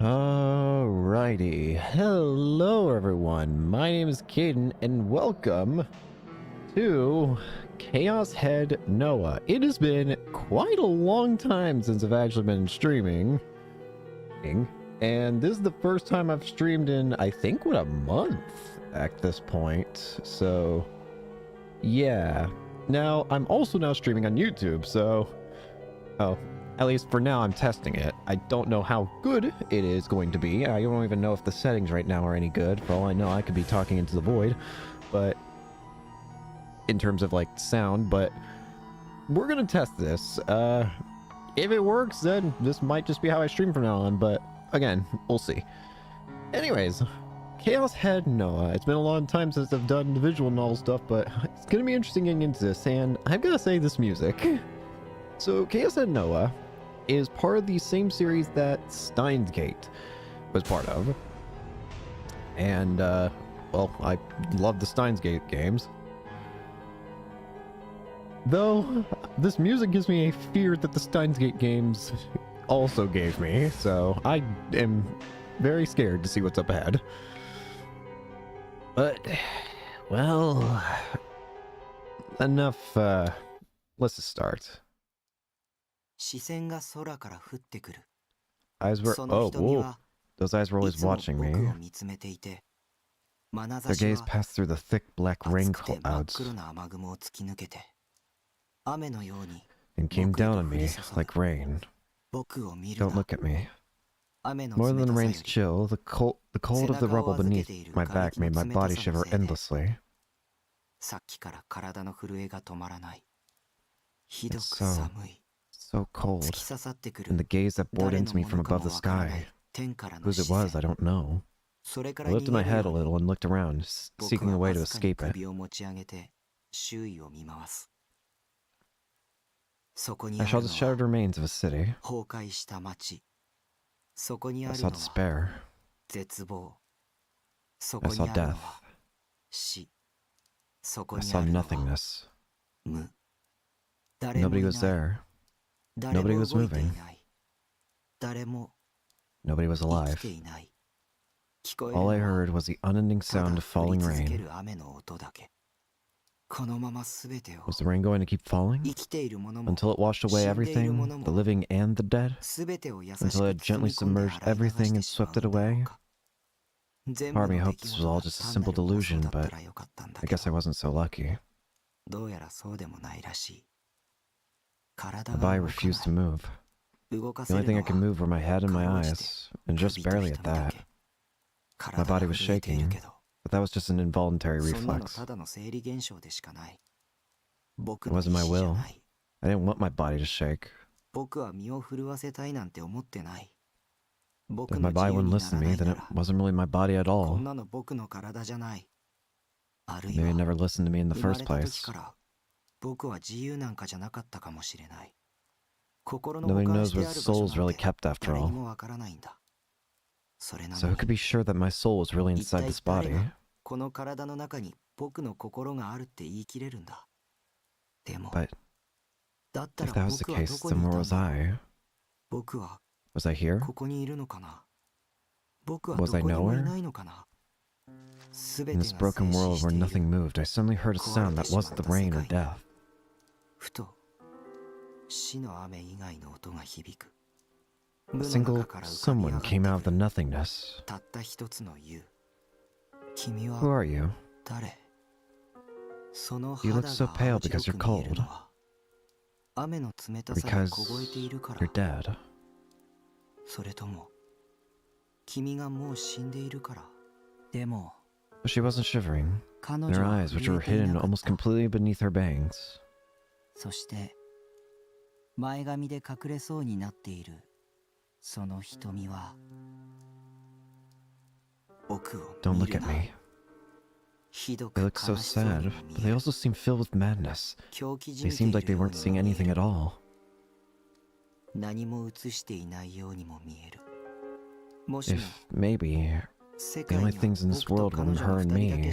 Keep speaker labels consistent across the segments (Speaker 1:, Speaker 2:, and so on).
Speaker 1: Alrighty. Hello, everyone. My name is Caden, and welcome to Chaos Head Noah. It has been quite a long time since I've actually been streaming, and this is the first time I've streamed in, I think, a month at this point. So, yeah. Now, I'm also now streaming on YouTube, so... Oh. At least for now, I'm testing it. I don't know how good it is going to be. I don't even know if the settings right now are any good. For all I know, I could be talking into the void, but in terms of like sound, but we're gonna test this. If it works, then this might just be how I stream from now on, but again, we'll see. Anyways, Chaos Head Noah. It's been a long time since I've done the visual novel stuff, but it's gonna be interesting getting into this, and I've gotta say, this music. So, Chaos Head Noah is part of the same series that Steins Gate was part of. And, well, I love the Steins Gate games. Though, this music gives me a fear that the Steins Gate games also gave me, so I am very scared to see what's up ahead. But, well, enough, let's just start. Eyes were, oh, whoa. Those eyes were always watching me. Their gaze passed through the thick black rain clouds and came down on me like rain. Don't look at me. More than the rain's chill, the cold of the rubble beneath my back made my body shiver endlessly. It's so cold, and the gaze that bored into me from above the sky. Whose it was, I don't know. I lifted my head a little and looked around, seeking a way to escape it. I saw the shattered remains of a city. I saw despair. I saw death. I saw nothingness. Nobody was there. Nobody was moving. Nobody was alive. All I heard was the unending sound of falling rain. Was the rain going to keep falling? Until it washed away everything, the living and the dead? Until it gently submerged everything and swept it away? Part of me hoped this was all just a simple delusion, but I guess I wasn't so lucky. My body refused to move. The only thing I could move were my head and my eyes, and just barely at that. My body was shaking, but that was just an involuntary reflex. It wasn't my will. I didn't want my body to shake. If my body wouldn't listen to me, then it wasn't really my body at all. Maybe it never listened to me in the first place. Nobody knows what soul's really kept after all. So who could be sure that my soul was really inside this body? But if that was the case, then where was I? Was I here? Was I nowhere? In this broken world where nothing moved, I suddenly heard a sound that wasn't the rain or death. A single someone came out of the nothingness. Who are you? You look so pale because you're cold. Or because you're dead. But she wasn't shivering, and her eyes, which were hidden almost completely beneath her bangs. Don't look at me. They looked so sad, but they also seemed filled with madness. They seemed like they weren't seeing anything at all. If maybe the only things in this world were her and me,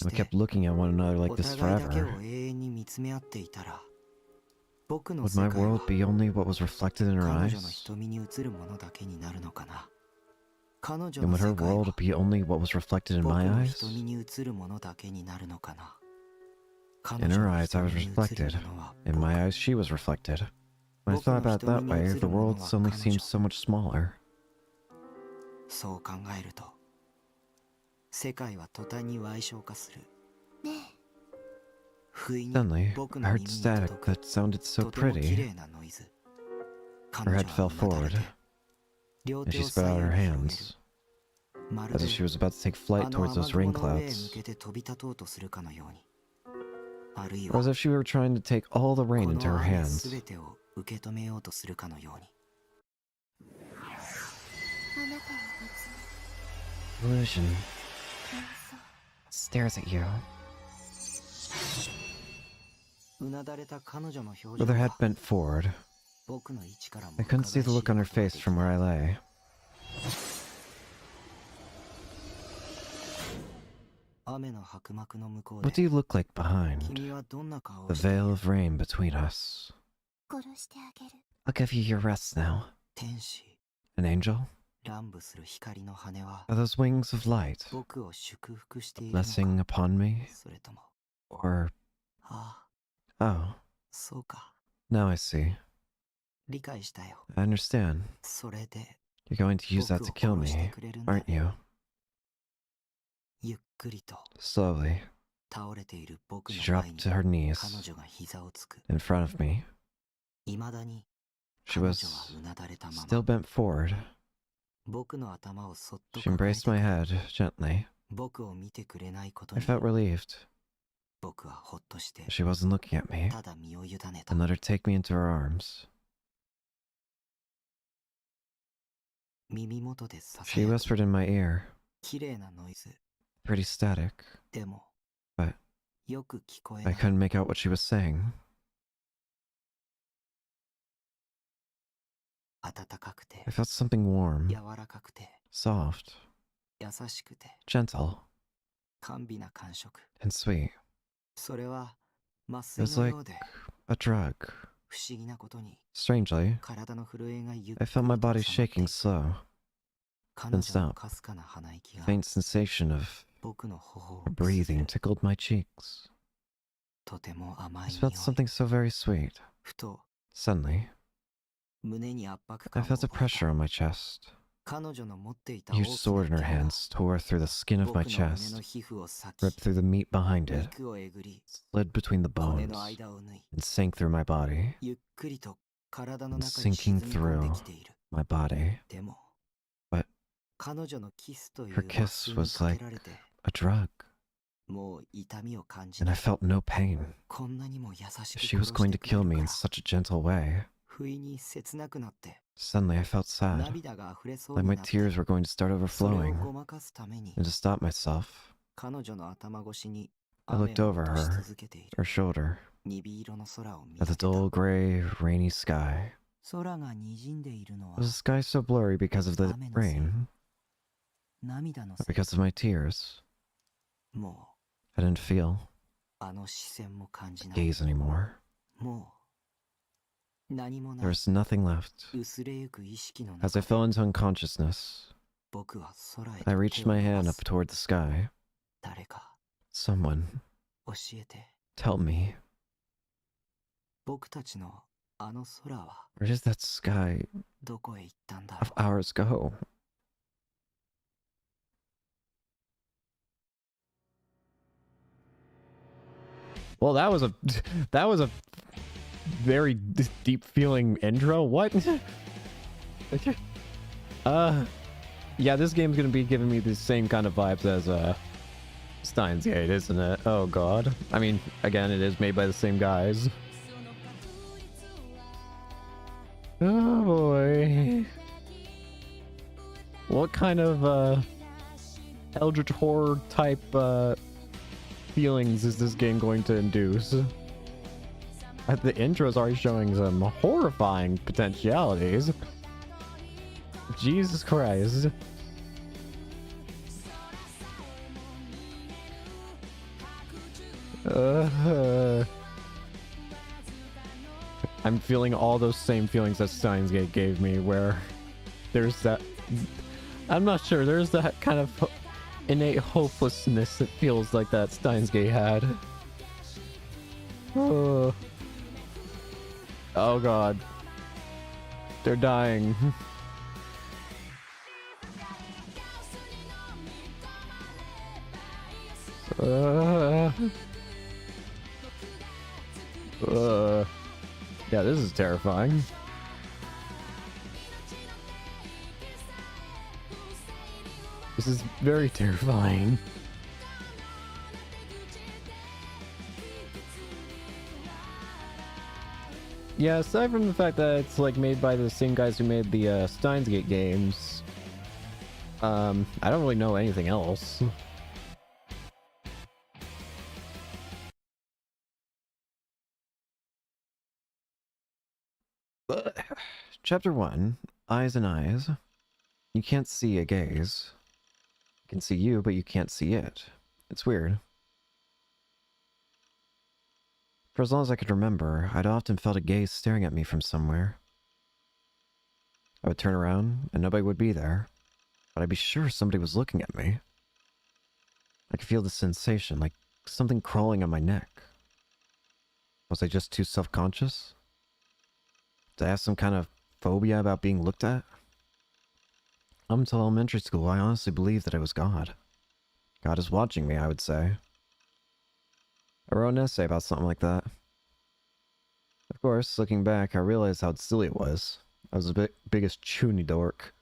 Speaker 1: we kept looking at one another like this forever. Would my world be only what was reflected in her eyes? And would her world be only what was reflected in my eyes? In her eyes, I was reflected. In my eyes, she was reflected. When I thought about it that way, the world suddenly seemed so much smaller. Suddenly, I heard static that sounded so pretty. Her head fell forward, and she spread out her hands, as if she was about to take flight towards those rain clouds. Or as if she were trying to take all the rain into her hands. Illusion stares at you. With her head bent forward, I couldn't see the look on her face from where I lay. What do you look like behind the veil of rain between us? I'll give you your rest now. An angel? Are those wings of light blessing upon me? Or... Oh. Now I see. I understand. You're going to use that to kill me, aren't you? Slowly, she dropped to her knees in front of me. She was still bent forward. She embraced my head gently. I felt relieved. She wasn't looking at me, and let her take me into her arms. She whispered in my ear, pretty static, but I couldn't make out what she was saying. I felt something warm, soft, gentle, and sweet. It was like a drug. Strangely, I felt my body shaking slow, then stop. A faint sensation of her breathing tickled my cheeks. I felt something so very sweet. Suddenly, I felt a pressure on my chest. A huge sword in her hands tore through the skin of my chest, ripped through the meat behind it, slid between the bones, and sank through my body, and sinking through my body. But her kiss was like a drug, and I felt no pain. If she was going to kill me in such a gentle way. Suddenly I felt sad, like my tears were going to start overflowing, and to stop myself, I looked over her shoulder, at the dull gray, rainy sky. Was the sky so blurry because of the rain? Or because of my tears? I didn't feel the gaze anymore. There was nothing left. As I fell into unconsciousness, I reached my hand up toward the sky. Someone, tell me, where does that sky of ours go? Well, that was a very deep feeling intro. What? Yeah, this game's gonna be giving me the same kind of vibes as Steins Gate, isn't it? Oh god. I mean, again, it is made by the same guys. Oh boy. What kind of eldritch horror type feelings is this game going to induce? The intro is already showing some horrifying potentialities. Jesus Christ. I'm feeling all those same feelings that Steins Gate gave me, where there's that... I'm not sure, there's that kind of innate hopelessness that feels like that Steins Gate had. Oh, oh god. They're dying. Yeah, this is terrifying. This is very terrifying. Yeah, aside from the fact that it's like made by the same guys who made the Steins Gate games, I don't really know anything else. Chapter 1, Eyes and Eyes. You can't see a gaze. You can see you, but you can't see it. It's weird. For as long as I could remember, I'd often felt a gaze staring at me from somewhere. I would turn around, and nobody would be there, but I'd be sure somebody was looking at me. I could feel the sensation, like something crawling on my neck. Was I just too self-conscious? Did I have some kind of phobia about being looked at? Up until elementary school, I honestly believed that it was God. God is watching me, I would say. I wrote an essay about something like that. Of course, looking back, I realized how silly it was. I was the biggest chuny dork.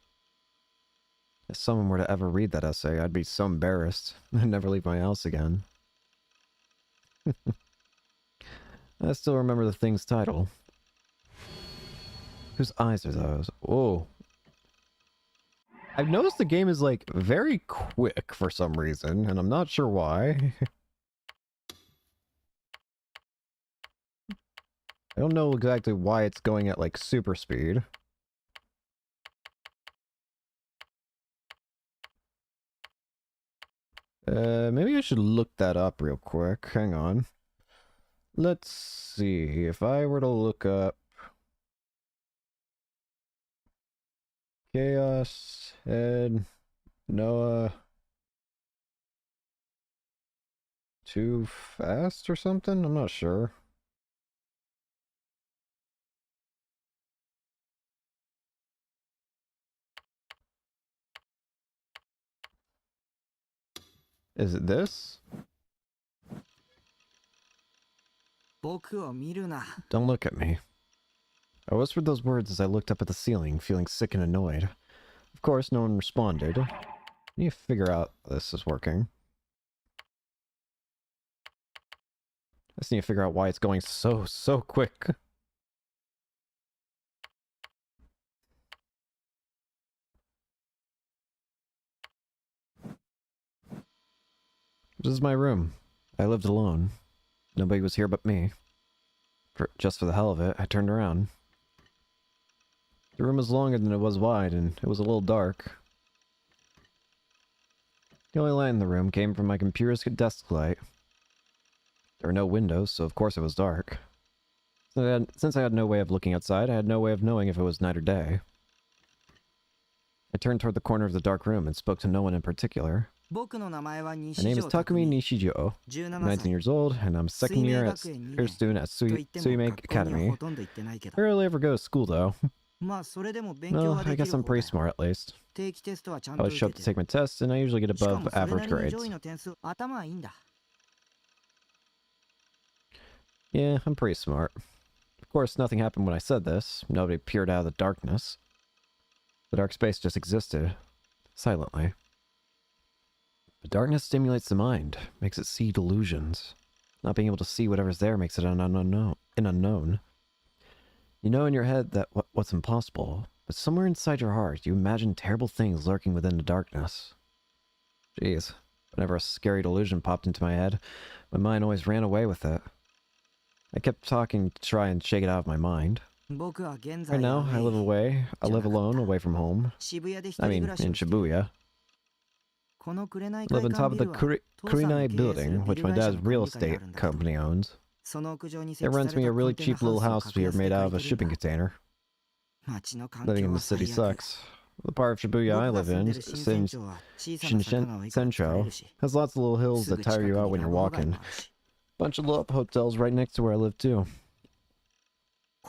Speaker 1: If someone were to ever read that essay, I'd be so embarrassed. I'd never leave my house again. I still remember the thing's title. Whose eyes are those? Whoa. I've noticed the game is, like, very quick for some reason, and I'm not sure why. I don't know exactly why it's going at, like, super speed. Maybe I should look that up real quick. Hang on. Let's see. If I were to look up... Chaos Head Noah... Too fast or something? I'm not sure. Is it this? Don't look at me. I whispered those words as I looked up at the ceiling, feeling sick and annoyed. Of course, no one responded. I need to figure out this is working. I just need to figure out why it's going so quick. This is my room. I lived alone. Nobody was here but me. Just for the hell of it, I turned around. The room was longer than it was wide, and it was a little dark. The only light in the room came from my computer's desk light. There were no windows, so of course it was dark. Since I had no way of looking outside, I had no way of knowing if it was night or day. I turned toward the corner of the dark room and spoke to no one in particular. My name is Takumi Nishijo. I'm 19 years old, and I'm a second year student at Suimei Academy. I rarely ever go to school, though. Well, I guess I'm pretty smart, at least. I always show up to take my tests, and I usually get above average grades. Yeah, I'm pretty smart. Of course, nothing happened when I said this. Nobody peered out of the darkness. The dark space just existed, silently. But darkness stimulates the mind, makes it see delusions. Not being able to see whatever's there makes it an unknown. You know in your head that what's impossible, but somewhere inside your heart, you imagine terrible things lurking within the darkness. Jeez, whenever a scary delusion popped into my head, my mind always ran away with it. I kept talking to try and shake it out of my mind. Right now, I live alone, away from home. I mean, in Shibuya. I live on top of the Kurenai building, which my dad's real estate company owns. It rents me a really cheap little house here made out of a shipping container. Living in the city sucks. The part of Shibuya I live in, since Sensho, has lots of little hills that tire you out when you're walking. Bunch of little hotels right next to where I live too.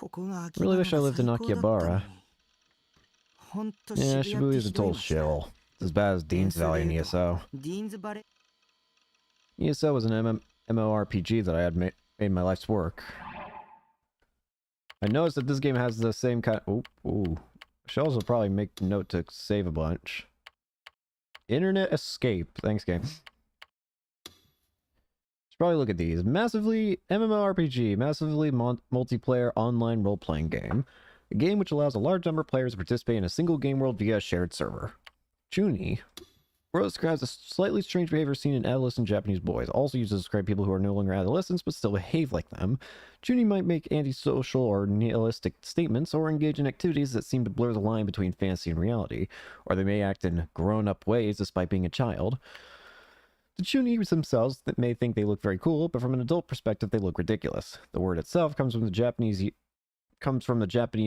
Speaker 1: I really wish I lived in Akihabara. Yeah, Shibuya's a total shithole. It's as bad as Dean's Valley in ESO. ESO was an MMORPG that I had made my life's work. I noticed that this game has the same kind of... Ooh. Shells will probably make note to save a bunch. Internet escape. Thanks, game. Should probably look at these. Massively MMORPG. Massively multiplayer online role-playing game. A game which allows a large number of players to participate in a single game world via a shared server. Chuni. World describes a slightly strange behavior seen in adolescent Japanese boys. Also used to describe people who are no longer adolescents but still behave like them. Chuni might make antisocial or nihilistic statements or engage in activities that seem to blur the line between fantasy and reality. Or they may act in grown-up ways despite being a child. The Chuni themselves may think they look very cool, but from an adult perspective they look ridiculous. The word itself comes from the Japanese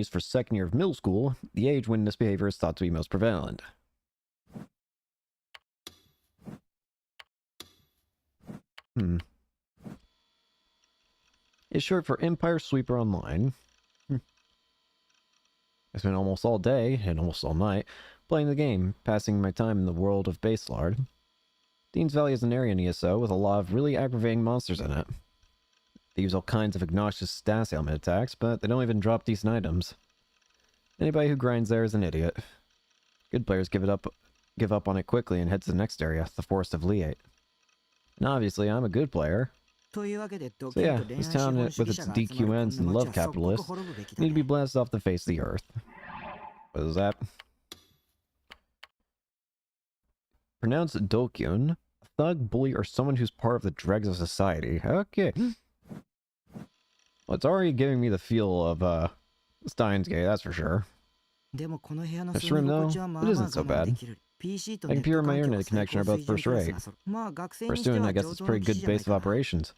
Speaker 1: for second year of middle school, the age when this behavior is thought to be most prevalent. It's short for Empire Sweeper Online. I spent almost all day, and almost all night, playing the game, passing my time in the world of Baselard. Dean's Valley is an area in ESO with a lot of really aggravating monsters in it. They use all kinds of obnoxious status ailment attacks, but they don't even drop decent items. Anybody who grinds there is an idiot. Good players give up on it quickly and head to the next area, the Forest of Leate. And obviously, I'm a good player. So yeah, this town with its DQNs and love capitalists need to be blasted off the face of the earth. What is that? Pronounced Dokyun, a thug, bully, or someone who's part of the dregs of society. Okay. Well, it's already giving me the feel of Steins Gate, that's for sure. This room, though, it isn't so bad. My computer and my internet connection are both first rate. For a student, I guess it's a pretty good base of operations.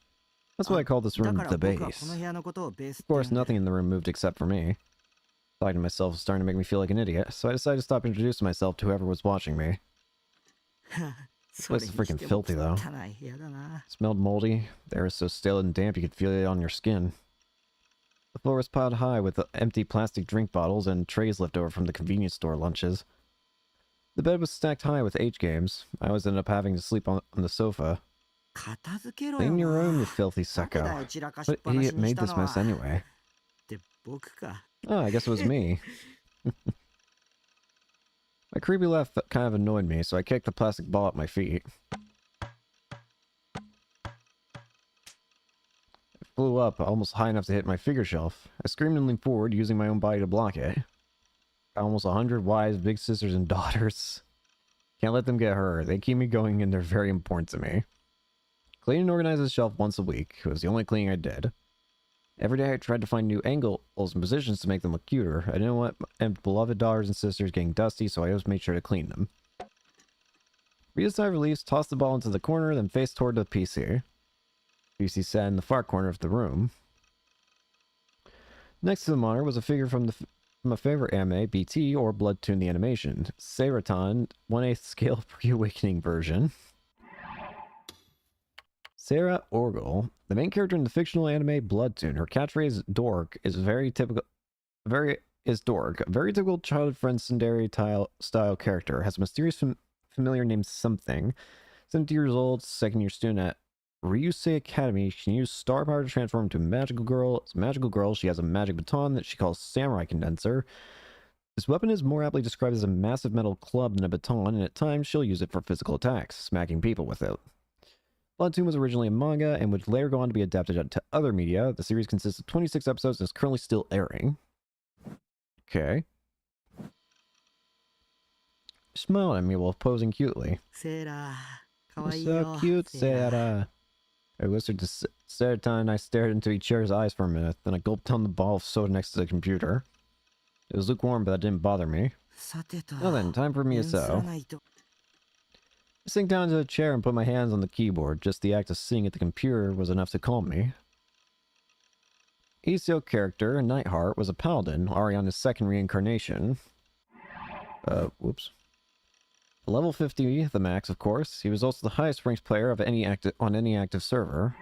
Speaker 1: That's why I call this room the base. Of course, nothing in the room moved except for me. Talking to myself was starting to make me feel like an idiot, so I decided to stop introducing myself to whoever was watching me. This place is freaking filthy, though. It smelled moldy. The air was so stale and damp you could feel it on your skin. The floor was piled high with empty plastic drink bottles and trays left over from the convenience store lunches. The bed was stacked high with H games. I always ended up having to sleep on the sofa. Clean your room, you filthy sucko. What idiot made this mess anyway? Oh, I guess it was me. My creepy laugh kind of annoyed me, so I kicked the plastic ball at my feet. It flew up almost high enough to hit my figure shelf. I screamed and leaned forward, using my own body to block it. Almost 100 wives, big sisters, and daughters. Can't let them get hurt. They keep me going and they're very important to me. Clean and organize the shelf once a week. It was the only cleaning I did. Every day I tried to find new angles and positions to make them look cuter. I didn't want my beloved daughters and sisters getting dusty, so I always made sure to clean them. Breathe a sigh of relief, tossed the ball into the corner, then faced toward the PC. PC sat in the far corner of the room. Next to the monitor was a figure from my favorite anime, BT, or Blood Tune the Animation. Seiratan, 1/8 scale pre-awakening version. Sarah Orgel, the main character in the fictional anime Blood Tune. Her catchphrase "dork" is dork. A very typical childhood friend tsundere style character. Has a mysterious familiar named Something. 17 years old, second year student at Ryusei Academy. She can use star power to transform into a magical girl. As a magical girl, she has a magic baton that she calls Samurai Condenser. This weapon is more aptly described as a massive metal club than a baton, and at times she'll use it for physical attacks, smacking people with it. Blood Tune was originally a manga and would later go on to be adapted to other media. The series consists of 26 episodes and is currently still airing. Okay. Smiled at me while posing cutely. You're so cute, Sarah. I whispered to Seiratan and I stared into each other's eyes for a minute. Then I gulped down the ball of soda next to the computer. It was lukewarm, but that didn't bother me. Now then, time for me to sew. I sank down into a chair and put my hands on the keyboard. Just the act of sitting at the computer was enough to calm me. ECO character, Nightheart, was a paladin, already on his second reincarnation. Whoops. Level 50, the max, of course. He was also the highest ranked player of any on any active server.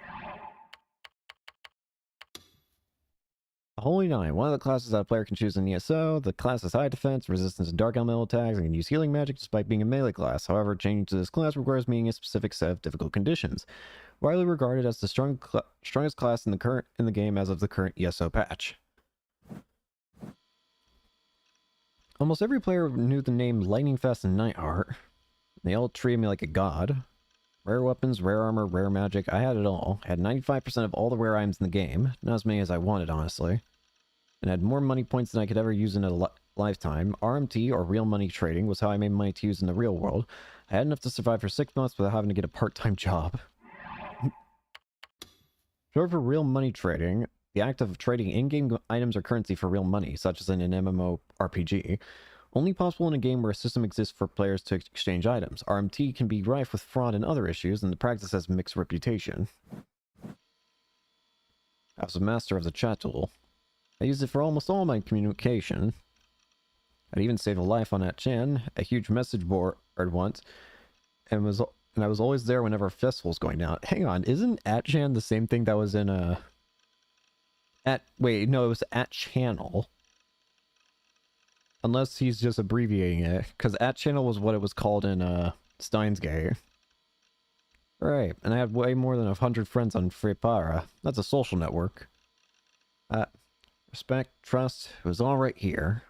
Speaker 1: Holy Nine, one of the classes that a player can choose in ESO. The class has high defense, resistance to dark elemental attacks, and can use healing magic despite being a melee class. However, changing to this class requires meeting a specific set of difficult conditions. Widely regarded as the strongest class in the game as of the current ESO patch. Almost every player knew the name Lightning Fast and Nightheart. They all treated me like a god. Rare weapons, rare armor, rare magic, I had it all. I had 95% of all the rare items in the game. Not as many as I wanted, honestly. And had more money points than I could ever use in a lifetime. RMT, or real money trading, was how I made money to use in the real world. I had enough to survive for 6 months without having to get a part-time job. Short for real money trading, the act of trading in-game items or currency for real money, such as in an MMORPG. Only possible in a game where a system exists for players to exchange items. RMT can be rife with fraud and other issues, and the practice has mixed reputation. I was a master of the chat tool. I used it for almost all my communication. I'd even saved a life on @Chan, a huge message board once, and I was always there whenever a festival was going down. Hang on, isn't @Chan the same thing that was in wait, no, it was @Channel. Unless he's just abbreviating it, because @Channel was what it was called in Steins Gate. Right, and I had way more than 100 friends on Frepara. That's a social network. Respect, trust, it was all right here.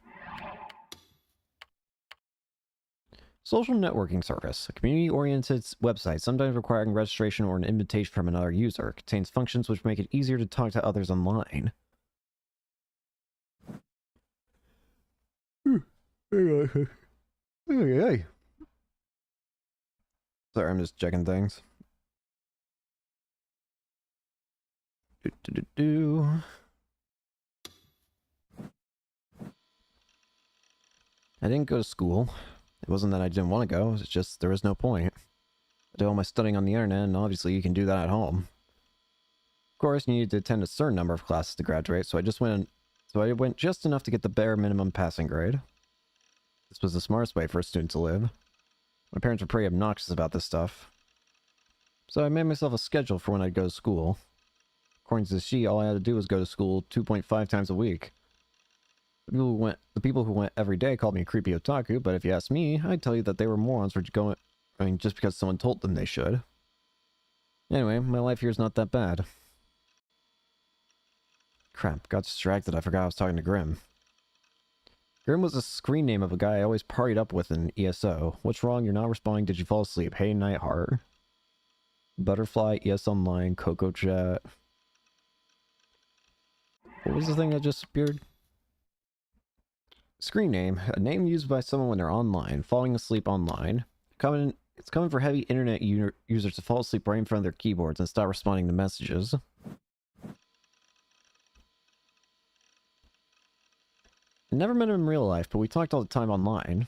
Speaker 1: Social networking service. A community-oriented website, sometimes requiring registration or an invitation from another user. It contains functions which make it easier to talk to others online. Hey. Sorry, I'm just checking things. I didn't go to school. It wasn't that I didn't want to go, it's just there was no point. I did all my studying on the internet, and obviously you can do that at home. Of course, you need to attend a certain number of classes to graduate, so I went just enough to get the bare minimum passing grade. This was the smartest way for a student to live. My parents were pretty obnoxious about this stuff. So I made myself a schedule for when I'd go to school. According to she, all I had to do was go to school 2.5 times a week. The people who went every day called me a creepy otaku, but if you ask me, I'd tell you that they were morons for going just because someone told them they should. Anyway, my life here is not that bad. Crap, got distracted, I forgot I was talking to Grim. Grim was a screen name of a guy I always partied up with in ESO. What's wrong? You're not responding. Did you fall asleep? Hey, Nightheart. Butterfly, ES Online, Coco Chat. What was the thing that just appeared? Screen name. A name used by someone when they're online. Falling asleep online. It's common for heavy internet users to fall asleep right in front of their keyboards and stop responding to messages. I never met him in real life, but we talked all the time online.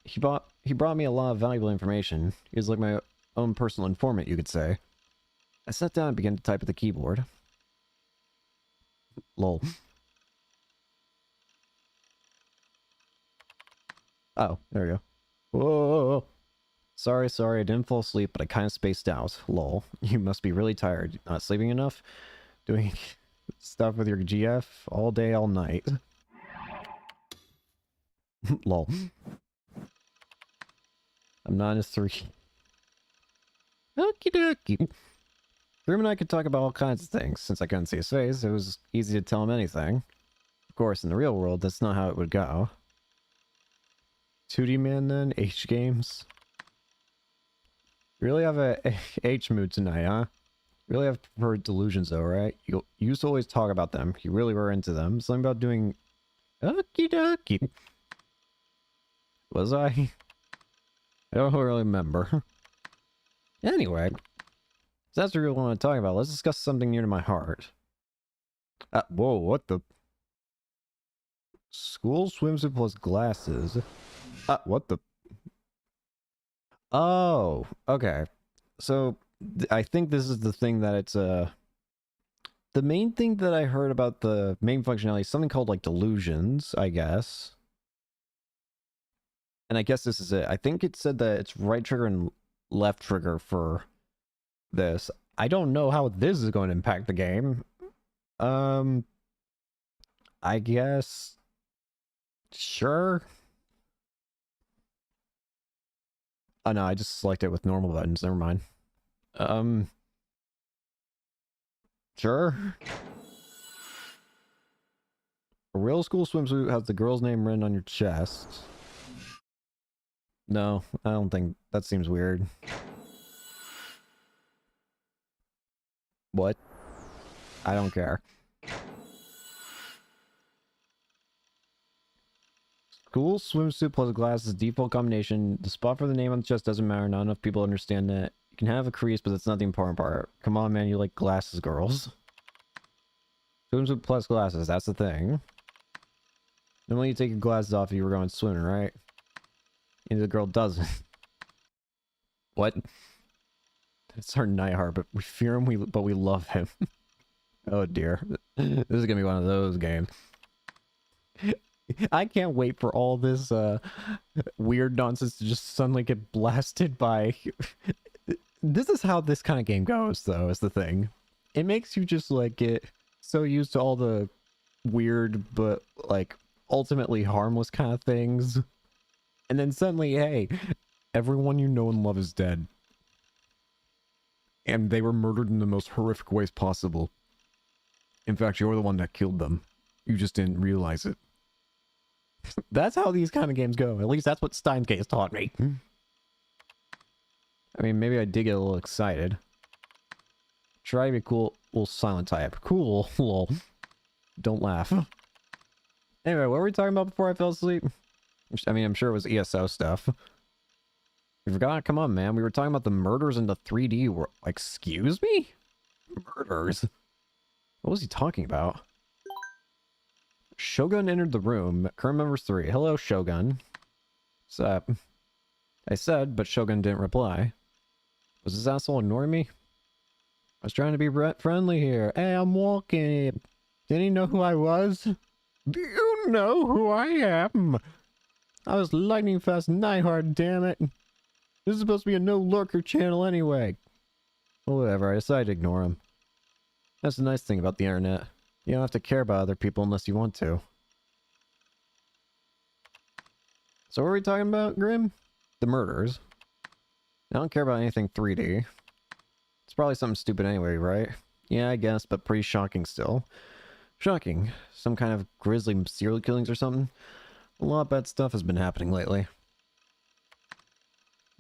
Speaker 1: He brought me a lot of valuable information. He was like my own personal informant, you could say. I sat down and began to type at the keyboard. Lol. Oh, there we go. Whoa. Sorry, I didn't fall asleep, but I kind of spaced out. Lol. You must be really tired. Not sleeping enough? Doing stuff with your GF all day, all night. Lol. I'm not a 3. Okie dokie. Grim and I could talk about all kinds of things. Since I couldn't see his face, it was easy to tell him anything. Of course, in the real world, that's not how it would go. 2D man then? H games? You really have a H mood tonight, huh? You really have preferred delusions though, right? You used to always talk about them. You really were into them. Something about doing... Okie dokie. Was I? I don't really remember. Anyway, if that's what you really want to talk about, let's discuss something near to my heart. Whoa, what the? School swimsuit plus glasses. What the? Oh, okay. So, I think this is the thing that it's, that the main thing that I heard about the main functionality is something called like delusions, I guess. And I guess this is it. I think it said that it's right trigger and left trigger for this. I don't know how this is going to impact the game. I guess... Sure. Oh no, I just selected it with normal buttons. Never mind. Sure. A real school swimsuit has the girl's name written on your chest. No, I don't think... That seems weird. What? I don't care. School swimsuit plus glasses default combination. The spot for the name on the chest doesn't matter. Not enough people understand that. You can have a crease, but that's not the important part. Come on, man. You like glasses, girls. Swimsuit plus glasses. That's the thing. Then when you take your glasses off, you were going swimming, right? And the girl doesn't. What? It's our Nightheart, but we fear him, but we love him. Oh dear. This is gonna be one of those games. I can't wait for all this weird nonsense to just suddenly get blasted by... This is how this kind of game goes, though, is the thing. It makes you just, like, get so used to all the weird, but, like, ultimately harmless kind of things. And then suddenly, hey, everyone you know and love is dead. And they were murdered in the most horrific ways possible. In fact, you're the one that killed them. You just didn't realize it. That's how these kind of games go. At least that's what Steins Gate has taught me. I mean, maybe I did get a little excited. Try to be cool. Little silent type. Cool. Lol. Don't laugh. Anyway, what were we talking about before I fell asleep? I mean, I'm sure it was ESO stuff. You forgot? Come on, man. We were talking about the murders in the 3D world. Excuse me? Murders? What was he talking about? Shogun entered the room. Current members 3. Hello, Shogun. What's up? I said, but Shogun didn't reply. Was this asshole ignoring me? I was trying to be friendly here. Hey, I'm walking. Didn't he know who I was? Do you know who I am? I was lightning fast Nightheart, damn it. This is supposed to be a no lurker channel anyway. Well, whatever, I decided to ignore him. That's the nice thing about the internet. You don't have to care about other people unless you want to. So what are we talking about, Grim? The murders. I don't care about anything 3D. It's probably something stupid anyway, right? Yeah, I guess, but pretty shocking still. Shocking. Some kind of grisly serial killings or something. A lot of bad stuff has been happening lately.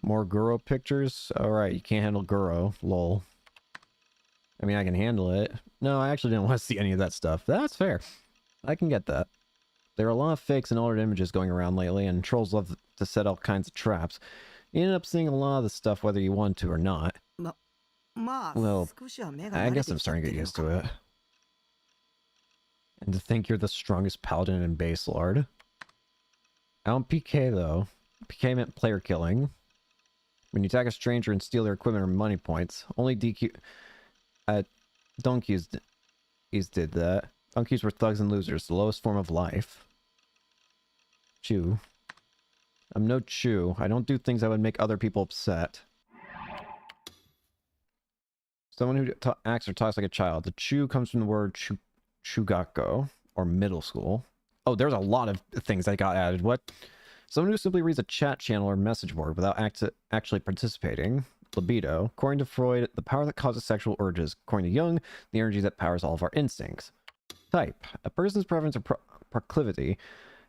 Speaker 1: More Guro pictures? Alright, you can't handle Guro. Lol. I mean, I can handle it. No, I actually didn't want to see any of that stuff. That's fair. I can get that. There are a lot of fakes and altered images going around lately, and trolls love to set all kinds of traps. You end up seeing a lot of the stuff whether you want to or not. Well, I guess I'm starting to get used to it. And to think you're the strongest paladin in base lord. I don't PK though. PK meant player killing. When you attack a stranger and steal their equipment or money points, only DQ... Donkeys did that. Donkeys were thugs and losers, the lowest form of life. Chew. I'm no chew. I don't do things that would make other people upset. Someone who acts or talks like a child. The chew comes from the word chugako, or middle school. Oh, there's a lot of things that got added. What? Someone who simply reads a chat channel or message board without actually participating. Libido. According to Freud, the power that causes sexual urges. According to Jung, the energy that powers all of our instincts. Type. A person's preference or proclivity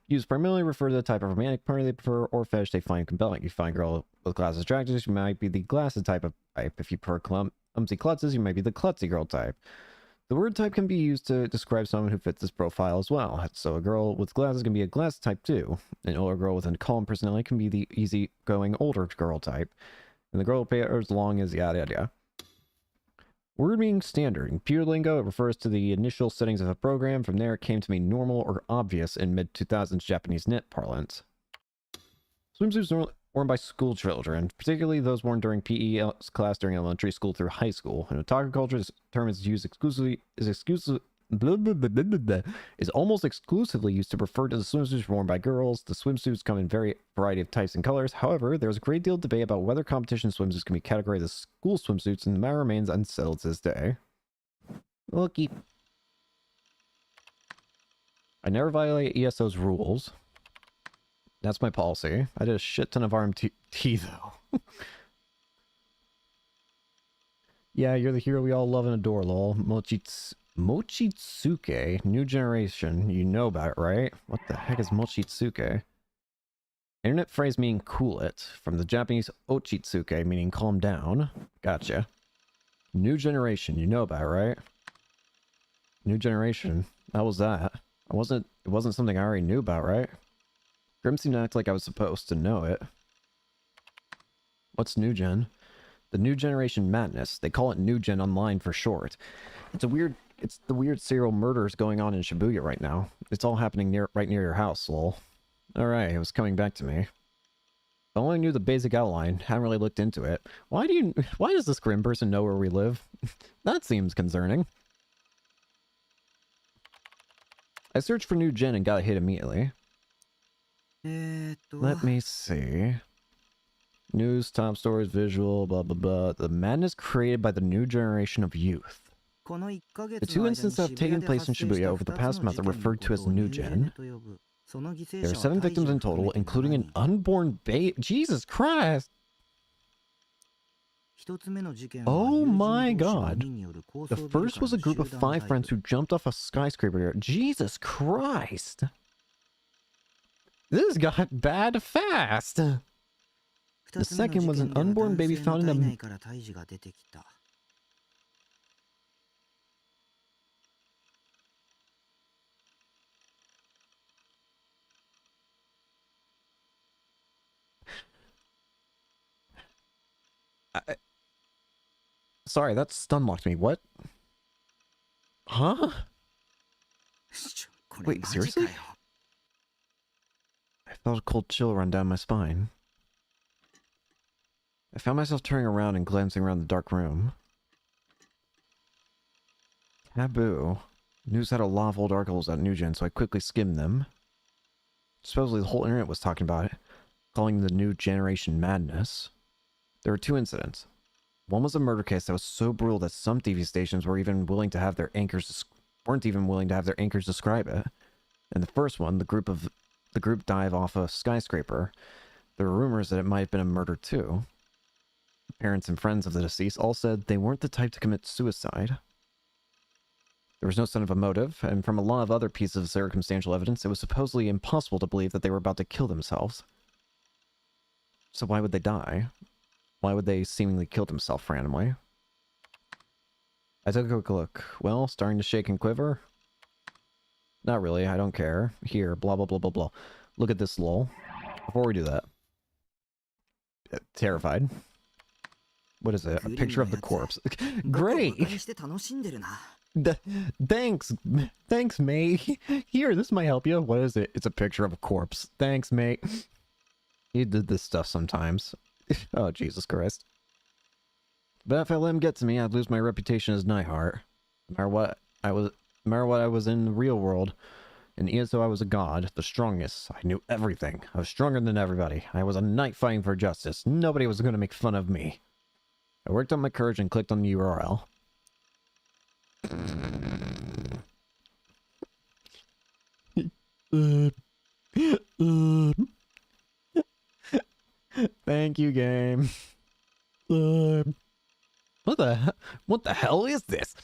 Speaker 1: used primarily refer to the type of romantic partner they prefer or fetish they find compelling. You find a girl with glasses attractive, you might be the glasses type of type. If you prefer clumsy klutzes, you might be the klutzy girl type. The word type can be used to describe someone who fits this profile as well. So a girl with glasses can be a glass type too. An older girl with a calm personality can be the easygoing older girl type. And the girl will pay as long as yada yada. Word meaning standard. In pure lingo, it refers to the initial settings of a program. From there, it came to mean normal or obvious in mid-2000s Japanese net parlance. Swimsuits worn by school children, particularly those worn during PE class during elementary school through high school. In otaku culture, this term is used exclusively is almost exclusively used to refer to the swimsuits worn by girls. The swimsuits come in variety of types and colors. However, there's a great deal of debate about whether competition swimsuits can be categorized as school swimsuits, and the matter remains unsettled to this day. Lucky. I never violate ESO's rules. That's my policy. I did a shit ton of RMT though. Yeah, you're the hero we all love and adore, lol. Mochitsuke, new generation. You know about it, right? What the heck is Mochitsuke? Internet phrase meaning cool it. From the Japanese Ochitsuke, meaning calm down. Gotcha. New generation. You know about it, right? New generation. How was that? It wasn't something I already knew about, right? Grim seemed to act like I was supposed to know it. What's new gen? The new generation madness. They call it new gen online for short. It's the weird serial murders going on in Shibuya right now. It's all happening right near your house, lol. Alright, it was coming back to me. I only knew the basic outline, haven't really looked into it. Why does this grim person know where we live? That seems concerning. I searched for new gen and got a hit immediately. Let me see. News, top stories, visual, blah blah blah. The madness created by the new generation of youth. The two incidents that have taken place in Shibuya over the past month are referred to as new gen. There are 7 victims in total, including an unborn baby. Jesus Christ! Oh my god. The first was a group of 5 friends who jumped off a skyscraper. Jesus Christ! This got bad fast! The second was an unborn baby found in a... Sorry, that stun-locked me. What? Huh? Wait, seriously? I felt a cold chill run down my spine. I found myself turning around and glancing around the dark room. Taboo. News had a lot of old articles at New Gen, so I quickly skimmed them. Supposedly the whole internet was talking about it, calling the new generation madness. There were 2 incidents. One was a murder case that was so brutal that some TV stations weren't even willing to have their anchors describe it. And the first one, the group dive off a skyscraper. There were rumors that it might have been a murder too. Parents and friends of the deceased all said they weren't the type to commit suicide. There was no sign of a motive, and from a lot of other pieces of circumstantial evidence, it was supposedly impossible to believe that they were about to kill themselves. So why would they die? Why would they seemingly kill themselves randomly? I took a quick look. Well, starting to shake and quiver? Not really, I don't care. Here, blah blah blah blah blah. Look at this, lol. Before we do that. Terrified. What is it? A picture of the corpse. Great! Thanks! Thanks, mate! Here, this might help you. What is it? It's a picture of a corpse. Thanks, mate. You did this stuff sometimes. Oh, Jesus Christ. But if I let him get to me, I'd lose my reputation as Nightheart. No matter what I was in the real world, in ESO I was a god, the strongest. I knew everything. I was stronger than everybody. I was a knight fighting for justice. Nobody was going to make fun of me. I worked on my courage and clicked on the URL. Thank you, game. What the hell is this?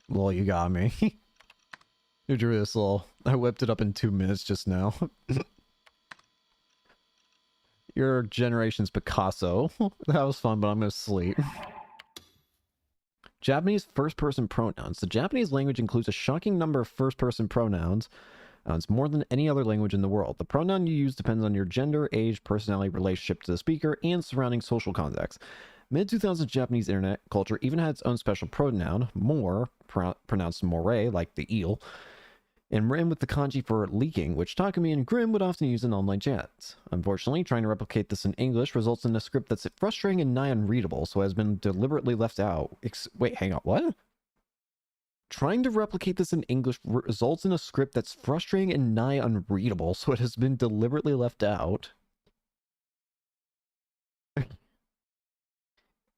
Speaker 1: Well, you got me. Who drew this little? I whipped it up in 2 minutes just now. Your generation's Picasso. That was fun, but I'm gonna sleep. Japanese first-person pronouns. The Japanese language includes a shocking number of first-person pronouns. It's more than any other language in the world. The pronoun you use depends on your gender, age, personality, relationship to the speaker, and surrounding social context. Mid-2000s Japanese internet culture even had its own special pronoun, more, pronounced moray, like the eel, and ran with the kanji for leaking, which Takumi and Grimm would often use in online chats. Unfortunately, trying to replicate this in English results in a script that's frustrating and nigh unreadable, so has been deliberately left out. Wait, hang on, what? Trying to replicate this in English results in a script that's frustrating and nigh unreadable, so it has been deliberately left out.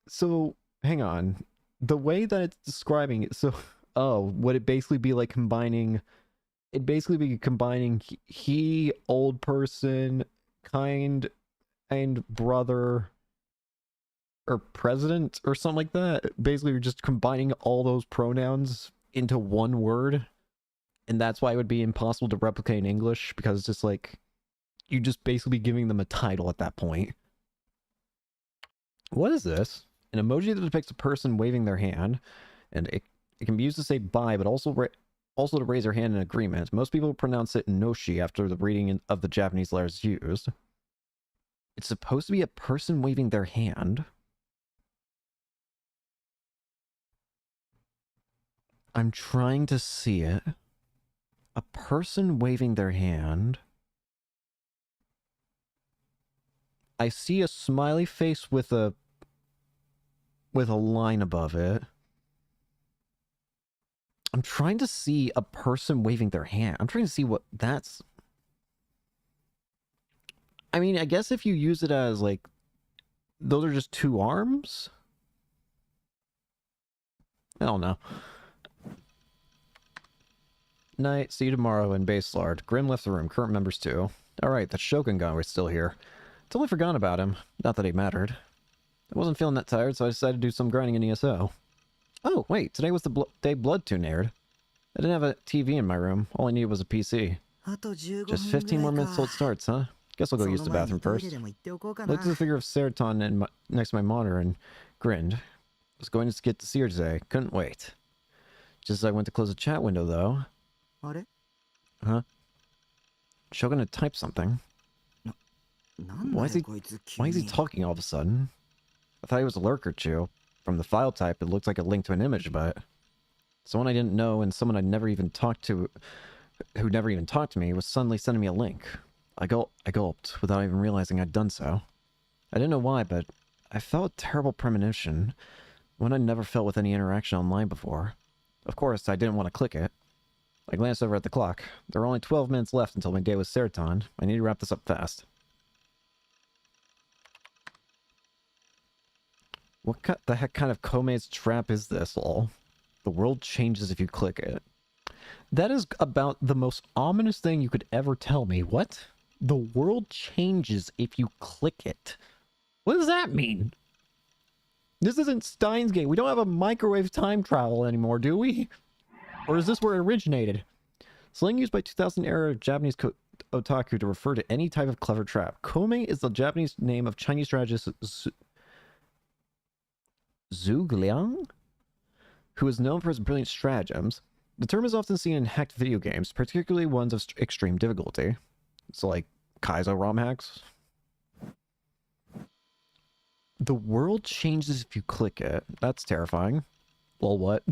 Speaker 1: So, hang on. The way that it's describing it, so, would it basically be like combining, it'd basically be combining he, old person, kind, and brother, or president, or something like that? Basically, you're just combining all those pronouns into one word, and that's why it would be impossible to replicate in English, because it's just like, you just basically giving them a title at that point. What is this? An emoji that depicts a person waving their hand, and it can be used to say bye, but also to raise their hand in agreement. Most people pronounce it noshi after the reading of the Japanese letters used. It's supposed to be a person waving their hand. I'm trying to see it. A person waving their hand. I see a smiley face with a line above it. I'm trying to see a person waving their hand. I'm trying to see what that's... I mean, I guess if you use it as, like, those are just two arms? I don't know. Night, see you tomorrow in Base Lord. Grim left the room, current members too. Alright, that Shogun guy was still here. Totally forgot about him. Not that he mattered. I wasn't feeling that tired, so I decided to do some grinding in ESO. Oh, wait, today was the day Bloodtoon aired. I didn't have a TV in my room. All I needed was a PC. Just 15 more minutes till it starts, huh? Guess I'll go use the bathroom first. Looked at the figure of Seroton next to my monitor and grinned. Was going to get to see her today. Couldn't wait. Just as I went to close the chat window, though. Huh? Shogun had typed something. Why is he talking all of a sudden? I thought he was a lurker, Chew. From the file type, it looked like a link to an image, but... Someone I didn't know and someone I'd never even talked to... who never even talked to me was suddenly sending me a link. I gulped, without even realizing I'd done so. I didn't know why, but I felt a terrible premonition. One I'd never felt with any interaction online before. Of course, I didn't want to click it. I glanced over at the clock. There were only 12 minutes left until my day with Seroton. I need to wrap this up fast. What the heck kind of Kome's trap is this, lol? The world changes if you click it. That is about the most ominous thing you could ever tell me. What? The world changes if you click it. What does that mean? This isn't Steins Gate. We don't have a microwave time travel anymore, do we? Or is this where it originated? Slang used by 2000-era Japanese otaku to refer to any type of clever trap. Kome is the Japanese name of Chinese strategist Zhu Liang, who is known for his brilliant stratagems. The term is often seen in hacked video games, particularly ones of extreme difficulty. So like Kaizo ROM hacks. The world changes if you click it. That's terrifying. Lol, what?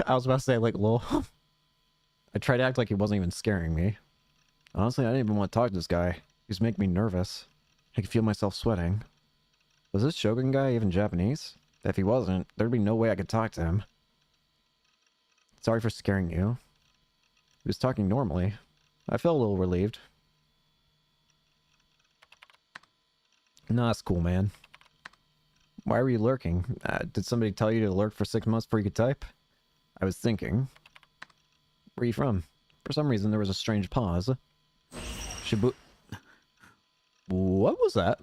Speaker 1: I was about to say, like, lol. I tried to act like he wasn't even scaring me. Honestly, I didn't even want to talk to this guy. He was making me nervous. I could feel myself sweating. Was this Shogun guy even Japanese? If he wasn't, there'd be no way I could talk to him. Sorry for scaring you. He was talking normally. I felt a little relieved. Nah, that's cool, man. Why were you lurking? Did somebody tell you to lurk for 6 months before you could type? I was thinking. Where are you from? For some reason, there was a strange pause. Shibu... What was that?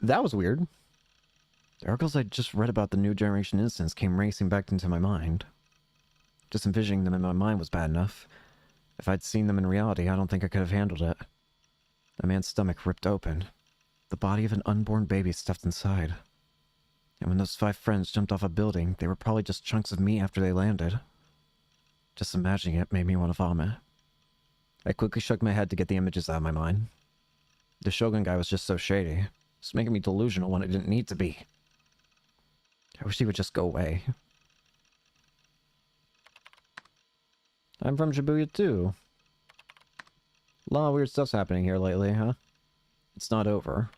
Speaker 1: That was weird. The articles I just read about the new generation instance came racing back into my mind. Just envisioning them in my mind was bad enough. If I'd seen them in reality, I don't think I could have handled it. The man's stomach ripped open. The body of an unborn baby stuffed inside. And when those 5 friends jumped off a building, they were probably just chunks of meat after they landed. Just imagining it made me want to vomit. I quickly shook my head to get the images out of my mind. The Shogun guy was just so shady. Just making me delusional when it didn't need to be. I wish he would just go away. I'm from Shibuya too. A lot of weird stuff's happening here lately, huh? It's not over.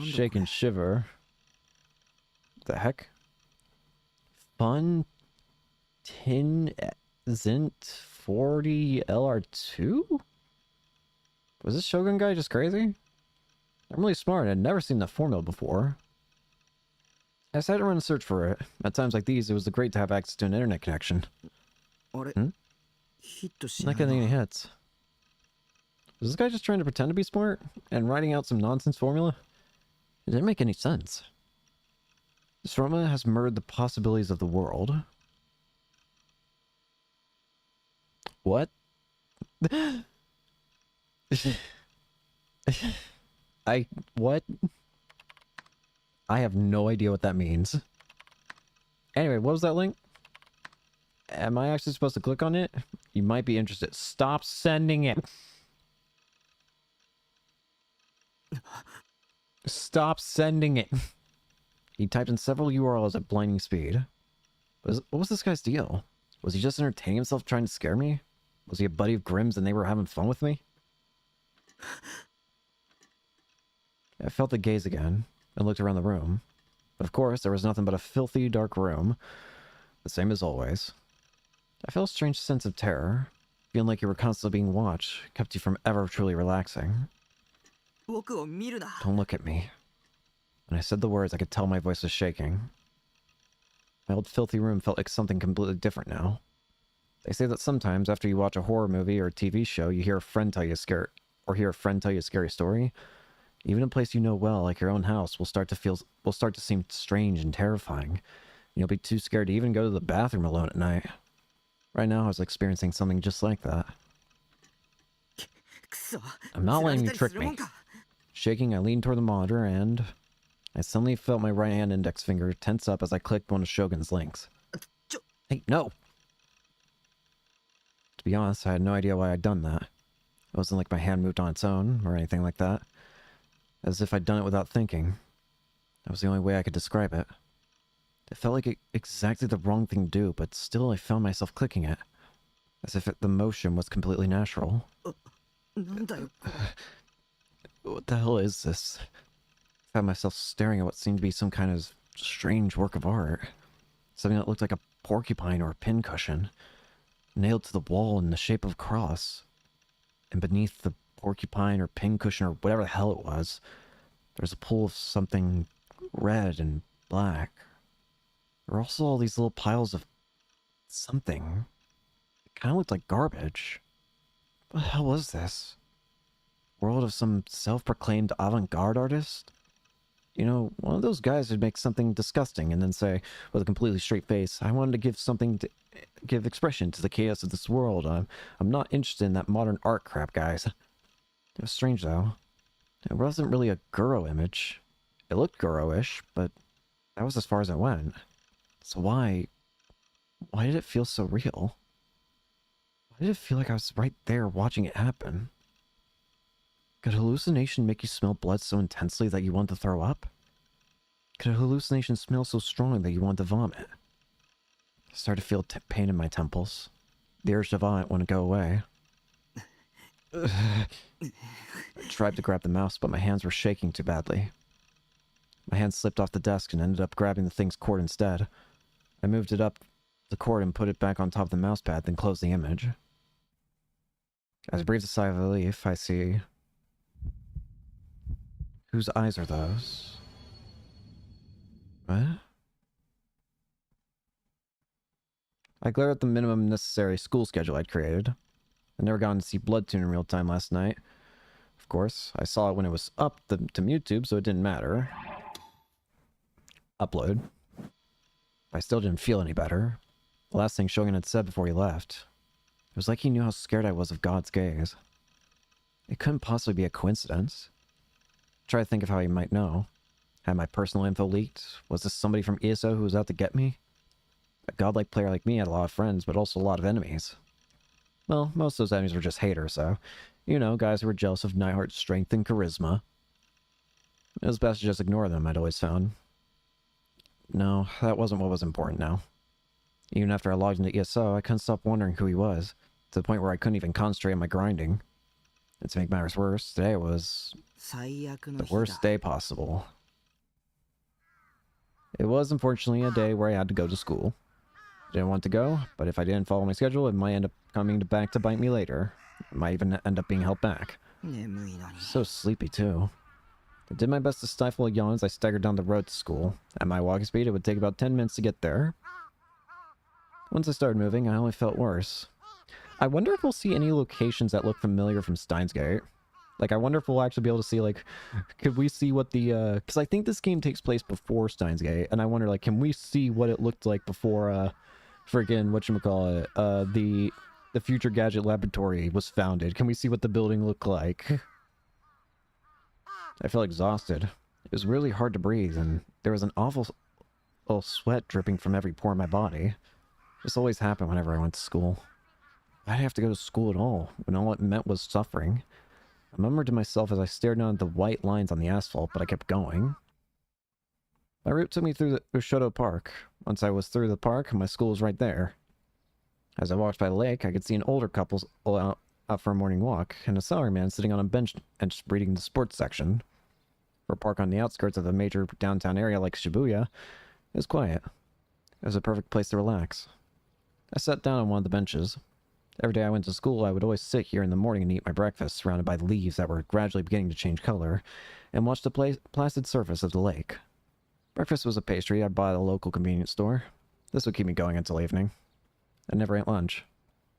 Speaker 1: Shake and shiver. The heck? Fun Tin Zint 40 LR2? Was this Shogun guy just crazy? I'm really smart. I'd never seen that formula before. I decided to run a search for it. At times like these, it was great to have access to an internet connection. Hmm? Not getting any hits. Was this guy just trying to pretend to be smart and writing out some nonsense formula? It didn't make any sense. This formula has mirrored the possibilities of the world. What? What? I have no idea what that means. Anyway, what was that link? Am I actually supposed to click on it? You might be interested. Stop sending it. Stop sending it. He typed in several URLs at blinding speed. What was this guy's deal? Was he just entertaining himself trying to scare me? Was he a buddy of Grimm's and they were having fun with me? I felt the gaze again and looked around the room. Of course, there was nothing but a filthy, dark room. The same as always. I felt a strange sense of terror. Feeling like you were constantly being watched kept you from ever truly relaxing. Don't look at me. When I said the words, I could tell my voice was shaking. My old filthy room felt like something completely different now. They say that sometimes after you watch a horror movie or a TV show, you hear a friend tell you a scary story. Even a place you know well, like your own house, will start to seem strange and terrifying. You'll be too scared to even go to the bathroom alone at night. Right now, I was experiencing something just like that. I'm not letting you trick me. Shaking, I leaned toward the monitor and I suddenly felt my right hand index finger tense up as I clicked one of Shogun's links. Hey, no! To be honest, I had no idea why I'd done that. It wasn't like my hand moved on its own or anything like that. As if I'd done it without thinking. That was the only way I could describe it. It felt like exactly the wrong thing to do, but still I found myself clicking it. As if the motion was completely natural. What the hell is this? I found myself staring at what seemed to be some kind of strange work of art. Something that looked like a porcupine or a pincushion, nailed to the wall in the shape of a cross. And beneath the porcupine or pincushion or whatever the hell it was, there was a pool of something red and black. There were also all these little piles of something. It kind of looked like garbage. What the hell was this? World of some self-proclaimed avant-garde artist? You know, one of those guys who'd make something disgusting and then say, with a completely straight face, I wanted to give expression to the chaos of this world. I'm not interested in that modern art crap, guys. It was strange, though. It wasn't really a Guro image. It looked Guro-ish, but that was as far as it went. So why did it feel so real? Why did it feel like I was right there watching it happen? Could a hallucination make you smell blood so intensely that you want to throw up? Could a hallucination smell so strong that you want to vomit? I started to feel pain in my temples. The urge to vomit wouldn't go away. I tried to grab the mouse, but my hands were shaking too badly. My hand slipped off the desk and ended up grabbing the thing's cord instead. I moved it up the cord and put it back on top of the mouse pad, then closed the image. As I breathed a sigh of relief, I see... Whose eyes are those? What? I glared at the minimum necessary school schedule I'd created. I'd never gotten to see Bloodtoon in real time last night. Of course, I saw it when it was up to YouTube, so it didn't matter. Upload. I still didn't feel any better. The last thing Shogun had said before he left. It was like he knew how scared I was of God's gaze. It couldn't possibly be a coincidence. Try to think of how he might know. Had my personal info leaked? Was this somebody from ESO who was out to get me? A godlike player like me had a lot of friends, but also a lot of enemies. Well, most of those enemies were just haters, so... You know, guys who were jealous of Nightheart's strength and charisma. It was best to just ignore them, I'd always found. No, that wasn't what was important now. Even after I logged into ESO, I couldn't stop wondering who he was, to the point where I couldn't even concentrate on my grinding. And to make matters worse, today was the worst day possible. It was unfortunately a day where I had to go to school. I didn't want to go, but if I didn't follow my schedule, it might end up coming back to bite me later. It might even end up being held back. So sleepy too. I did my best to stifle a yawn as I staggered down the road to school. At my walking speed, it would take about 10 minutes to get there. Once I started moving, I only felt worse. I wonder if we'll see any locations that look familiar from Steins Gate. Like, I wonder if we'll actually be able to see, like, could we see what the, because I think this game takes place before Steins Gate, and I wonder, like, can we see what it looked like before, friggin', whatchamacallit, the Future Gadget Laboratory was founded? Can we see what the building looked like? I felt exhausted. It was really hard to breathe, and there was an awful sweat dripping from every pore in my body. This always happened whenever I went to school. I didn't have to go to school at all, when all it meant was suffering. I murmured to myself as I stared down at the white lines on the asphalt, but I kept going. My route took me through the Ushoto Park. Once I was through the park, my school was right there. As I walked by the lake, I could see an older couple out for a morning walk, and a salaryman sitting on a bench reading the sports section. For a park on the outskirts of a major downtown area like Shibuya, it was quiet. It was a perfect place to relax. I sat down on one of the benches. Every day I went to school, I would always sit here in the morning and eat my breakfast, surrounded by leaves that were gradually beginning to change color, and watch the placid surface of the lake. Breakfast was a pastry I bought at a local convenience store. This would keep me going until evening. I never ate lunch.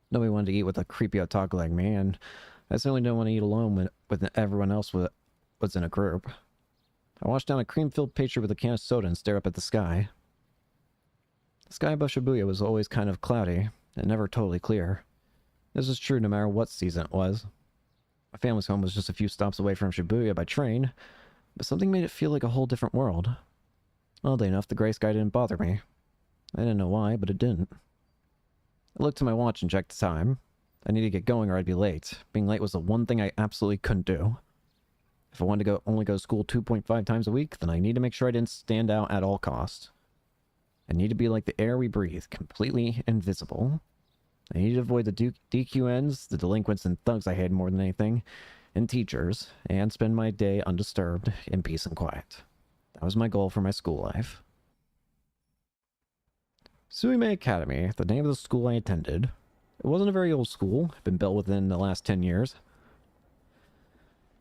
Speaker 1: Nobody wanted to eat with a creepy otaku like me, and I certainly didn't want to eat alone when everyone else was in a group. I washed down a cream-filled pastry with a can of soda and stared up at the sky. The sky above Shibuya was always kind of cloudy, and never totally clear. This was true no matter what season it was. My family's home was just a few stops away from Shibuya by train, but something made it feel like a whole different world. Oddly enough, the gray sky didn't bother me. I didn't know why, but it didn't. I looked at my watch and checked the time. I needed to get going or I'd be late. Being late was the one thing I absolutely couldn't do. If I wanted to only go to school 2.5 times a week, then I need to make sure I didn't stand out at all costs. I need to be like the air we breathe, completely invisible. I need to avoid the DQNs, the delinquents and thugs I hate more than anything, and teachers, and spend my day undisturbed, in peace and quiet. That was my goal for my school life. Suime Academy, the name of the school I attended. It wasn't a very old school, been built within the last 10 years.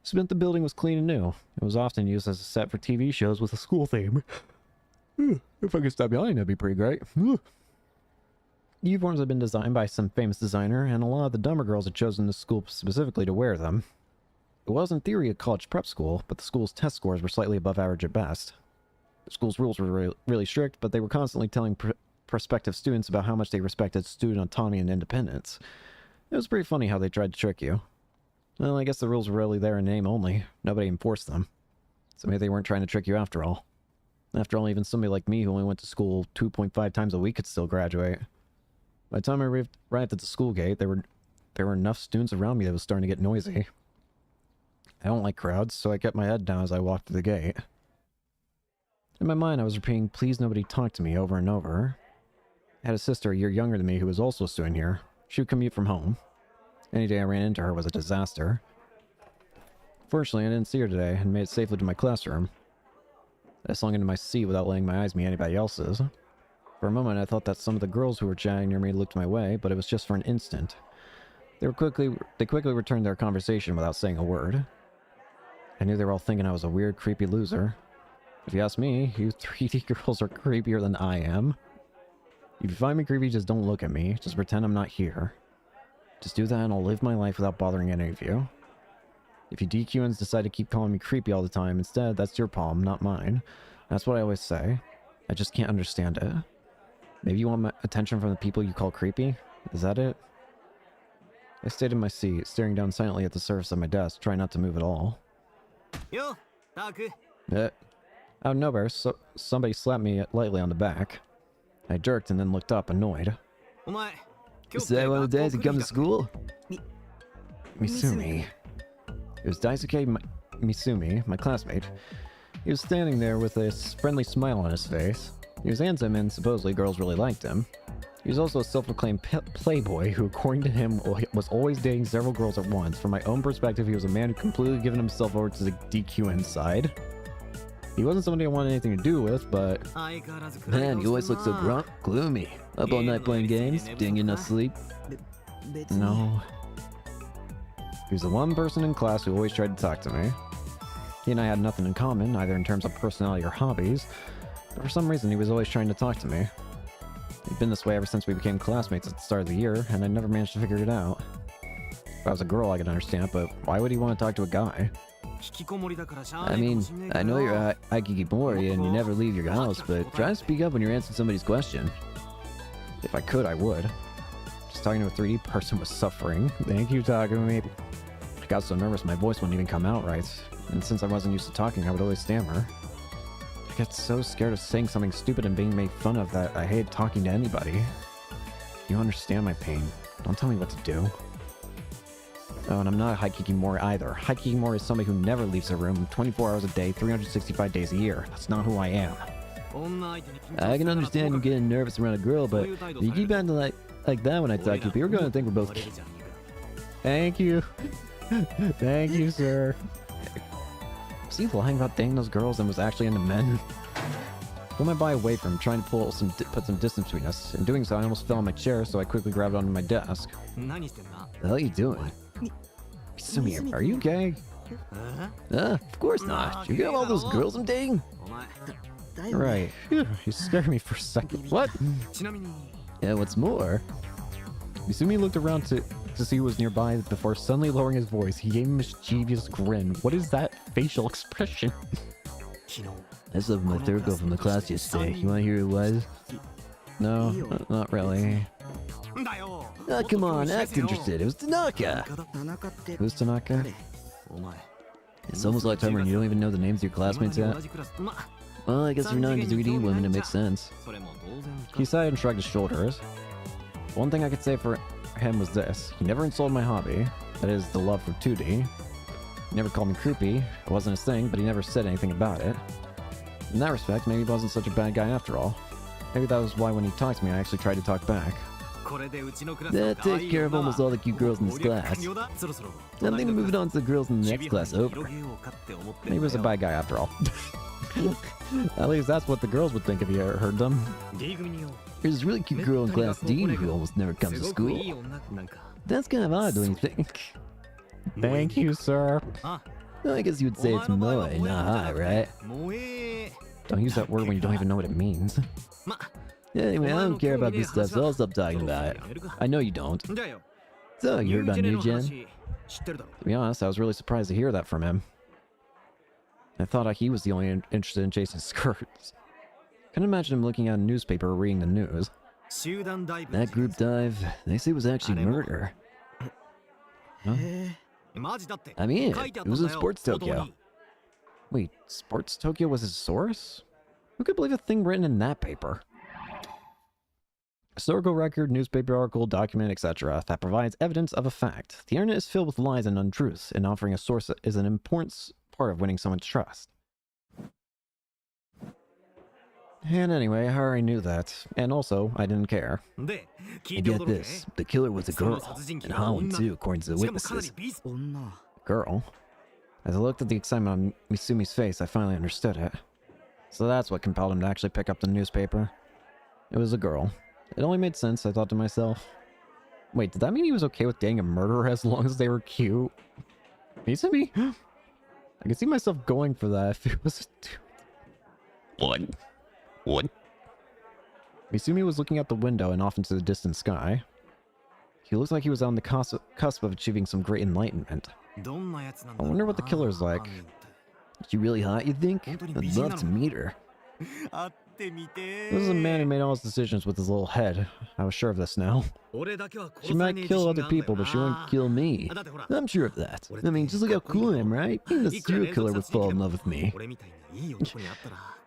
Speaker 1: So meant the building was clean and new. It was often used as a set for TV shows with a school theme. If I could stop yelling, that'd be pretty great. Uniforms had been designed by some famous designer, and a lot of the dumber girls had chosen the school specifically to wear them. It was in theory a college prep school, but the school's test scores were slightly above average at best. The school's rules were really strict, but they were constantly telling prospective students about how much they respected student autonomy and independence. It was pretty funny how they tried to trick you. Well, I guess the rules were really there in name only. Nobody enforced them. So maybe they weren't trying to trick you after all. After all, even somebody like me who only went to school 2.5 times a week could still graduate. By the time I arrived at the school gate, there were enough students around me that it was starting to get noisy. I don't like crowds, so I kept my head down as I walked through the gate. In my mind, I was repeating, "Please nobody talk to me," over and over. I had a sister a year younger than me who was also a student here. She would commute from home. Any day I ran into her was a disaster. Fortunately, I didn't see her today and made it safely to my classroom. I slung into my seat without letting my eyes meet anybody else's. For a moment, I thought that some of the girls who were chatting near me looked my way, but it was just for an instant. They quickly returned their conversation without saying a word. I knew they were all thinking I was a weird, creepy loser. If you ask me, you 3D girls are creepier than I am. If you find me creepy, just don't look at me. Just pretend I'm not here. Just do that and I'll live my life without bothering any of you. If you DQNs decide to keep calling me creepy all the time instead, that's your problem, not mine. That's what I always say. I just can't understand it. Maybe you want my attention from the people you call creepy? Is that it? I stayed in my seat, staring down silently at the surface of my desk, trying not to move at all.
Speaker 2: Yo, Taku.
Speaker 1: Out of nowhere, somebody slapped me lightly on the back. I jerked and then looked up, annoyed. Is that one of the days you come to school? Misumi. It was Daisuke Misumi, my classmate. He was standing there with a friendly smile on his face. He was handsome and supposedly girls really liked him. He was also a self-proclaimed playboy who, according to him, was always dating several girls at once. From my own perspective, he was a man who completely given himself over to the DQN side. He wasn't somebody I wanted anything to do with, but... Man, you always look so gloomy. Up all night playing games, didn't get enough sleep. No. He was the one person in class who always tried to talk to me. He and I had nothing in common, either in terms of personality or hobbies, but for some reason he was always trying to talk to me. He'd been this way ever since we became classmates at the start of the year, and I never managed to figure it out. If I was a girl, I could understand, but why would he want to talk to a guy? I mean, I know you're a hikikomori and you never leave your house, but try to speak up when you're answering somebody's question. If I could, I would. Just talking to a 3D person was suffering. Thank you, talking to me. I got so nervous my voice wouldn't even come out right, and since I wasn't used to talking, I would always stammer. I get so scared of saying something stupid and being made fun of that I hate talking to anybody. You understand my pain. Don't tell me what to do. Oh, and I'm not a hikikomori either. Hikikomori is somebody who never leaves their room 24 hours a day, 365 days a year. That's not who I am. I can understand you getting nervous around a girl, but if you keep acting like that when I talk to you, people are going to think we're both... Thank you. Thank you, sir. Was he lying about dating those girls and was actually into men? Pulled my body away from him, trying to put some distance between us. In doing so, I almost fell on my chair, so I quickly grabbed onto my desk. What the hell are you doing? Sumi, are you gay? Of course not. You got all those girls I'm dating? Right. Phew, you scared me for a second. What? Yeah, what's more? Misumi looked around to see who was nearby before suddenly lowering his voice. He gave a mischievous grin. What is that facial expression? I slept with my third girl from the class yesterday. You want to hear who it was? No, not really. Oh, come on, act interested. It was Tanaka. Who's Tanaka? It's almost like time when you don't even know the names of your classmates yet. Well, I guess if you're not into 3D women, it makes sense. He sighed and shrugged his shoulders. One thing I could say for him was this. He never insulted my hobby. That is, the love for 2D. He never called me creepy. It wasn't his thing, but he never said anything about it. In that respect, maybe he wasn't such a bad guy after all. Maybe that was why when he talked to me, I actually tried to talk back. That takes care of almost all the cute girls in this class. I'm thinking of moving on to the girls in the next class over. Maybe he was a bad guy after all. At least that's what the girls would think if you ever heard them. There's this really cute girl in class D who almost never comes to school. That's kind of odd, don't you think? Thank you, sir. Well, I guess you would say it's moe, not hi, right? Don't use that word when you don't even know what it means. Anyway, I don't care about this stuff, so I'll stop talking about it. I know you don't. So, you heard about New Gen? To be honest, I was really surprised to hear that from him. I thought he was the only interested in chasing skirts. Couldn't imagine him looking at a newspaper or reading the news. That group dive, they say it was actually murder. Huh? I mean, it was in Sports Tokyo. Wait, Sports Tokyo was his source? Who could believe a thing written in that paper? Historical record, newspaper article, document, etc. that provides evidence of a fact. The internet is filled with lies and untruths, and offering a source is an important part of winning someone's trust. And anyway, I already knew that. And also, I didn't care. And get this, the killer was a girl. And Holland too, according to the witnesses. Girl? As I looked at the excitement on Misumi's face, I finally understood it. So that's what compelled him to actually pick up the newspaper. It was a girl. It only made sense, I thought to myself. Wait, did that mean he was okay with dating a murderer as long as they were cute? Misumi? I could see myself going for that if it was a dude. What? Misumi was looking out the window and off into the distant sky. He looked like he was on the cusp of achieving some great enlightenment. I wonder what the killer's like. Is she really hot, you think? I'd love to meet her. This is a man who made all his decisions with his little head. I was sure of this now. She might kill other people, but she won't kill me. I'm sure of that. I mean, just look how cool I am, right? Even a serial killer would fall in love with me.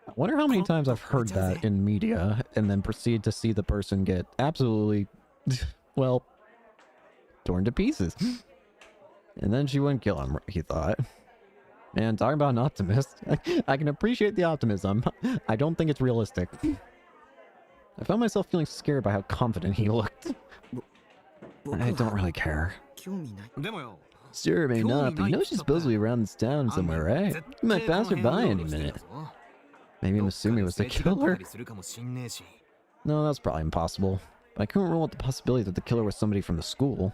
Speaker 1: I wonder how many times I've heard that in media and then proceed to see the person get absolutely, well, torn to pieces. And then she wouldn't kill him, he thought. Man, talking about an optimist. I can appreciate the optimism. I don't think it's realistic. I found myself feeling scared by how confident he looked. I don't really care.
Speaker 2: 興味ない。でもよ、
Speaker 1: Sure, maybe not, but you know she's supposed to be around this town somewhere, right? You might pass her by any minute. Maybe Masumi was the killer? No, that's probably impossible. But I couldn't rule out the possibility that the killer was somebody from the school.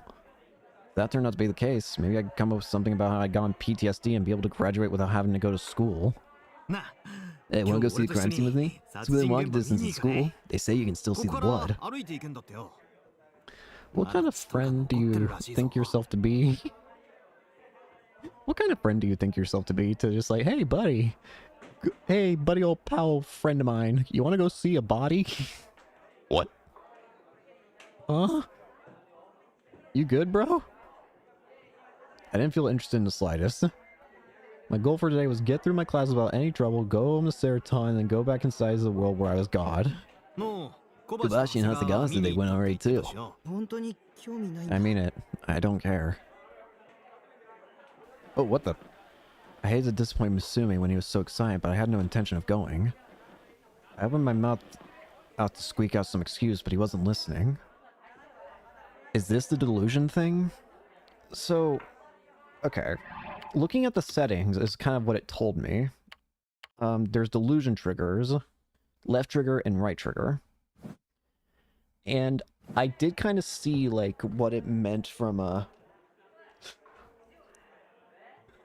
Speaker 1: If that turned out to be the case, maybe I could come up with something about how I'd gone PTSD and be able to graduate without having to go to school. Hey, wanna go see the crime scene with me? It's within walking distance in school. They say you can still see the blood. What kind of friend do you think yourself to be? What kind of friend do you think yourself to be to just like, hey buddy, old pal friend of mine, you want to go see a body? What? Huh? You good, bro? I didn't feel interested in the slightest. My goal for today was get through my class without any trouble, go home to Serotonin, and then go back inside the world where I was God. Kobashi and Hasegawa said they went already too. I mean it. I don't care. Oh, what the? I hated to disappoint Masumi when he was so excited, but I had no intention of going. I opened my mouth out to squeak out some excuse, but he wasn't listening. Is this the delusion thing? So, okay. Looking at the settings is kind of what it told me. There's delusion triggers, left trigger and right trigger. And I did kind of see, like, what it meant from a...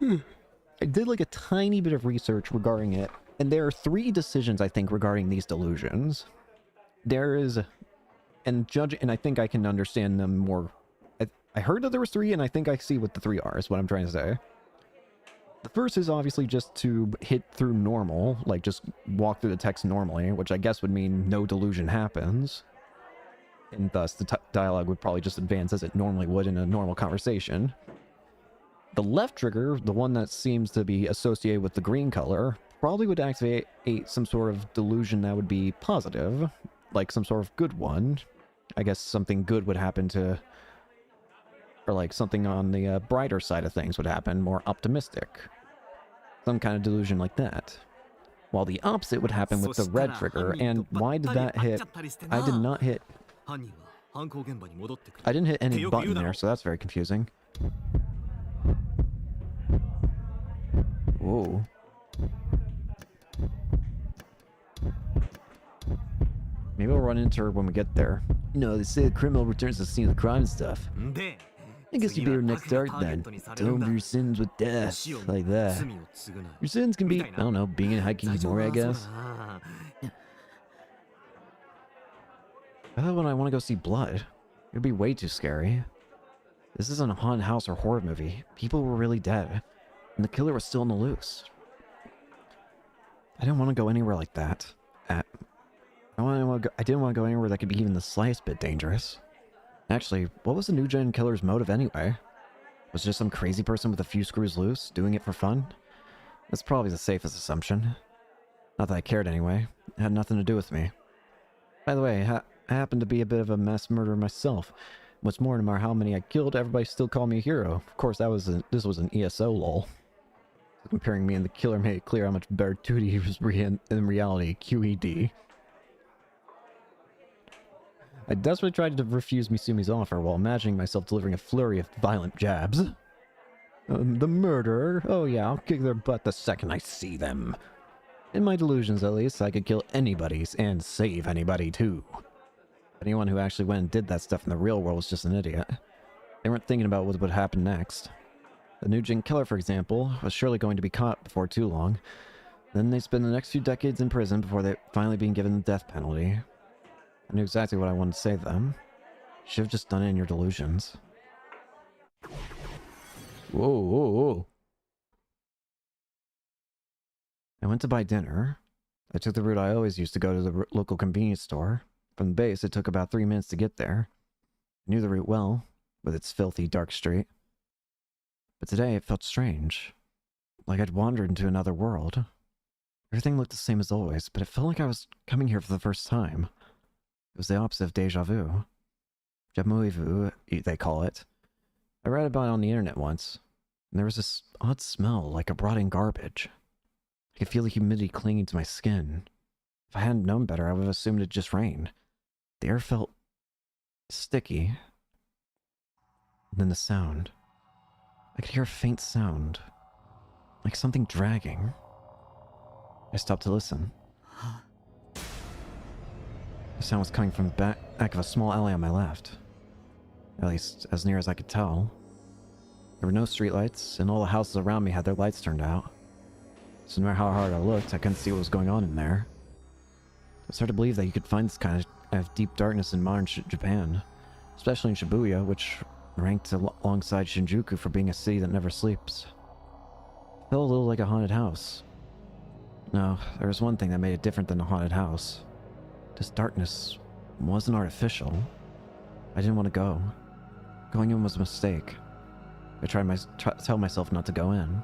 Speaker 1: I did, like, a tiny bit of research regarding it. And there are 3 decisions, I think, regarding these delusions. There is... And I think I can understand them more... I heard that there was 3, and I think I see what the 3 are, is what I'm trying to say. The first is obviously just to hit through normal, like, just walk through the text normally, which I guess would mean no delusion happens. And thus, the dialogue would probably just advance as it normally would in a normal conversation. The left trigger, the one that seems to be associated with the green color, probably would activate some sort of delusion that would be positive, like some sort of good one. I guess something good would happen to... Or like something on the brighter side of things would happen, more optimistic. Some kind of delusion like that. While the opposite would happen with the red trigger, and why did that hit? I did not hit... I didn't hit any button there, so that's very confusing. Whoa. Maybe we'll run into her when we get there. You know, they say the criminal returns to the scene of the crime and stuff. I guess you beat her next start then. Atone for your sins with death, like that. Your sins can be, I don't know, being in Hikikimori, I guess. I thought when I want to go see blood, it'd be way too scary. This isn't a haunted house or horror movie. People were really dead, and the killer was still on the loose. I didn't want to go anywhere like that. I didn't want to go anywhere that could be even the slightest bit dangerous. Actually, what was the new gen killer's motive anyway? Was it just some crazy person with a few screws loose, doing it for fun? That's probably the safest assumption. Not that I cared anyway. It had nothing to do with me. By the way, I happen to be a bit of a mass murderer myself. What's more, no matter how many I killed, everybody still called me a hero. Of course, this was an ESO lol. Comparing me and the killer made it clear how much better 2D was in reality, QED. I desperately tried to refuse Misumi's offer while imagining myself delivering a flurry of violent jabs. The murderer? Oh yeah, I'll kick their butt the second I see them. In my delusions, at least, I could kill anybody and save anybody too. Anyone who actually went and did that stuff in the real world was just an idiot. They weren't thinking about what would happen next. The new gen killer, for example, was surely going to be caught before too long. Then they spend the next few decades in prison before they finally being given the death penalty. I knew exactly what I wanted to say to them. You should have just done it in your delusions. Whoa, whoa, whoa. I went to buy dinner. I took the route I always used to go to the local convenience store. From the base, it took about 3 minutes to get there. I knew the route well, with its filthy, dark street. But today it felt strange. Like I'd wandered into another world. Everything looked the same as always, but it felt like I was coming here for the first time. It was the opposite of deja vu. Jamui vu, they call it. I read about it on the internet once, and there was this odd smell like a rotting garbage. I could feel the humidity clinging to my skin. If I hadn't known better, I would have assumed it just rained. The air felt sticky. And then the sound. I could hear a faint sound, like something dragging. I stopped to listen. The sound was coming from the back of a small alley on my left. At least, as near as I could tell. There were no streetlights, and all the houses around me had their lights turned out. So no matter how hard I looked, I couldn't see what was going on in there. It's hard to believe that you could find this kind of deep darkness in modern Japan, especially in Shibuya, which ranked alongside Shinjuku for being a city that never sleeps. It felt a little like a haunted house. No, there was one thing that made it different than a haunted house. This darkness wasn't artificial. I didn't want to go. Going in was a mistake. I tried to tell myself not to go in.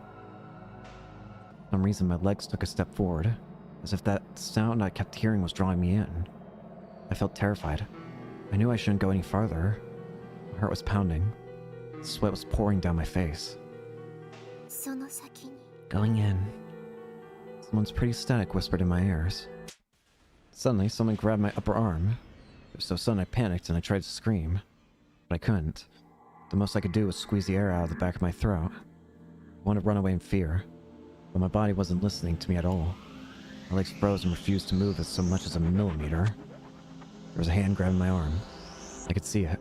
Speaker 1: For some reason, my legs took a step forward, as if that sound I kept hearing was drawing me in. I felt terrified. I knew I shouldn't go any farther. My heart was pounding. Sweat was pouring down my face. Going in. Someone's pretty static whispered in my ears. Suddenly, someone grabbed my upper arm. It was so sudden I panicked and I tried to scream. But I couldn't. The most I could do was squeeze the air out of the back of my throat. I wanted to run away in fear, but my body wasn't listening to me at all. My legs froze and refused to move as so much as a millimeter. There was a hand grabbing my arm. I could see it.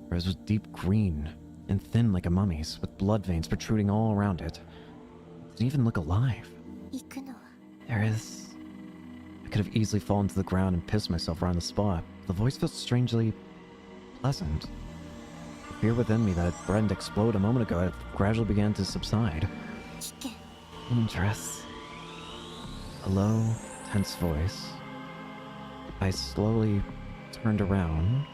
Speaker 1: It was deep green and thin like a mummy's, with blood veins protruding all around it. It didn't even look alive. There is... I could have easily fallen to the ground and pissed myself around the spot. The voice felt strangely pleasant. The fear within me that had threatened to explode a moment ago gradually began to subside. Dangerous. A low, tense voice. I slowly turned around.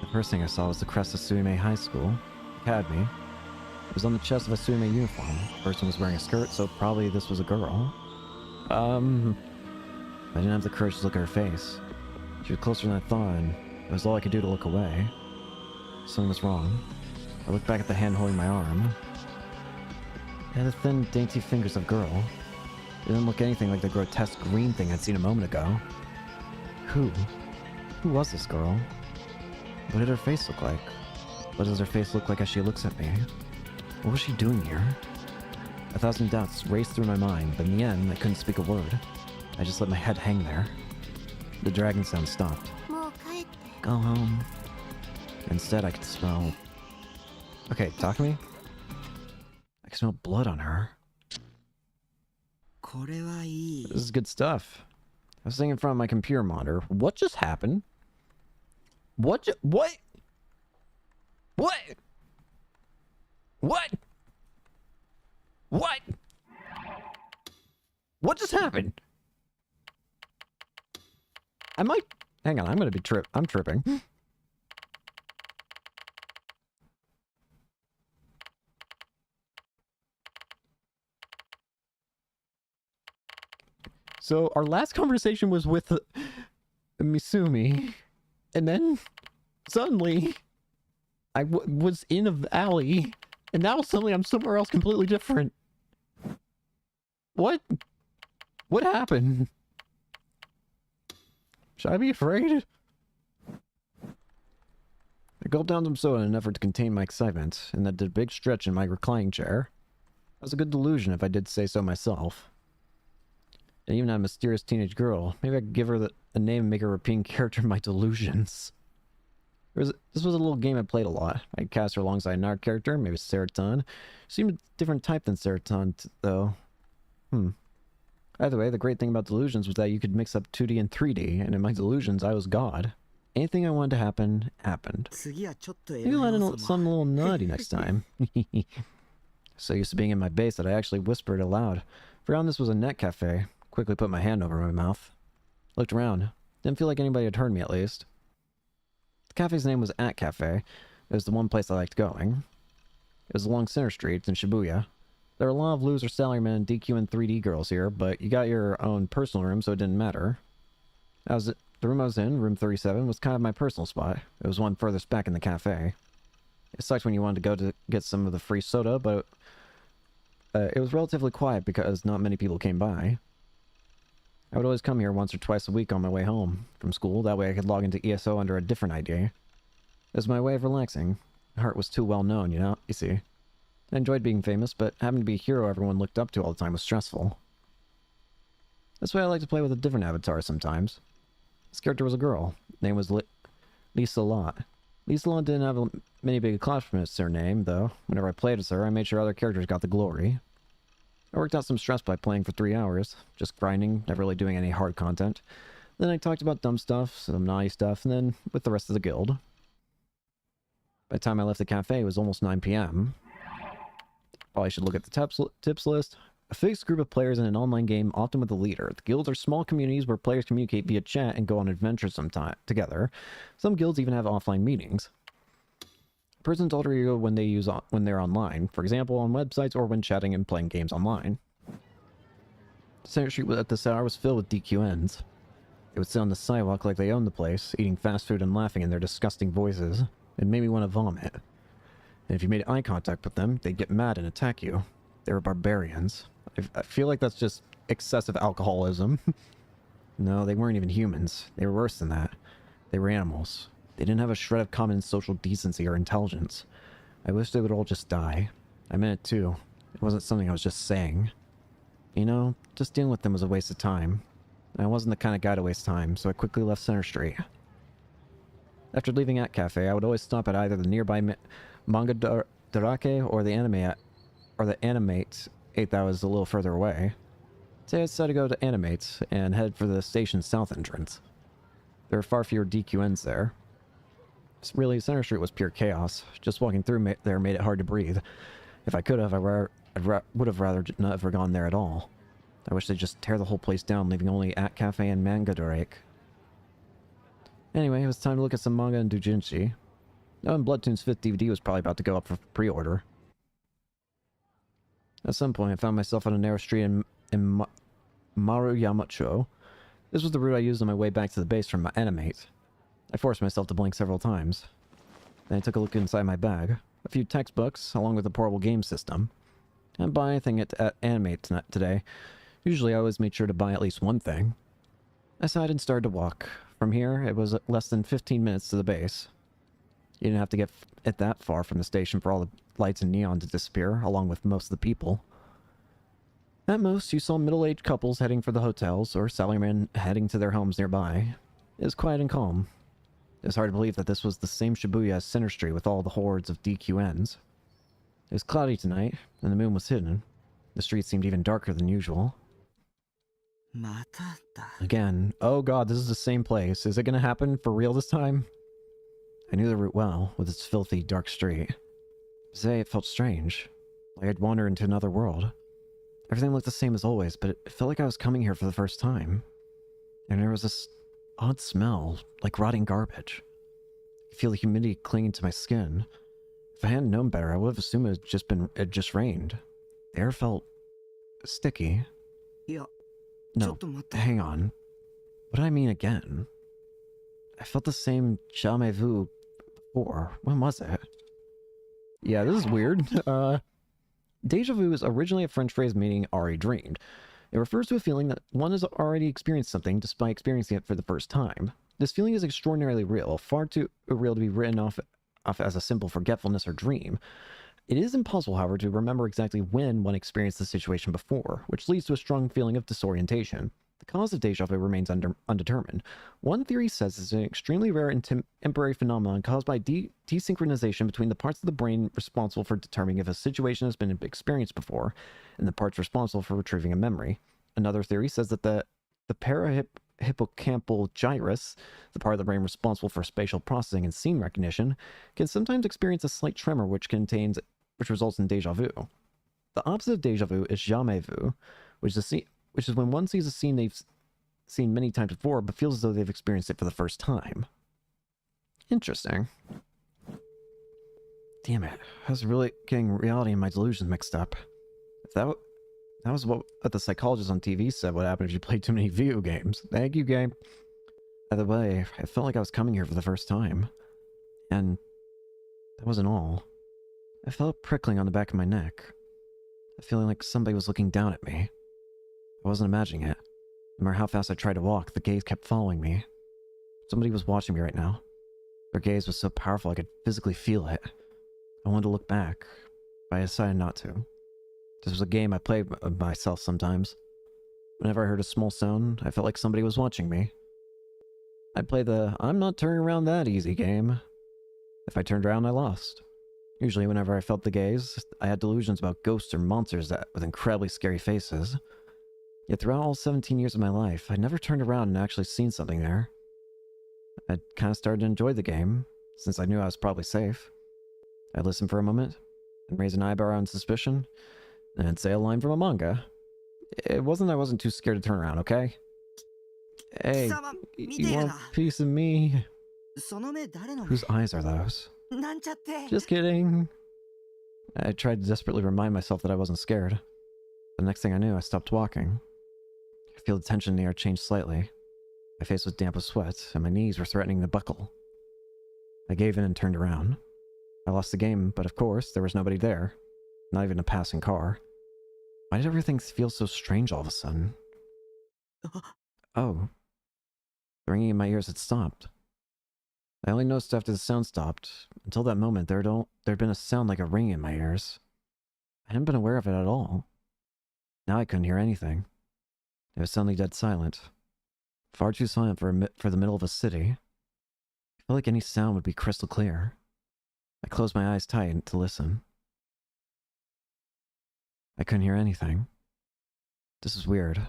Speaker 1: The first thing I saw was the crest of Suime High School Academy. It was on the chest of a Suime uniform. The person was wearing a skirt, so probably this was a girl. I didn't have the courage to look at her face. She was closer than I thought, and it was all I could do to look away. Something was wrong. I looked back at the hand holding my arm. It had the thin, dainty fingers of a girl. It didn't look anything like the grotesque green thing I'd seen a moment ago. Who? Who was this girl? What did her face look like? What does her face look like as she looks at me? What was she doing here? 1,000 doubts raced through my mind, but in the end, I couldn't speak a word. I just let my head hang there. The dragging sound stopped. Go home. Instead, I could smell... Okay, talk to me? I could smell blood on her. This is good stuff. I was sitting in front of my computer monitor. What just happened? What? What? What? What? What? What just happened? I might... Hang on, I'm gonna be I'm tripping. So, our last conversation was with Misumi, and then suddenly I was in a alley, and now suddenly I'm somewhere else completely different. What? What happened? Should I be afraid? I gulped down some soda in an effort to contain my excitement, and then did a big stretch in my reclining chair. That was a good delusion if I did say so myself. And even that mysterious teenage girl, maybe I could give her a name and make her a repeating character in my delusions. This was a little game I played a lot. I'd cast her alongside another character, maybe Seroton. She seemed a different type than Seroton, though. Either way, the great thing about delusions was that you could mix up 2D and 3D, and in my delusions, I was God. Anything I wanted to happen, happened. Maybe I'll let in something a little naughty next time. So used to being in my base that I actually whispered aloud. Forgot this was a net cafe. Quickly put my hand over my mouth. Looked around. Didn't feel like anybody had heard me, at least. The cafe's name was At Cafe. It was the one place I liked going. It was along Center Street in Shibuya. There were a lot of loser salarymen and DQ and 3D girls here, but you got your own personal room, so it didn't matter. The room I was in, room 37, was kind of my personal spot. It was one furthest back in the cafe. It sucked when you wanted to go to get some of the free soda, but it was relatively quiet because not many people came by. I would always come here once or twice a week on my way home from school. That way I could log into ESO under a different ID. It was my way of relaxing. My heart was too well known, you see. I enjoyed being famous, but having to be a hero everyone looked up to all the time was stressful. That's why I like to play with a different avatar sometimes. This character was a girl. Name was Lisa Lott. Lisa Lott didn't have many big accomplishments to her name, though. Whenever I played as her, I made sure other characters got the glory. I worked out some stress by playing for 3 hours, just grinding, never really doing any hard content. Then I talked about dumb stuff, some naughty stuff, and then with the rest of the guild. By the time I left the cafe, it was almost 9 p.m. Probably should look at the tips list. A fixed group of players in an online game, often with a leader. The guilds are small communities where players communicate via chat and go on adventures together. Some guilds even have offline meetings. A person's alter ego when they're online, for example, on websites or when chatting and playing games online. Center Street at this hour was filled with DQNs. They would sit on the sidewalk like they owned the place, eating fast food and laughing in their disgusting voices. It made me want to vomit. And if you made eye contact with them, they'd get mad and attack you. They were barbarians. I feel like that's just excessive alcoholism. No, they weren't even humans. They were worse than that. They were animals. They didn't have a shred of common social decency or intelligence. I wish they would all just die. I meant it too. It wasn't something I was just saying. You know, just dealing with them was a waste of time. And I wasn't the kind of guy to waste time, so I quickly left Center Street. After leaving at Cafe, I would always stop at either the nearby Manga Darake or the Animate that was a little further away. Today I decided to go to Animates and head for the station's south entrance. There are far fewer DQNs there. Really, Center Street was pure chaos. Just walking through there made it hard to breathe. If I could have, I would have rather never gone there at all. I wish they'd just tear the whole place down, leaving only At Cafe and Manga Darake. Anyway, it was time to look at some manga and doujinshi. Knowing Bloodtoon's 5th DVD was probably about to go up for pre-order. At some point, I found myself on a narrow street in Maruyamacho. This was the route I used on my way back to the base from my Animate. I forced myself to blink several times. Then I took a look inside my bag. A few textbooks, along with a portable game system. I didn't buy anything at Animate today. Usually I always made sure to buy at least one thing. I sighed and started to walk. From here, it was less than 15 minutes to the base. You didn't have to get it that far from the station for all the lights and neon to disappear, along with most of the people. At most, you saw middle-aged couples heading for the hotels, or salarymen heading to their homes nearby. It was quiet and calm. It was hard to believe that this was the same Shibuya as Center Street with all the hordes of DQNs. It was cloudy tonight, and the moon was hidden. The street seemed even darker than usual. Again, oh god, this is the same place. Is it gonna happen for real this time? I knew the route well, with its filthy, dark street. Today it felt strange, like I'd wandered into another world. Everything looked the same as always, but it felt like I was coming here for the first time. And there was this odd smell, like rotting garbage. I could feel the humidity clinging to my skin. If I hadn't known better, I would have assumed it just rained. The air felt sticky. No, hang on. What did I mean again? I felt the same jamais vu before. When was it? Yeah, this is weird. Deja vu is originally a French phrase meaning already dreamed. It refers to a feeling that one has already experienced something despite experiencing it for the first time. This feeling is extraordinarily real, far too real to be written off as a simple forgetfulness or dream. It is impossible, however, to remember exactly when one experienced the situation before, which leads to a strong feeling of disorientation. The cause of deja vu remains undetermined. One theory says it's an extremely rare and temporary phenomenon caused by desynchronization between the parts of the brain responsible for determining if a situation has been experienced before, and the parts responsible for retrieving a memory. Another theory says that the parahippocampal gyrus, the part of the brain responsible for spatial processing and scene recognition, can sometimes experience a slight tremor which results in deja vu. The opposite of deja vu is jamais vu, which is when one sees a scene they've seen many times before, but feels as though they've experienced it for the first time. Interesting. Damn it, I was really getting reality and my delusions mixed up. If that was what the psychologist on TV said would happen if you played too many video games. Thank you, game. By the way, I felt like I was coming here for the first time. And that wasn't all. I felt a prickling on the back of my neck. A feeling like somebody was looking down at me. I wasn't imagining it. No matter how fast I tried to walk, the gaze kept following me. Somebody was watching me right now. Their gaze was so powerful I could physically feel it. I wanted to look back, but I decided not to. This was a game I played myself sometimes. Whenever I heard a small sound, I felt like somebody was watching me. I'd play the I'm not turning around that easy game. If I turned around, I lost. Usually whenever I felt the gaze, I had delusions about ghosts or monsters with incredibly scary faces. Yet throughout all 17 years of my life, I'd never turned around and actually seen something there. I'd kind of started to enjoy the game, since I knew I was probably safe. I'd listen for a moment, and raise an eyebrow in suspicion, and I'd say a line from a manga. It wasn't I wasn't too scared to turn around, okay? Hey, you want a piece of me? Whose eyes are those? Just kidding. I tried to desperately remind myself that I wasn't scared. The next thing I knew, I stopped walking. I feel the tension in the air change slightly. My face was damp with sweat, and my knees were threatening to buckle. I gave in and turned around. I lost the game, but of course, there was nobody there. Not even a passing car. Why did everything feel so strange all of a sudden? Oh. The ringing in my ears had stopped. I only noticed after the sound stopped. Until that moment, there'd been a sound like a ringing in my ears. I hadn't been aware of it at all. Now I couldn't hear anything. It was suddenly dead silent. Far too silent for the middle of a city. I felt like any sound would be crystal clear. I closed my eyes tight to listen. I couldn't hear anything. This is weird.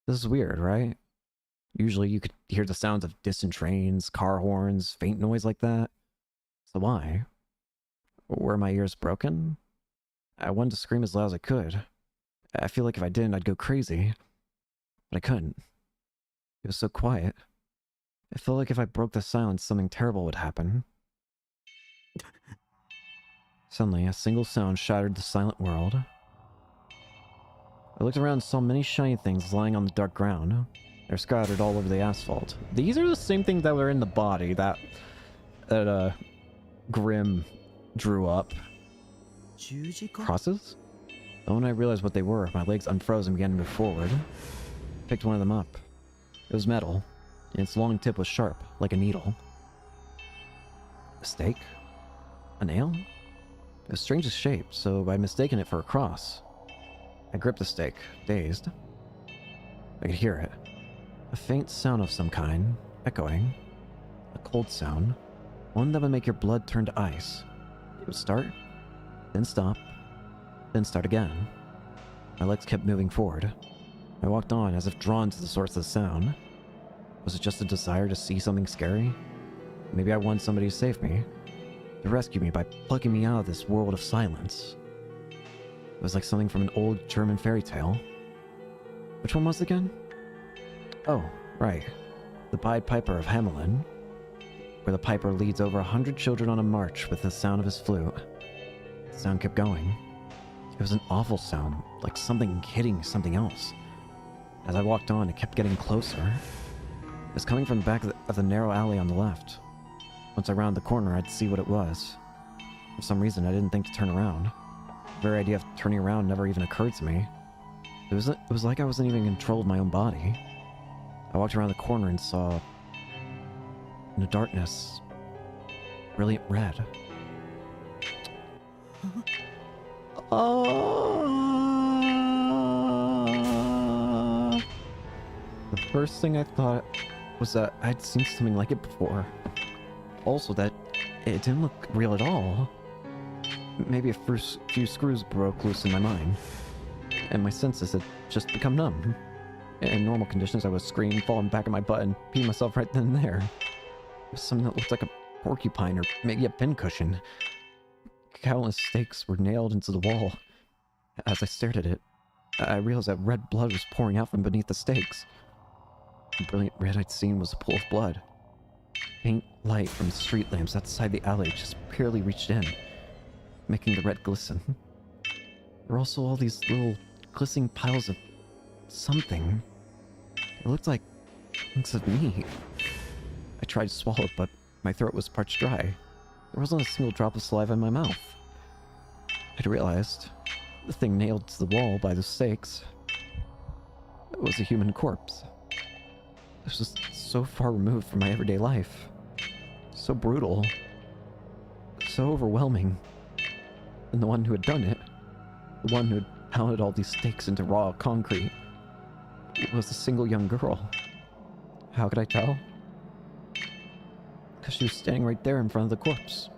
Speaker 1: This is weird, right? Usually you could hear the sounds of distant trains, car horns, faint noise like that. So why? Were my ears broken? I wanted to scream as loud as I could. I feel like if I didn't, I'd go crazy. But I couldn't. It was so quiet. It felt like if I broke the silence, something terrible would happen. Suddenly, a single sound shattered the silent world. I looked around and saw many shiny things lying on the dark ground. They're scattered all over the asphalt. These are the same things that were in the body that Grimm drew up. Crosses? But when I realized what they were, my legs unfroze and began to move forward. I picked one of them up. It was metal, and its long tip was sharp, like a needle. A stake? A nail? It was strangest shape, so I'd mistaken it for a cross. I gripped the stake, dazed. I could hear it. A faint sound of some kind, echoing. A cold sound. One that would make your blood turn to ice. It would start, then stop, then start again. My legs kept moving forward. I walked on as if drawn to the source of the sound. Was it just a desire to see something scary? Maybe I wanted somebody to save me. To rescue me by plucking me out of this world of silence. It was like something from an old German fairy tale. Which one was it again? Oh, right. The Pied Piper of Hamelin, where the piper leads over 100 children on a march with the sound of his flute. The sound kept going. It was an awful sound, like something hitting something else. As I walked on, it kept getting closer. It was coming from the back of the narrow alley on the left. Once I rounded the corner, I'd see what it was. For some reason, I didn't think to turn around. The very idea of turning around never even occurred to me. It was like I wasn't even in control of my own body. I walked around the corner and saw, in the darkness, brilliant red. The first thing I thought was that I'd seen something like it before. Also that it didn't look real at all. Maybe a few screws broke loose in my mind, and my senses had just become numb. In normal conditions, I would scream, falling back on my butt, and pee myself right then and there. It was something that looked like a porcupine or maybe a pincushion. Countless stakes were nailed into the wall. As I stared at it, I realized that red blood was pouring out from beneath the stakes. The brilliant red I'd seen was a pool of blood. Faint light from the street lamps outside the alley just barely reached in, making the red glisten. There were also all these little glistening piles of something. It looked like chunks of meat. I tried to swallow, but my throat was parched dry. There wasn't a single drop of saliva in my mouth. I'd realized the thing nailed to the wall by the stakes was a human corpse. This was so far removed from my everyday life. So brutal. So overwhelming. And the one who had done it, the one who had pounded all these stakes into raw concrete, was a single young girl. How could I tell? Because she was standing right there in front of the corpse,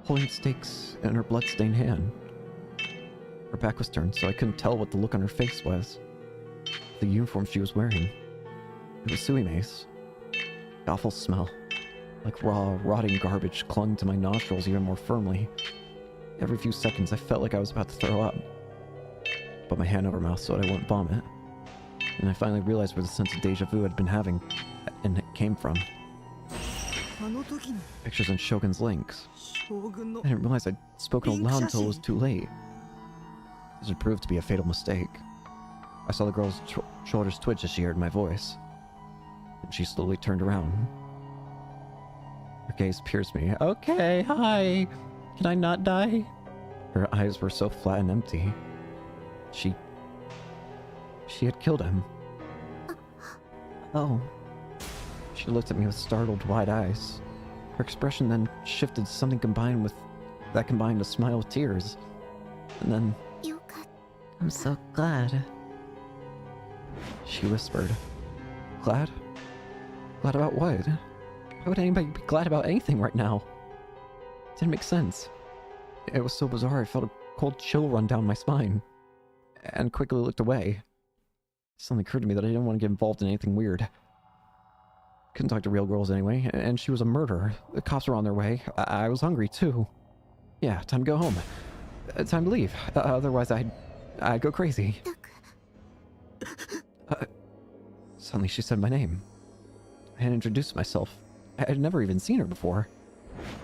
Speaker 1: holding stakes in her blood-stained hand. Her back was turned, so I couldn't tell what the look on her face was. The uniform she was wearing, it was Suime's. The awful smell, like raw, rotting garbage, clung to my nostrils even more firmly. Every few seconds, I felt like I was about to throw up. Put my hand over my mouth so I wouldn't vomit. And I finally realized where the sense of deja vu I'd been having and it came from. Pictures on Shogun's links. I didn't realize I'd spoken aloud until it was too late. This would prove to be a fatal mistake. I saw the girl's shoulders twitch as she heard my voice. And she slowly turned around. Her gaze pierced me. Okay, hi. Can I not die? Her eyes were so flat and empty. She had killed him. Oh. She looked at me with startled, wide eyes. Her expression then shifted to something combined a smile with tears. And then, I'm so glad. She whispered. Glad? Glad about what? Why would anybody be glad about anything right now? It didn't make sense. It was so bizarre, I felt a cold chill run down my spine. And quickly looked away. It suddenly occurred to me that I didn't want to get involved in anything weird. Couldn't talk to real girls anyway, and she was a murderer. The cops were on their way. I was hungry too. Yeah, time to go home. Time to leave. Otherwise I'd go crazy. Suddenly she said my name. I had introduced myself. I had never even seen her before.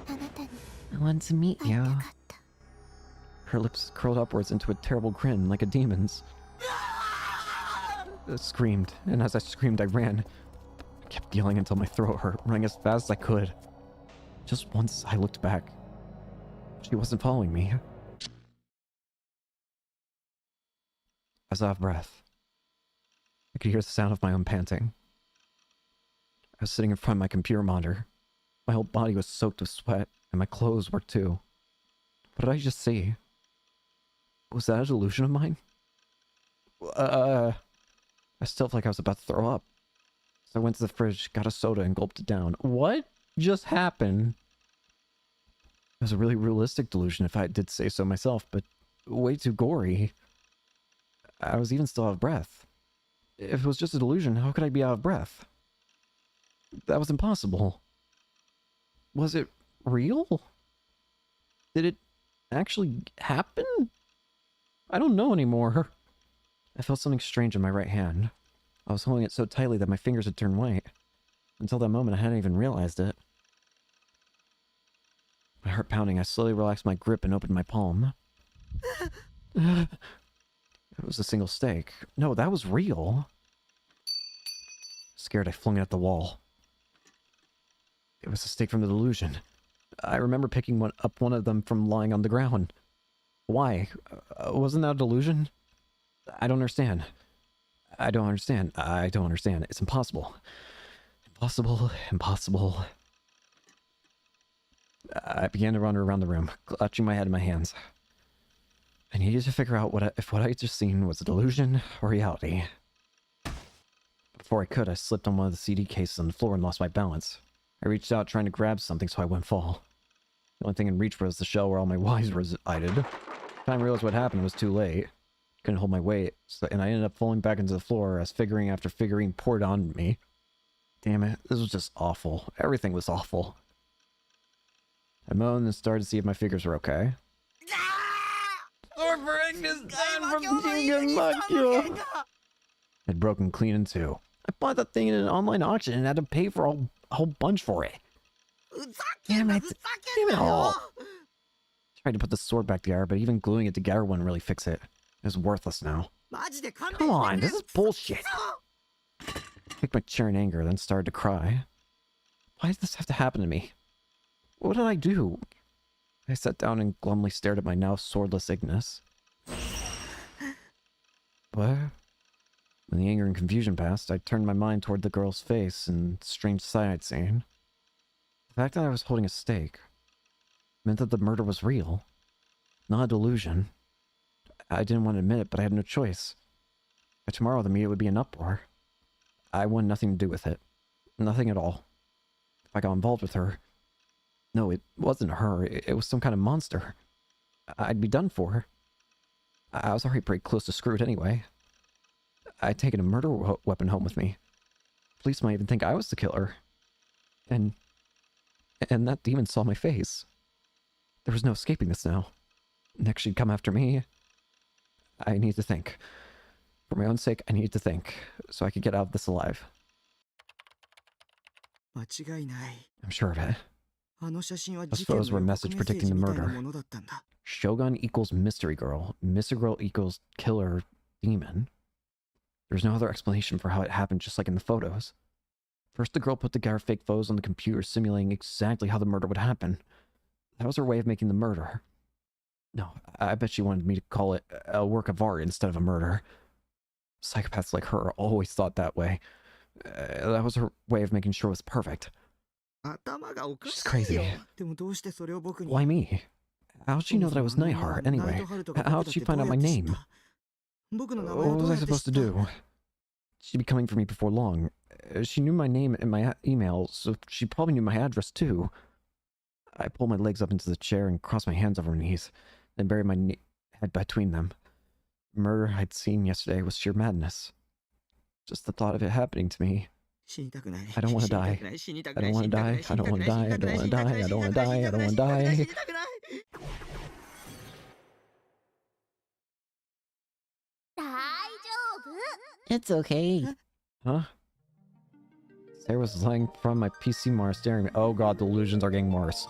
Speaker 1: I wanted to meet you. Her lips curled upwards into a terrible grin like a demon's. I screamed, and as I screamed, I ran. I kept yelling until my throat hurt, running as fast as I could. Just once I looked back. She wasn't following me. I was out of breath. I could hear the sound of my own panting. I was sitting in front of my computer monitor. My whole body was soaked with sweat, and my clothes were too. What did I just see? Was that a delusion of mine? I still felt like I was about to throw up. So I went to the fridge, got a soda, and gulped it down. What just happened? It was a really realistic delusion if I did say so myself, but way too gory. I was even still out of breath. If it was just a delusion, how could I be out of breath? That was impossible. Was it real? Did it actually happen? I don't know anymore. I felt something strange in my right hand. I was holding it so tightly that my fingers had turned white. Until that moment, I hadn't even realized it. My heart pounding, I slowly relaxed my grip and opened my palm. It was a single stake. No, that was real. Scared, I flung it at the wall. It was a stake from the delusion. I remember picking up one of them from lying on the ground. Why? Wasn't that a delusion? I don't understand. I don't understand. I don't understand. It's impossible. Impossible. Impossible. I began to run around the room, clutching my head in my hands. I needed to figure out if what I had just seen was a delusion or reality. Before I could, I slipped on one of the CD cases on the floor and lost my balance. I reached out trying to grab something so I wouldn't fall. The only thing in reach was the shell where all my wives resided. By the time I realized what happened, it was too late. Couldn't hold my weight, and I ended up falling back into the floor as figurine after figurine poured on me. Damn it, this was just awful. Everything was awful. I moaned and started to see if my figures were okay. Had broken clean in two. I bought that thing in an online auction and had to pay for a whole bunch for it. Damn it. Damn it all. Tried to put the sword back together, but even gluing it together wouldn't really fix it. It was worthless now. Come on, this is bullshit. I kicked my chair in anger, then started to cry. Why did this have to happen to me? What did I do? I sat down and glumly stared at my now swordless Ignis. What? When the anger and confusion passed, I turned my mind toward the girl's face and the strange sight I'd seen. The fact that I was holding a stake meant that the murder was real, not a delusion. I didn't want to admit it, but I had no choice. By tomorrow, the media would be in uproar. I wanted nothing to do with it. Nothing at all. If I got involved with her... No, it wasn't her. It was some kind of monster. I'd be done for. I was already pretty close to screwed anyway. I'd taken a murder weapon home with me. Police might even think I was the killer. And that demon saw my face. There was no escaping this now. Next she'd come after me. I need to think. For my own sake, I need to think, so I could get out of this alive. I'm sure of it. Those photos were a message predicting the murder. Shogun equals mystery girl. Mystery girl equals killer demon. There's no other explanation for how it happened, just like in the photos. First, the girl put together fake photos on the computer simulating exactly how the murder would happen. That was her way of making the murder. No, I bet she wanted me to call it a work of art instead of a murder. Psychopaths like her always thought that way. That was her way of making sure it was perfect. She's crazy. Why me? How'd she know that I was Nightheart, anyway? How'd she find out my name? What was I supposed to do? She'd be coming for me before long. She knew my name and my email, so she probably knew my address too. I pulled my legs up into the chair and crossed my hands over my knees, then buried my head between them. The murder I'd seen yesterday was sheer madness. Just the thought of it happening to me. I don't want to die. I don't want to die. I don't want to die. I don't want to die. I don't want to die. I don't want to die.
Speaker 3: It's okay.
Speaker 1: Huh? Sarah was lying from my PC Mars staring at me. Oh god, the illusions are getting worse.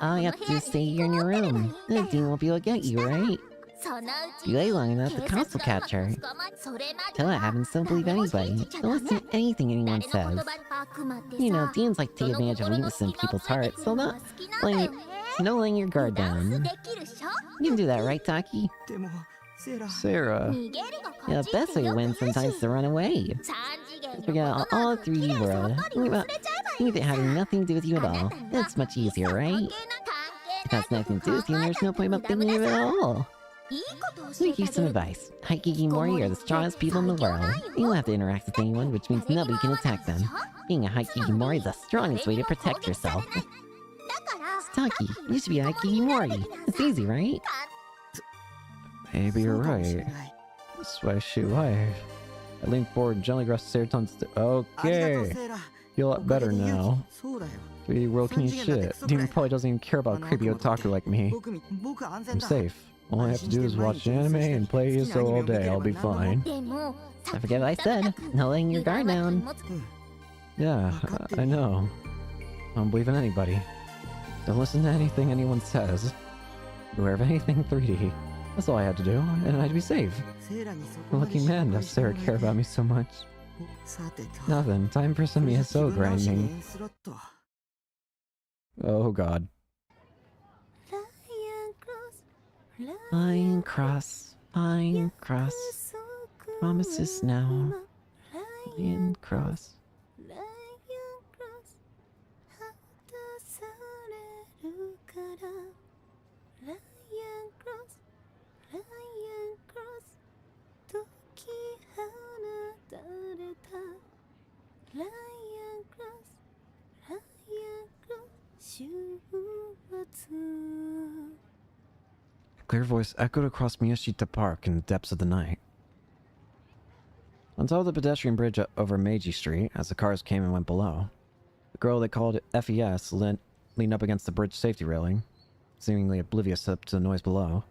Speaker 3: All you have to do is stay here in your room. The demon won't be able to get you, right? You lay long enough, the cops will catch her. Till that happens, don't believe anybody. Don't listen to anything anyone says. You know, demons like to take advantage of weakness in people's hearts, so no laying your guard down. You can do that, right, Taki?
Speaker 1: Sarah.
Speaker 3: Yeah, the best way to win sometimes is to run away. Forget all 3D world. Think it having nothing to do with you at all. That's much easier, right? If that's nothing to do with you, there's no point about thinking of it at all. Let me give you some advice. Hikigimori are the strongest people in the world. You don't have to interact with anyone, which means nobody can attack them. Being a Hikigimori is the strongest way to protect yourself. Taki, you should be a Hikigimori. It's easy, right?
Speaker 1: Maybe you're right. Swishy wife. I leaned forward and gently grasped Seraton's Okay. Feel a lot better now. 3D world can eat shit. Demon probably doesn't even care about a creepy otaku like me. I'm safe. All I have to do is watch anime and play ESO all day. I'll be fine.
Speaker 3: Don't forget what I said. No laying your guard down.
Speaker 1: Yeah, I know. I don't believe in anybody. Don't listen to anything anyone says. Beware of anything 3D. That's all I had to do, and I'd be safe. Lucky man, does Sarah care about me so much? Nothing. Time for some ESO grinding. Oh god.
Speaker 3: Flying cross, promises now. Flying cross.
Speaker 1: A clear voice echoed across Miyashita Park in the depths of the night. On top of the pedestrian bridge over Meiji Street, as the cars came and went below, the girl they called FES leaned up against the bridge safety railing, seemingly oblivious to the noise below.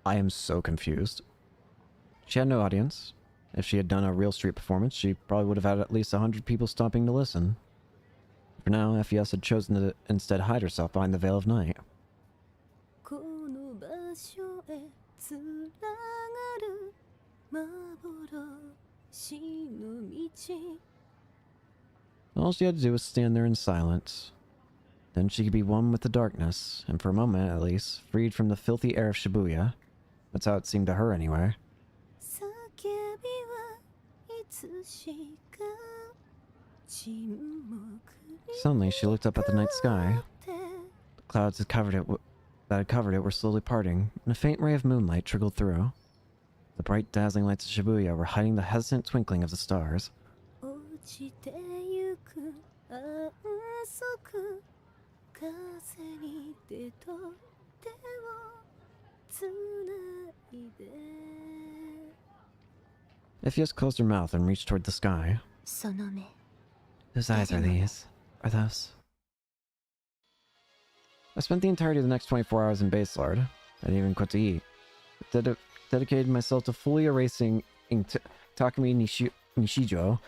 Speaker 1: I am so confused. She had no audience. If she had done a real street performance, she probably would have had at least 100 people stopping to listen. For now, FES had chosen to instead hide herself behind the veil of night. All she had to do was stand there in silence, Then she could be one with the darkness, and for a moment at least, freed from the filthy air of Shibuya. That's how it seemed to her anyway. Suddenly, she looked up at the night sky. The clouds that had covered it were slowly parting, and a faint ray of moonlight trickled through. The bright, dazzling lights of Shibuya were hiding the hesitant twinkling of the stars. Ifyos closed her mouth and reached toward the sky. Whose eyes are these? Are those? I spent the entirety of the next 24 hours in Baselard. I didn't even quit to eat. Dedicated myself to fully erasing Takumi Nishijo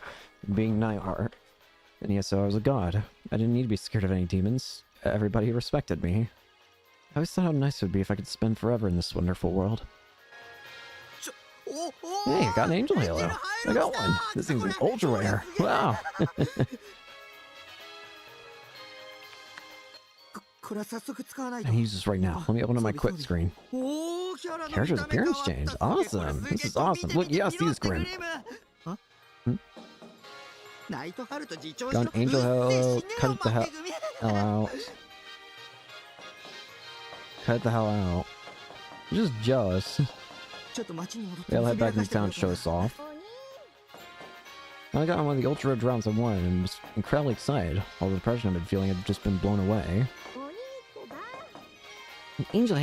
Speaker 1: and being Naiar. And yes, so I was a god. I didn't need to be scared of any demons. Everybody respected me. I always thought how nice it would be if I could spend forever in this wonderful world. Hey, I got an angel halo. I got one. This thing's an ultra rare. Wow. I can use this right now. Let me open up my quit screen. Character's appearance change. Awesome. This is awesome. Look, yes, he's grim. Got an angel halo. Cut it the hell out. Cut it the hell out. I'm just jealous. Yeah, I'll head back into town and show us off. I got on one of the ultra rare rounds I won and was incredibly excited. All the depression I've been feeling had just been blown away. Angel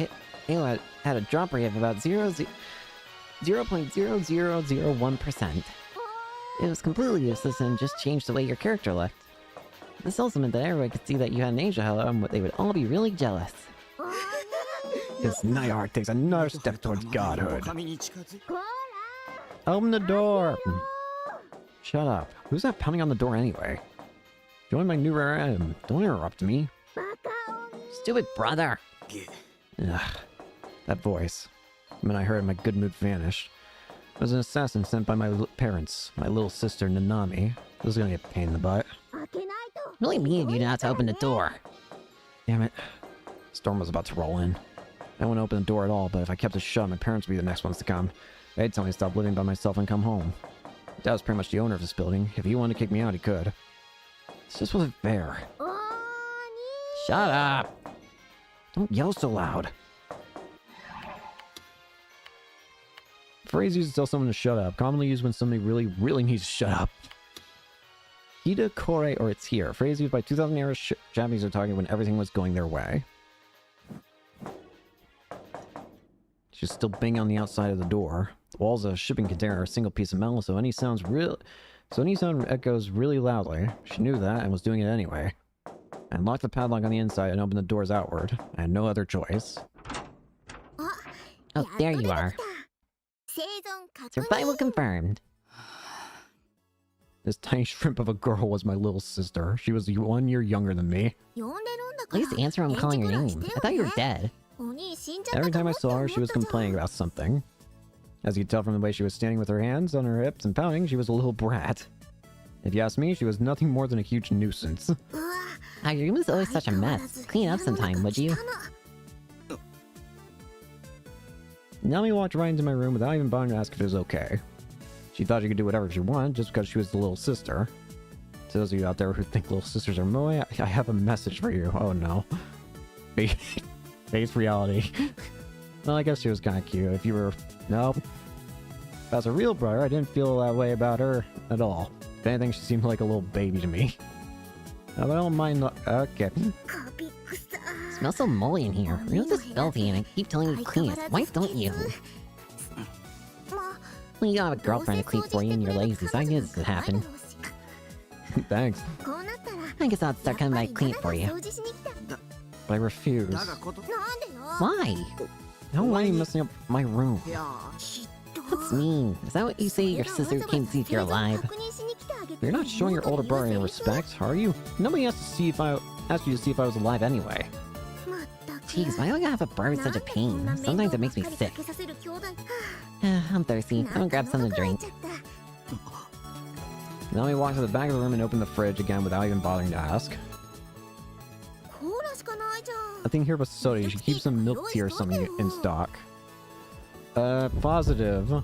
Speaker 1: Halo had a drop rate of about 0.0001%. It was completely useless and just changed the way your character looked. This also meant that everyone could see that you had an angel halo and they would all be really jealous. This Naiar takes another step towards godhood. Open the door! Shut up. Who's that pounding on the door anyway? Join my new rare item. Don't interrupt me. Stupid brother! Ugh. That voice. The minute I heard it, my good mood vanished. I was an assassin sent by my parents, my little sister Nanami. This is gonna be a pain in the butt.
Speaker 3: Really mean of you not to open the door.
Speaker 1: Damn it. Storm was about to roll in. I wouldn't open the door at all, but if I kept it shut, my parents would be the next ones to come. They'd tell me to stop living by myself and come home. Dad was pretty much the owner of this building. If he wanted to kick me out, he could. This just wasn't fair. Shut up! Don't yell so loud. Phrase used to tell someone to shut up, commonly used when somebody really needs to shut up. Hida kore or it's here. Phrase used by 2000 era Japanese otaku when everything was going their way. She's still banging on the outside of the door. The walls of a shipping container are a single piece of metal, so any sound echoes really loudly. She knew that and was doing it anyway. I unlocked the padlock on the inside and opened the doors outward. I had no other choice.
Speaker 3: Oh, there you are. Survival confirmed.
Speaker 1: This tiny shrimp of a girl was my little sister. She was 1 year younger than me.
Speaker 3: At least answer when I'm calling your name. I thought you were dead.
Speaker 1: Every time I saw her, she was complaining about something. As you could tell from the way she was standing with her hands on her hips and pouting, she was a little brat. If you ask me, she was nothing more than a huge nuisance.
Speaker 3: Your room is always such a mess. Clean up sometime, would you?
Speaker 1: Nami walked right into my room without even bothering to ask if it was okay. She thought she could do whatever she wanted just because she was the little sister. To those of you out there who think little sisters are moe, I have a message for you. Oh no. Face reality. Well, I guess she was kind of cute. If you were... Nope. If I was a real brother, I didn't feel that way about her at all. If anything, she seemed like a little baby to me. No, I don't mind... Okay.
Speaker 3: It smells so moldy in here. Your room's just filthy and I keep telling you to clean it. Why don't you? Well, you don't have a girlfriend to clean for you and you're lazy, so I knew this would happen.
Speaker 1: Thanks.
Speaker 3: I guess I'll start coming by to clean it for you.
Speaker 1: But I refuse.
Speaker 3: Why?
Speaker 1: How are you messing up my room?
Speaker 3: That's mean. Is that what you say your sister came to see if you're alive?
Speaker 1: You're not showing your older brother any respect, are you? Nobody asked you to see if I was alive anyway.
Speaker 3: Jeez, why do I have a brother such a pain? Sometimes it makes me sick. I'm thirsty. I'm gonna grab something to drink.
Speaker 1: Now we walked to the back of the room and opened the fridge again without even bothering to ask. I think here was soda. You should keep some milk tea or something in stock. Positive.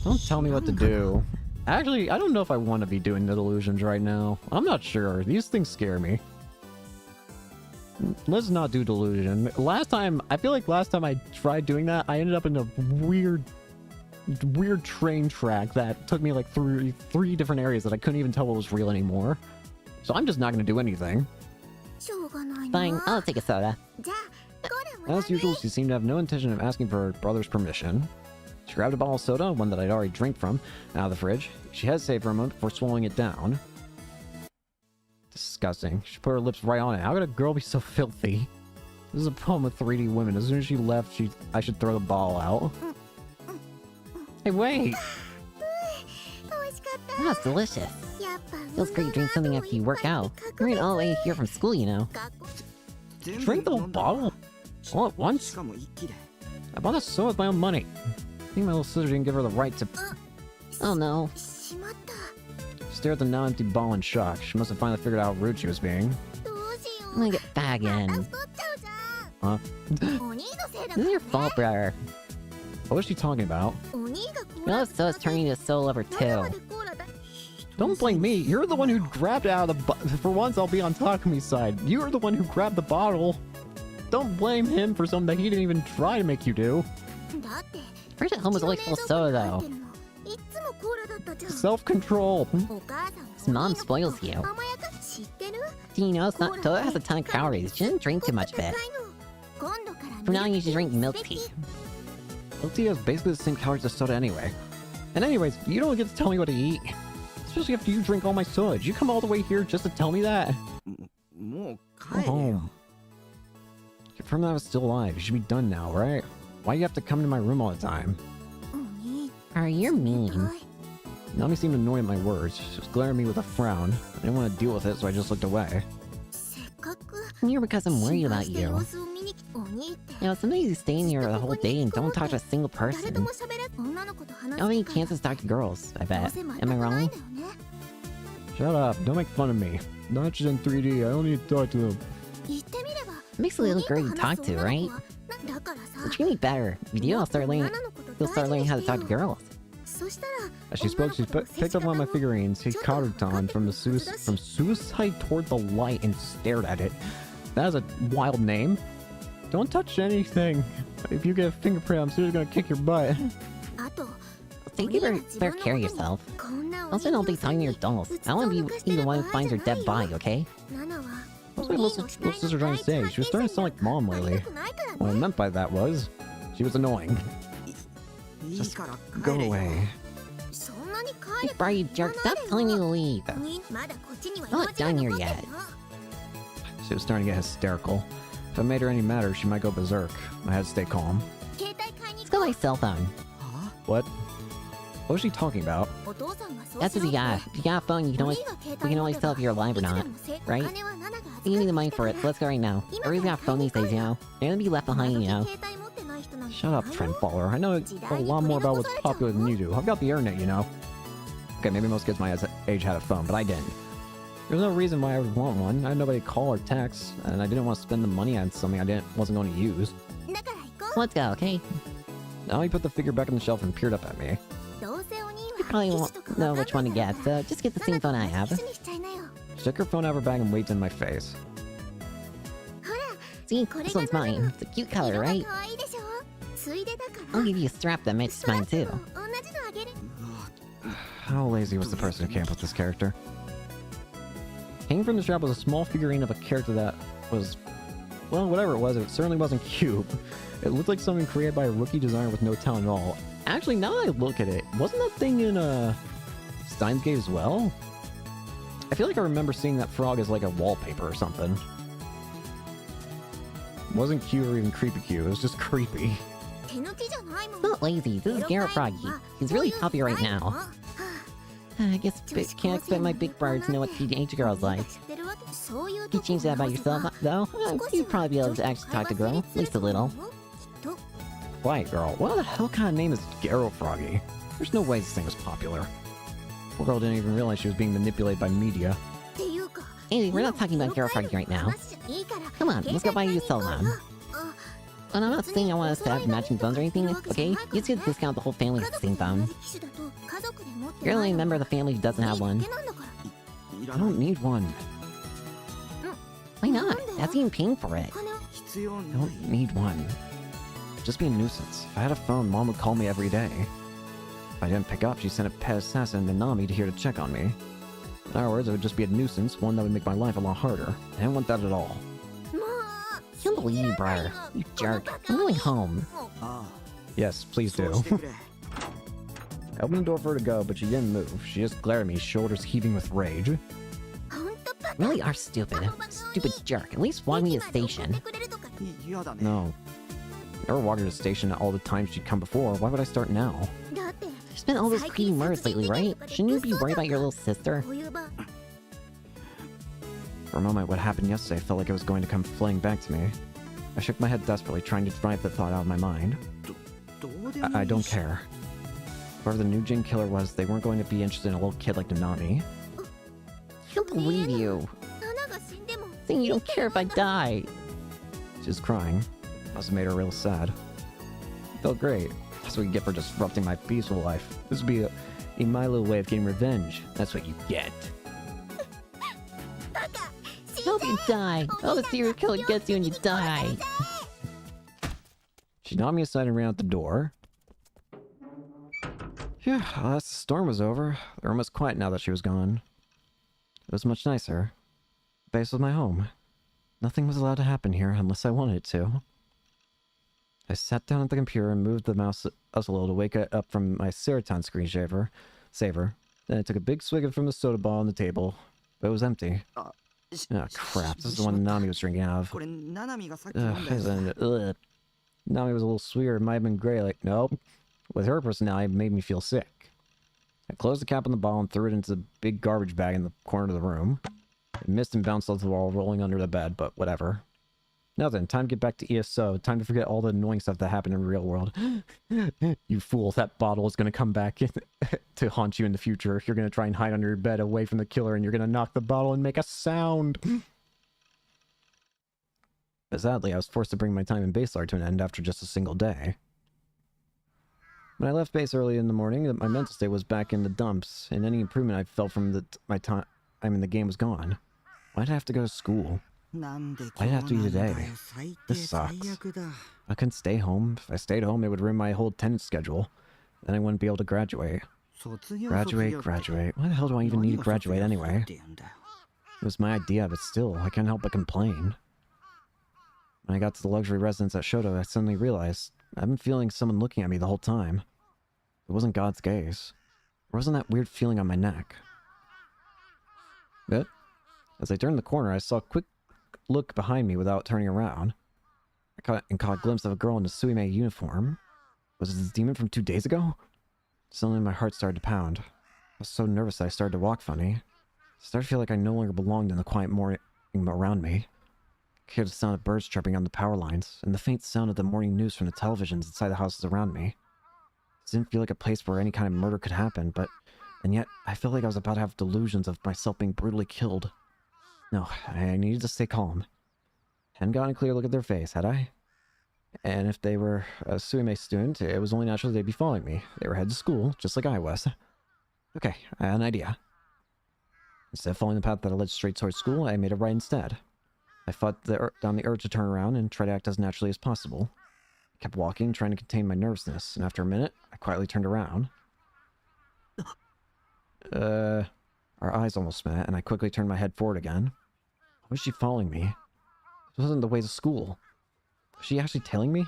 Speaker 1: Don't tell me what to do. Actually, I don't know if I want to be doing the delusions right now. I'm not sure. These things scare me. Let's not do delusion. I feel like last time I tried doing that, I ended up in a weird train track that took me like through three different areas that I couldn't even tell what was real anymore. So I'm just not going to do anything.
Speaker 3: Fine, I'll take a soda.
Speaker 1: As usual, she seemed to have no intention of asking for her brother's permission. She grabbed a bottle of soda, one that I'd already drank from, out of the fridge. She hesitated for a moment before swallowing it down. Disgusting. She put her lips right on it. How could a girl be so filthy? This is a problem with 3D women. As soon as she left, I should throw the bottle out. Hey, wait!
Speaker 3: That's delicious. Feels great to drink something after you work out. We're in all the way here from school, you know.
Speaker 1: Drink the whole bottle? All at once? I bought this soda with my own money. I think my little sister didn't give her the right to...
Speaker 3: Oh no.
Speaker 1: She stared at the now empty ball in shock. She must have finally figured out how rude she was being.
Speaker 3: I'm gonna get back in.
Speaker 1: Huh?
Speaker 3: This is your fault, brother.
Speaker 1: What was she talking about?
Speaker 3: Your soda's turning into a soul lover too.
Speaker 1: Don't blame me. You're the one who grabbed it out of the For once, I'll be on Takumi's side. You're the one who grabbed the bottle. Don't blame him for something that he didn't even try to make you do.
Speaker 3: Fridge at home was always full of soda, though.
Speaker 1: Self-control.
Speaker 3: His mom spoils you. Do you know soda has a ton of calories? You shouldn't drink too much of it. From now on, you should drink milk tea.
Speaker 1: Milk tea has basically the same calories as soda anyway. And anyways, you don't get to tell me what to eat. Especially after you drink all my soda. Did you come all the way here just to tell me that? Go home. Confirm that I was still alive. You should be done now, right? Why do you have to come to my room all the time?
Speaker 3: You're mean.
Speaker 1: Nami seemed annoyed at my words. She was glaring at me with a frown. I didn't want to deal with it, so I just looked away.
Speaker 3: I'm here because I'm worried about you. You know, sometimes you stay in here the whole day and don't talk to a single person. You don't have any chances to talk to girls, I bet. Am I wrong?
Speaker 1: Shut up. Don't make fun of me. Not just in 3D. I don't need to talk to them.
Speaker 3: It makes a little girl you talk to, right? But you can be better. If you do, you'll start learning how to talk to girls.
Speaker 1: As she spoke, she picked up one of my figurines. He Hikarutan from Suicide Toward the Light and stared at it. That is a wild name. Don't touch anything. If you get a fingerprint, I'm seriously gonna kick your butt.
Speaker 3: Take better care of yourself. Also, don't be talking to your dolls. I don't want to be the one who finds your dead body, okay?
Speaker 1: What's my little sister trying to say? She was starting to sound like mom lately. What I meant by that was, she was annoying. Just go away.
Speaker 3: Hey, bro, you jerk, stop telling me to leave. I'm not done here yet.
Speaker 1: She was starting to get hysterical. If I made her any madder, she might go berserk. I had to stay calm.
Speaker 3: Let's go my cell phone.
Speaker 1: What? What was she talking about?
Speaker 3: That's what you got. If you got a phone, we can always tell if you're alive or not, right? You give me the money for it, so let's go right now. Everybody's got a phone these days, you know? You're gonna be left behind, you know?
Speaker 1: Shut up, trend follower. I know a lot more about what's popular than you do. I've got the internet, you know? Okay, maybe most kids my age had a phone, but I didn't. There's no reason why I would want one. I had nobody to call or text, and I didn't want to spend the money on something I wasn't going to use.
Speaker 3: So let's go, okay?
Speaker 1: Now he put the figure back on the shelf and peered up at me.
Speaker 3: You probably won't know which one to get, so just get the same phone I have.
Speaker 1: She took her phone out of her bag and waved in my face.
Speaker 3: See, this one's mine. It's a cute color, right? I'll give you a strap that matches mine too.
Speaker 1: How lazy was the person who came up with this character? Hanging from the strap was a small figurine of a character that was... well, whatever it was, it certainly wasn't cute. It looked like something created by a rookie designer with no talent at all. Actually, now that I look at it, wasn't that thing in, Steins Gate as well? I feel like I remember seeing that frog as like a wallpaper or something. It wasn't cute or even creepy cute, it was just creepy.
Speaker 3: It's not lazy, this is Garrett Froggy. He's really popular right now. I guess can't expect my big brother to know what teenage girls like. You change that about yourself, though? You'd probably be able to actually talk to girls, at least a little.
Speaker 1: White girl? What the hell kind of name is Garrett Froggy? There's no way this thing was popular. Poor girl didn't even realize she was being manipulated by media.
Speaker 3: Hey, we're not talking about girlfriend right now. Come on, let's go buy you a cell phone. And I'm not saying I want us to have matching phones or anything, okay? You just get to discount the whole family with the same phone. You're the only member of the family who doesn't have one.
Speaker 1: I don't need one.
Speaker 3: Why not? Dad's even paying for it.
Speaker 1: I don't need one. Just be a nuisance. If I had a phone, Mom would call me every day. If I didn't pick up, she'd send a pet assassin and Nami to here to check on me. In other words, it would just be a nuisance, one that would make my life a lot harder. I didn't want that at all.
Speaker 3: Can't believe you, brother. You jerk. I'm going home.
Speaker 1: Yes, please do. I opened the door for her to go, but she didn't move. She just glared at me, shoulders heaving with rage.
Speaker 3: Really are stupid. Stupid jerk. At least walk me to the station.
Speaker 1: No. Never walked her to the station all the times she'd come before. Why would I start now?
Speaker 3: There's been all those creepy murders lately, right? Shouldn't you be worried about your little sister?
Speaker 1: For a moment, what happened yesterday felt like it was going to come flaying back to me. I shook my head desperately, trying to drive the thought out of my mind. I don't care. Whoever the new Jin killer was, they weren't going to be interested in a little kid like Nanami.
Speaker 3: Can't believe you. Saying you don't care if I die.
Speaker 1: She was crying. Must have made her real sad. Felt great. That's what you get for disrupting my peaceful life. This would be my little way of getting revenge. That's what you get.
Speaker 3: Hope you die. Oh, the serial killer gets you and you die.
Speaker 1: She knocked me aside and ran out the door. Phew, well, the storm was over. The room was quiet now that she was gone. It was much nicer. The base was my home. Nothing was allowed to happen here unless I wanted it to. I sat down at the computer and moved the mouse a little to wake it up from my serotonin screensaver. Then I took a big swig from the soda ball on the table, but it was empty. Oh crap, this is the one Nami was drinking out of. Nami was a little sweeter, it might have been great, like, nope. With her personality, it made me feel sick. I closed the cap on the bottle and threw it into the big garbage bag in the corner of the room. It missed and bounced off the wall, rolling under the bed, but whatever. Now then, time to get back to ESO. Time to forget all the annoying stuff that happened in the real world. You fool, that bottle is going to come back to haunt you in the future. You're going to try and hide under your bed away from the killer, and you're going to knock the bottle and make a sound. But sadly, I was forced to bring my time in Baselar to an end after just a single day. When I left base early in the morning, my mental state was back in the dumps, and any improvement I felt from my time in the game was gone. Why'd I have to go to school? Why'd it have to be today? This sucks. I couldn't stay home. If I stayed home, it would ruin my whole attendance schedule. Then I wouldn't be able to graduate. Graduate. Why the hell do I even need to graduate anyway? It was my idea, but still, I can't help but complain. When I got to the luxury residence at Shoto, I suddenly realized I've been feeling someone looking at me the whole time. It wasn't God's gaze. It wasn't that weird feeling on my neck. But as I turned the corner, I saw a quick look behind me without turning around. I caught a glimpse of a girl in a Suime uniform. Was it the demon from 2 days ago? Suddenly my heart started to pound. I was so nervous that I started to walk funny. I started to feel like I no longer belonged in the quiet morning around me. I could hear the sound of birds chirping on the power lines, and the faint sound of the morning news from the televisions inside the houses around me. It didn't feel like a place where any kind of murder could happen, and yet I felt like I was about to have delusions of myself being brutally killed. No, I needed to stay calm. Hadn't gotten a clear look at their face, had I? And if they were a Suime student, it was only natural they'd be following me. They were headed to school, just like I was. Okay, I had an idea. Instead of following the path that led straight towards school, I made a right instead. I fought down the urge to turn around and try to act as naturally as possible. I kept walking, trying to contain my nervousness, and after a minute, I quietly turned around. Our eyes almost met, and I quickly turned my head forward again. Why was she following me? This wasn't the way to school. Was she actually tailing me?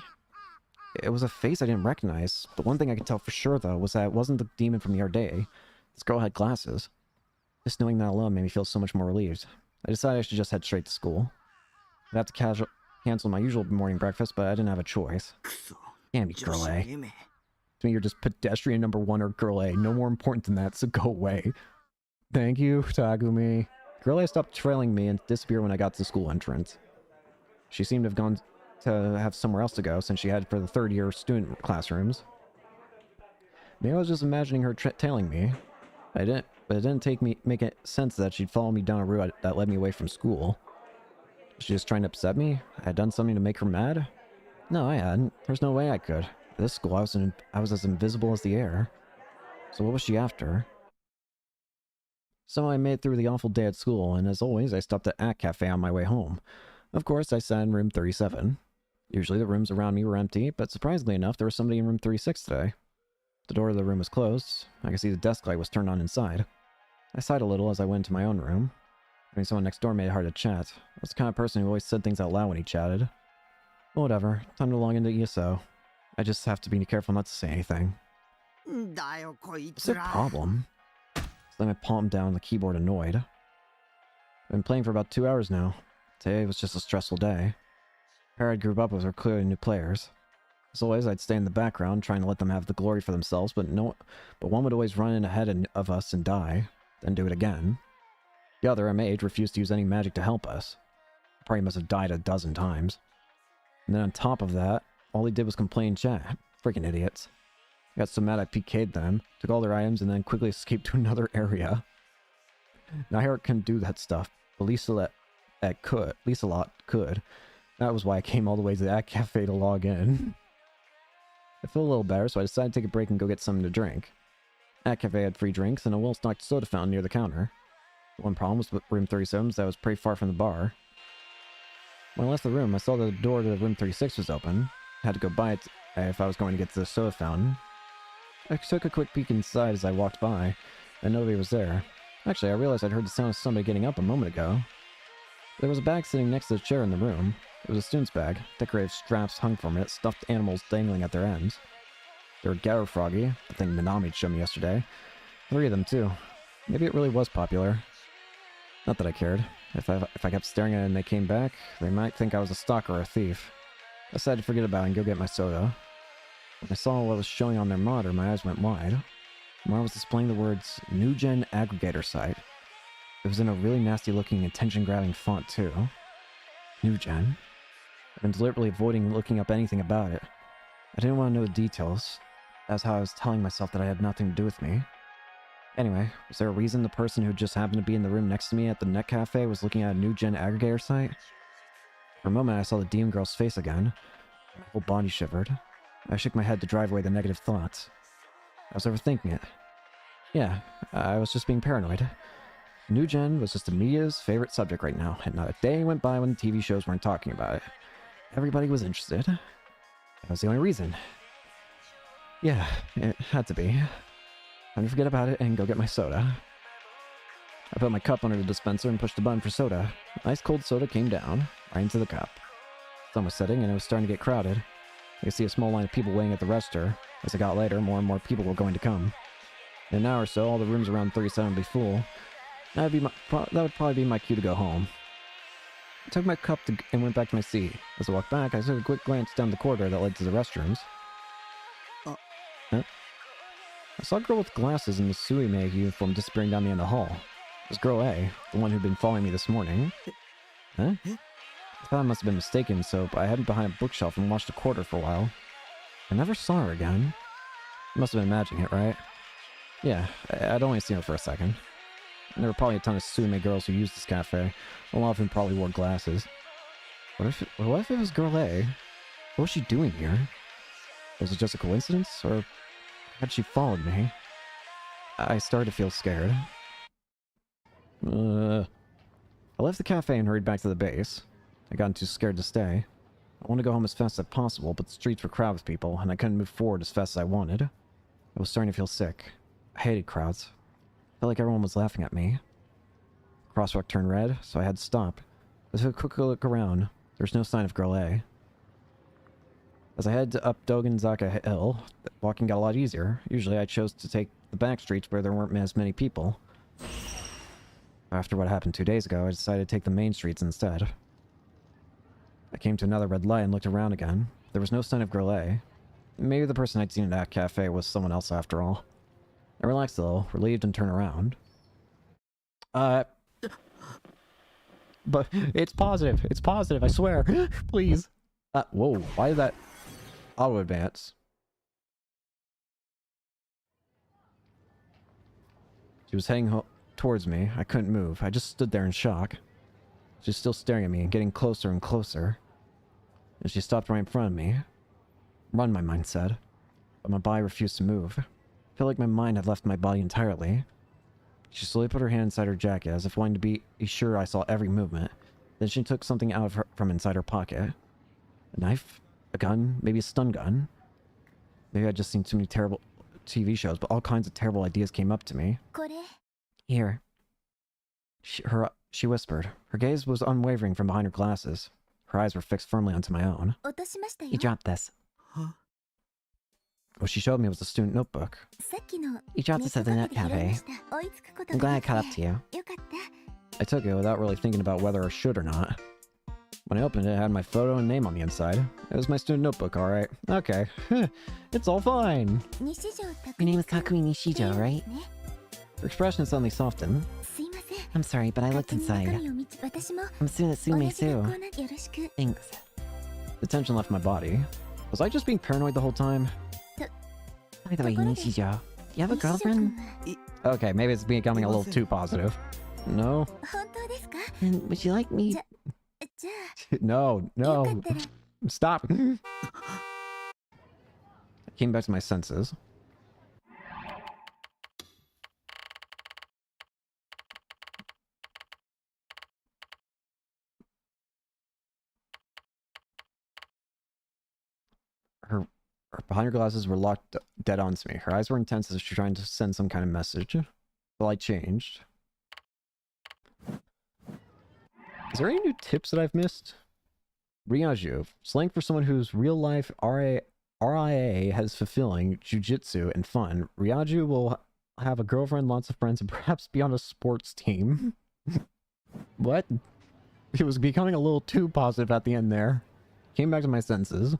Speaker 1: It was a face I didn't recognize, but one thing I could tell for sure, though, was that it wasn't the demon from the other day. This girl had glasses. Just knowing that alone made me feel so much more relieved. I decided I should just head straight to school. I'd have to cancel my usual morning breakfast, but I didn't have a choice. Damn you, Girl A. To me, you're just pedestrian number 1 or Girl A. No more important than that, so go away. Thank you, Tagumi. Girl A stopped trailing me and disappeared when I got to the school entrance. She seemed to have gone to have somewhere else to go, since she headed for the third-year student classrooms. Maybe I was just imagining her tailing me. I But it didn't make it sense that she'd follow me down a route that led me away from school. Was she just trying to upset me? I had done something to make her mad? No, I hadn't. There's no way I could. At this school, I was as invisible as the air. So what was she after? So I made it through the awful day at school, and as always, I stopped at Cafe on my way home. Of course, I sat in room 37. Usually the rooms around me were empty, but surprisingly enough, there was somebody in room 36 today. The door of the room was closed. I could see the desk light was turned on inside. I sighed a little as I went into my own room. Having someone next door made it hard to chat. I was the kind of person who always said things out loud when he chatted. Well, whatever. Time to log into ESO. I just have to be careful not to say anything. What's their problem? Slammed my palm down on the keyboard, annoyed. I've been playing for about 2 hours now. Today was just a stressful day. The pair I grew up with were clearly new players. As always, I'd stay in the background, trying to let them have the glory for themselves, but one would always run in ahead of us and die, then do it again. The other, a mage, refused to use any magic to help us. Probably must have died a dozen times. And then on top of that, all he did was complain and chat. Freaking idiots. I got so mad I PK'd them, took all their items, and then quickly escaped to another area. Now Herrick couldn't do that stuff, but Lisa Lot could. That was why I came all the way to that cafe to log in. I feel a little better, so I decided to take a break and go get something to drink. That cafe had free drinks and a well-stocked soda fountain near the counter. The one problem was with room 37 was that I was pretty far from the bar. When I left the room, I saw that the door to room 36 was open. I had to go by it if I was going to get to the soda fountain. I took a quick peek inside as I walked by, and nobody was there. Actually, I realized I'd heard the sound of somebody getting up a moment ago. There was a bag sitting next to the chair in the room. It was a student's bag. Decorative straps hung from it, stuffed animals dangling at their ends. There were Garrow Froggy, the thing Nanami showed me yesterday. 3 of them, too. Maybe it really was popular. Not that I cared. If I kept staring at it and they came back, they might think I was a stalker or a thief. I decided to forget about it and go get my soda. When I saw what was showing on their monitor, my eyes went wide. The monitor was displaying the words, New Gen Aggregator Site. It was in a really nasty-looking, attention-grabbing font, too. New Gen. I've been deliberately avoiding looking up anything about it. I didn't want to know the details. That's how I was telling myself that I had nothing to do with me. Anyway, was there a reason the person who just happened to be in the room next to me at the Net Cafe was looking at a New Gen Aggregator site? For a moment, I saw the demon girl's face again. My whole body shivered. I shook my head to drive away the negative thoughts. I was overthinking it. Yeah, I was just being paranoid. New Gen was just the media's favorite subject right now, and not a day went by when the TV shows weren't talking about it. Everybody was interested. That was the only reason. Yeah, it had to be. Time to forget about it and go get my soda. I put my cup under the dispenser and pushed the button for soda. Ice cold soda came down, right into the cup. The sun was setting and it was starting to get crowded. I could see a small line of people waiting at the register. As it got later, more and more people were going to come. In an hour or so, all the rooms around 37 would be full. That would probably be my cue to go home. I took my cup and went back to my seat. As I walked back, I took a quick glance down the corridor that led to the restrooms. Huh? I saw a girl with glasses in the Suime uniform disappearing down the end of the hall. It was Girl A, the one who'd been following me this morning. Huh? I thought I must have been mistaken, so I hid behind a bookshelf and watched the corridor for a while. I never saw her again. I must have been imagining it, right? Yeah, I'd only seen her for a second. And there were probably a ton of Suime girls who used this cafe. A lot of them probably wore glasses. What if it was Girl A? What was she doing here? Was it just a coincidence, or had she followed me? I started to feel scared. I left the cafe and hurried back to the base. I got too scared to stay. I wanted to go home as fast as possible, but the streets were crowded with people, and I couldn't move forward as fast as I wanted. I was starting to feel sick. I hated crowds. I felt like everyone was laughing at me. Crosswalk turned red, so I had to stop. I took a quick look around. There's no sign of Girl A. As I headed up Dogenzaka Hill, walking got a lot easier. Usually I chose to take the back streets where there weren't as many people. After what happened 2 days ago, I decided to take the main streets instead. I came to another red light and looked around again. There was no sign of Girl A. Maybe the person I'd seen in that cafe was someone else after all. I relaxed a little, relieved, and turned around. But it's positive. It's positive, I swear. Please. Whoa, why did that auto advance? She was heading towards me. I couldn't move. I just stood there in shock. She was still staring at me and getting closer and closer. And she stopped right in front of me. Run, my mind said. But my body refused to move. I felt like my mind had left my body entirely. She slowly put her hand inside her jacket as if wanting to be sure I saw every movement. Then she took something out of from inside her pocket. A knife? A gun? Maybe a stun gun? Maybe I'd just seen too many terrible TV shows, but all kinds of terrible ideas came up to me. Here. She whispered. Her gaze was unwavering from behind her glasses. Her eyes were fixed firmly onto my own. You dropped this.
Speaker 2: Huh?
Speaker 1: What she showed me was a student notebook. You dropped this at the net cafe. I'm glad I caught up to you. I took it without really thinking about whether I should or not. When I opened it, it had my photo and name on the inside. It was my student notebook, alright. Okay. It's all fine.
Speaker 3: Your name is Takumi Nishijo, right?
Speaker 1: Her expression suddenly softened.
Speaker 3: I'm sorry, but I looked inside. I'm Tsume Sue. Thanks.
Speaker 1: The tension left my body. Was I just being paranoid the whole time?
Speaker 3: By the way, Nishijo, do you have a girlfriend?
Speaker 1: Okay, maybe it's becoming a little too positive. No?
Speaker 3: And would you like me...
Speaker 1: No, no. Stop. I came back to my senses. Behind her glasses were locked dead onto me. Her eyes were intense as if she was trying to send some kind of message. The light changed. Is there any new tips that I've missed? Ryaju, slang for someone whose real life RIA has fulfilling, jujitsu, and fun. Ryaju will have a girlfriend, lots of friends, and perhaps be on a sports team. What? It was becoming a little too positive at the end there. Came back to my senses.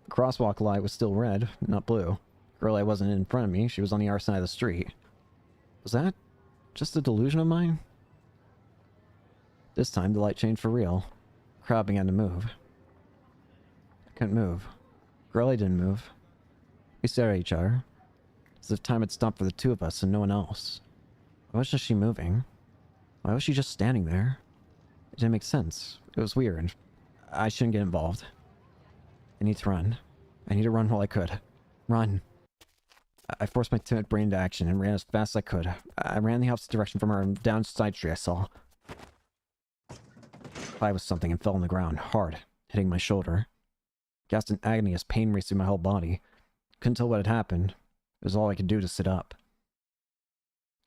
Speaker 1: The crosswalk light was still red, not blue. Girl, I wasn't in front of me. She was on the other side of the street. Was that just a delusion of mine? This time, the light changed for real. The crowd began to move. I couldn't move. Girl, I didn't move. We stared at each other, as if time had stopped for the two of us and no one else. Why wasn't she moving? Why was she just standing there? It didn't make sense. It was weird. I shouldn't get involved. I need to run. I need to run while I could. Run. I forced my timid brain into action and ran as fast as I could. I ran the opposite direction from her and down a side street I saw. I was something and fell on the ground, hard, hitting my shoulder. Gasped in agony as pain raced through my whole body. Couldn't tell what had happened. It was all I could do to sit up.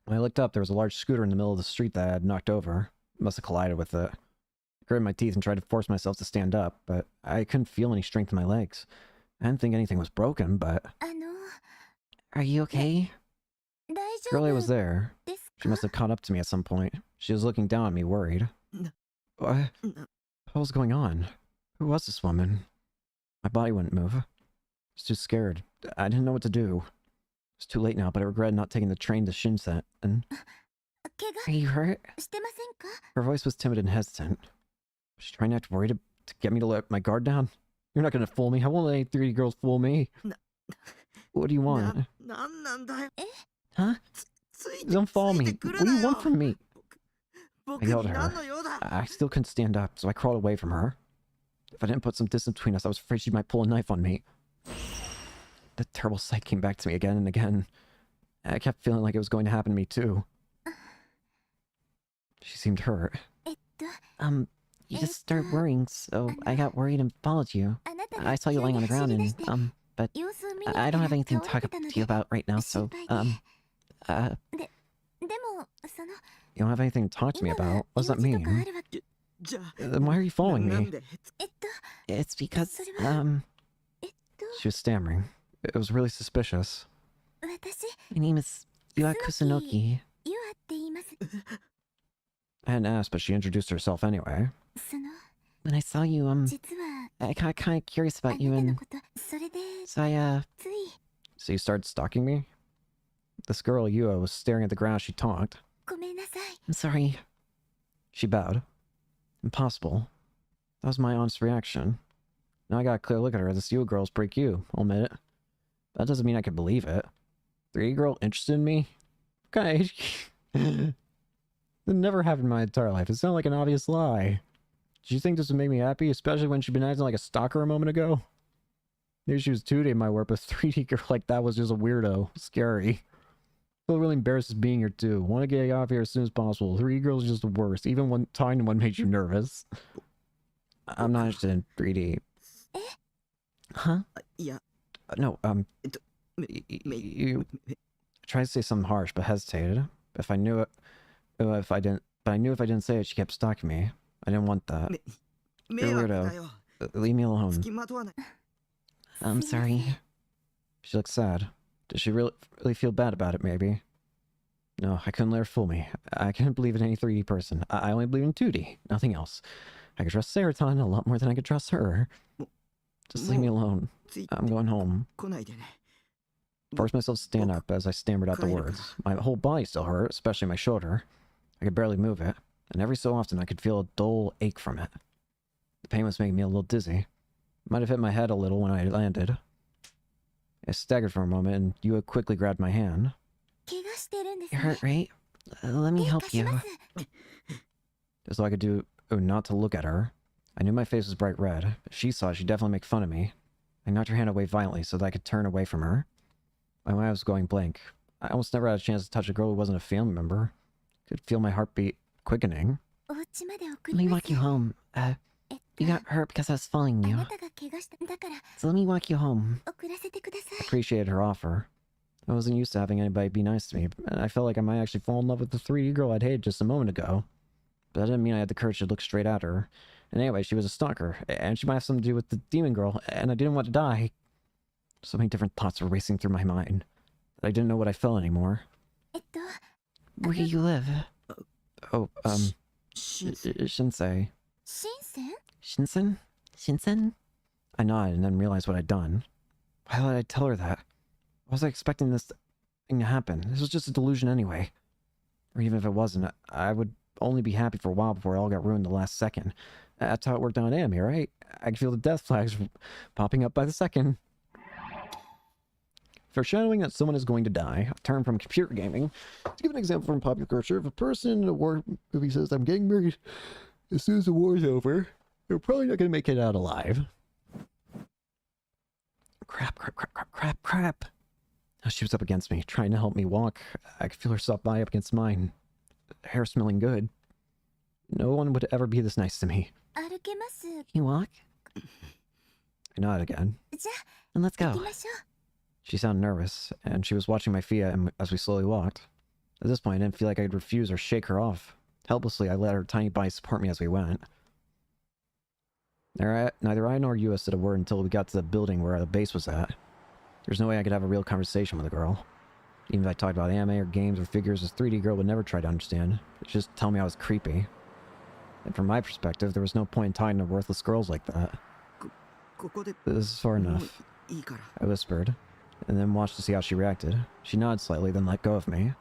Speaker 1: When I looked up, there was a large scooter in the middle of the street that I had knocked over. I must have collided with it. I gritted my teeth and tried to force myself to stand up, but I couldn't feel any strength in my legs. I didn't think anything was broken, but...
Speaker 3: Are you okay?
Speaker 1: Girlie was there. She must have caught up to me at some point. She was looking down at me, worried. What? What was going on? Who was this woman? My body wouldn't move. I was too scared. I didn't know what to do. It's too late now, but I regret not taking the train to Shinset, and... Are you hurt? Her voice was timid and hesitant. Was she trying to act worried to get me to let my guard down? You're not gonna fool me. I won't let any 3D girls fool me. What do you want? Huh? Don't follow me. What do you want from me? I yelled at her. I still couldn't stand up, so I crawled away from her. If I didn't put some distance between us, I was afraid she might pull a knife on me. The terrible sight came back to me again and again. I kept feeling like it was going to happen to me too. She seemed hurt.
Speaker 3: You just started worrying, so I got worried and followed you. I saw you lying on the ground and, but I don't have anything to talk to you about right now, so, You don't have anything to talk to me about? What does that mean? Then why are you following me? It's because, She was stammering. It was really suspicious. My name is Yua Kusunoki. I hadn't asked, but she introduced herself anyway. When I saw you, I got kind of curious about you, and so So you started stalking me? This girl, Yua, was staring at the ground as she talked. I'm sorry. She bowed. Impossible. That was my honest reaction. Now I got a clear look at her. This Yua girl's pretty cute, I'll admit it. That doesn't mean I can believe it. 3D girl interested in me? What kind of
Speaker 1: That never happened in my entire life. It sounded like an obvious lie. Did you think this would make me happy, especially when she'd been acting like a stalker a moment ago? Maybe she was 2D my work, but 3D girl like that was just a weirdo. Scary. Feel really embarrassed as being here too. Want to get out of here as soon as possible. 3D girls are just the worst. Even when talking to one makes you nervous. I'm not interested in 3D. Huh?
Speaker 4: Yeah.
Speaker 1: No, you tried to say something harsh, but hesitated. If I knew it, if I didn't say it, she kept stalking me. I didn't want that. You're a weirdo. Leave me alone.
Speaker 3: I'm sorry.
Speaker 1: She looks sad. Does she really feel bad about it, maybe? No, I couldn't let her fool me. I couldn't believe in any 3D person. I only believe in 2D, nothing else. I could trust Saraton a lot more than I could trust her. Just leave me alone. I'm going home. Forced myself to stand up as I stammered out the words. My whole body still hurt, especially my shoulder. I could barely move it, and every so often I could feel a dull ache from it. The pain was making me a little dizzy. Might have hit my head a little when I landed. I staggered for a moment, and you had quickly grabbed my hand.
Speaker 3: You're hurt, right? Let me help you.
Speaker 1: As though I could do not to look at her. I knew my face was bright red. If she saw it, she'd definitely make fun of me. I knocked her hand away violently so that I could turn away from her. My mind was going blank. I almost never had a chance to touch a girl who wasn't a family member. I could feel my heartbeat quickening.
Speaker 3: Let me walk you home. You got hurt because I was following you. So let me walk you home.
Speaker 1: I appreciated her offer. I wasn't used to having anybody be nice to me, and I felt like I might actually fall in love with the 3D girl I'd hated just a moment ago. But that didn't mean I had the courage to look straight at her. And anyway, she was a stalker, and she might have something to do with the demon girl, and I didn't want to die. So many different thoughts were racing through my mind that I didn't know what I felt anymore.
Speaker 3: Where do you live?
Speaker 1: Oh, Shinsei.
Speaker 3: Shinsen? Shinsen?
Speaker 1: I nodded and then realized what I'd done. Why did I tell her that? Why was I expecting this thing to happen? This was just a delusion anyway. Or even if it wasn't, I would only be happy for a while before it all got ruined the last second. That's how it worked on anime, right? I could feel the death flags popping up by the second. Foreshadowing that someone is going to die, a term from computer gaming. To give an example from popular culture, if a person in a war movie says, I'm getting married as soon as the war is over, they're probably not going to make it out alive. Crap. Now she was up against me, trying to help me walk. I could feel her soft body up against mine. Hair smelling good. No one would ever be this nice to me.
Speaker 3: Can you walk?
Speaker 1: I nodded again.
Speaker 3: Then let's go.
Speaker 1: She sounded nervous, and she was watching my feet as we slowly walked. At this point, I didn't feel like I could refuse or shake her off. Helplessly, I let her tiny body support me as we went. Neither I nor Yua said a word until we got to the building where the base was at. There's no way I could have a real conversation with a girl. Even if I talked about anime or games or figures, this 3D girl would never try to understand. She'd just tell me I was creepy. And from my perspective, there was no point in talking to worthless girls like that. This is far enough, I whispered, and then watched to see how she reacted. She nodded slightly, then let go of me.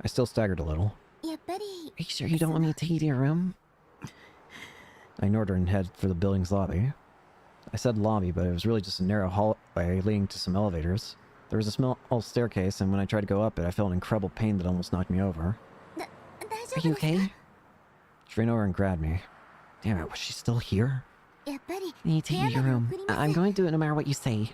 Speaker 1: I still staggered a little.
Speaker 3: Are you sure you don't want me to take you to your room?
Speaker 1: I ignored her and headed for the building's lobby. I said lobby, but it was really just a narrow hallway leading to some elevators. There was a small staircase, and when I tried to go up it, I felt an incredible pain that almost knocked me over.
Speaker 3: Are you okay?
Speaker 1: She ran over and grabbed me. Damn it, was she still here?
Speaker 3: I need to take you to your room. I'm going to do it no matter what you say.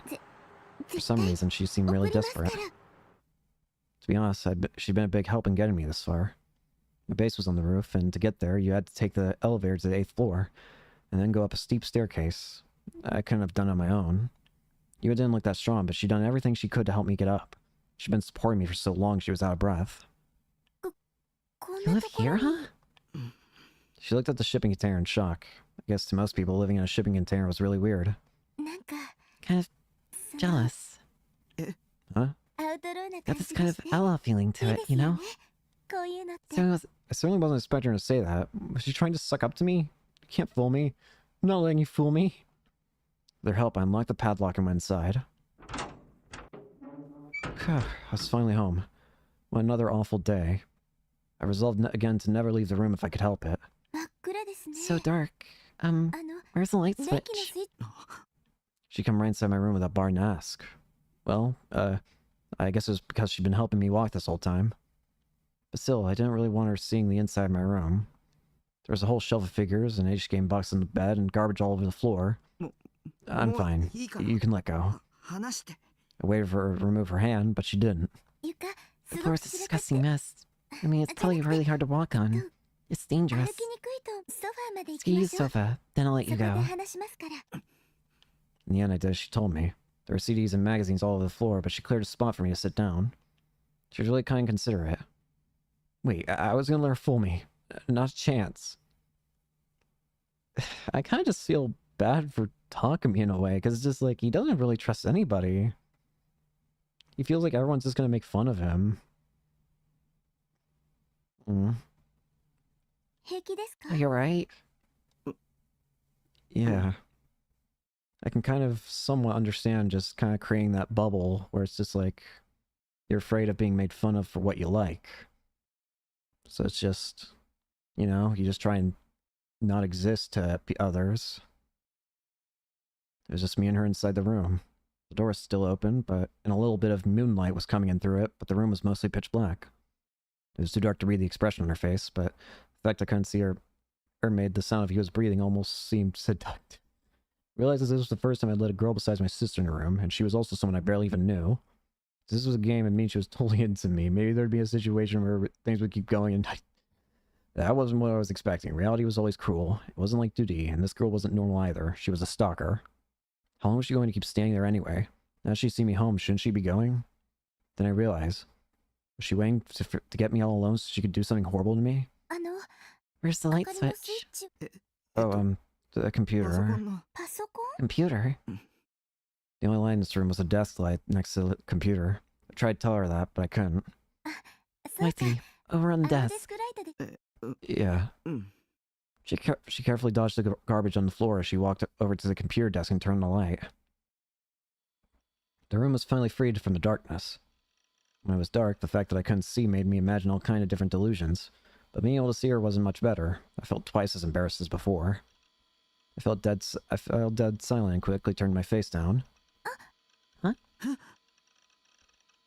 Speaker 1: For some reason, she seemed really desperate. To be honest, she'd been a big help in getting me this far. The base was on the roof, and to get there, you had to take the elevator to the 8th floor, and then go up a steep staircase. I couldn't have done it on my own. Yua didn't look that strong, but she'd done everything she could to help me get up. She'd been supporting me for so long she was out of breath.
Speaker 3: You live here, huh?
Speaker 1: She looked at the shipping container in shock. I guess to most people, living in a shipping container was really weird.
Speaker 3: Kind of jealous.
Speaker 1: Huh?
Speaker 3: Got this kind of Ella feeling to it, you know?
Speaker 1: I certainly wasn't expecting her to say that. Was she trying to suck up to me? You can't fool me. I'm not letting you fool me. With their help, I unlocked the padlock and went inside. I was finally home. What another awful day. I resolved again to never leave the room if I could help it.
Speaker 3: So dark. Where's the light switch?
Speaker 1: She'd come right inside my room without bar and ask. Well, I guess it was because she'd been helping me walk this whole time. But still, I didn't really want her seeing the inside of my room. There was a whole shelf of figures, an H game box in the bed, and garbage all over the floor. I'm fine. You can let go. I waited for her to remove her hand, but she didn't.
Speaker 3: The floor is a disgusting mess. I mean, it's probably really hard to walk on. It's dangerous. Let's get you the sofa, then I'll let you go.
Speaker 1: In the end, I did as she told me. There were CDs and magazines all over the floor, but she cleared a spot for me to sit down. She was really kind and considerate. Wait, I was gonna let her fool me. Not a chance. I kind of just feel bad for talking to me in a way, because it's just like, he doesn't really trust anybody. He feels like everyone's just gonna make fun of him.
Speaker 3: Are you alright?
Speaker 1: Yeah. I can kind of somewhat understand just kind of creating that bubble where it's just like, you're afraid of being made fun of for what you like. So it's just, you know, you just try and not exist to others. It was just me and her inside the room. The door was still open, and a little bit of moonlight was coming in through it, but the room was mostly pitch black. It was too dark to read the expression on her face, but the fact I couldn't see her made the sound of he was breathing almost seemed seductive. I realized this was the first time I'd let a girl besides my sister in the room, and she was also someone I barely even knew. This was a game and means she was totally into me. Maybe there'd be a situation where things would keep going and that wasn't what I was expecting. Reality was always cruel. It wasn't like 2D, and this girl wasn't normal either. She was a stalker. How long was she going to keep staying there anyway? Now she'd see me home, shouldn't she be going? Then I realized. Was she waiting to get me all alone so she could do something horrible to me?
Speaker 3: Where's the light switch?
Speaker 1: Oh, the computer.
Speaker 3: Computer?
Speaker 1: The only light in this room was a desk light next to the computer. I tried to tell her that, but I couldn't.
Speaker 3: I see. Over on the desk.
Speaker 1: Yeah. She carefully dodged the garbage on the floor as she walked over to the computer desk and turned the light. The room was finally freed from the darkness. When it was dark, the fact that I couldn't see made me imagine all kind of different delusions. But being able to see her wasn't much better. I felt twice as embarrassed as before. I felt dead silent and quickly turned my face down.
Speaker 3: Huh?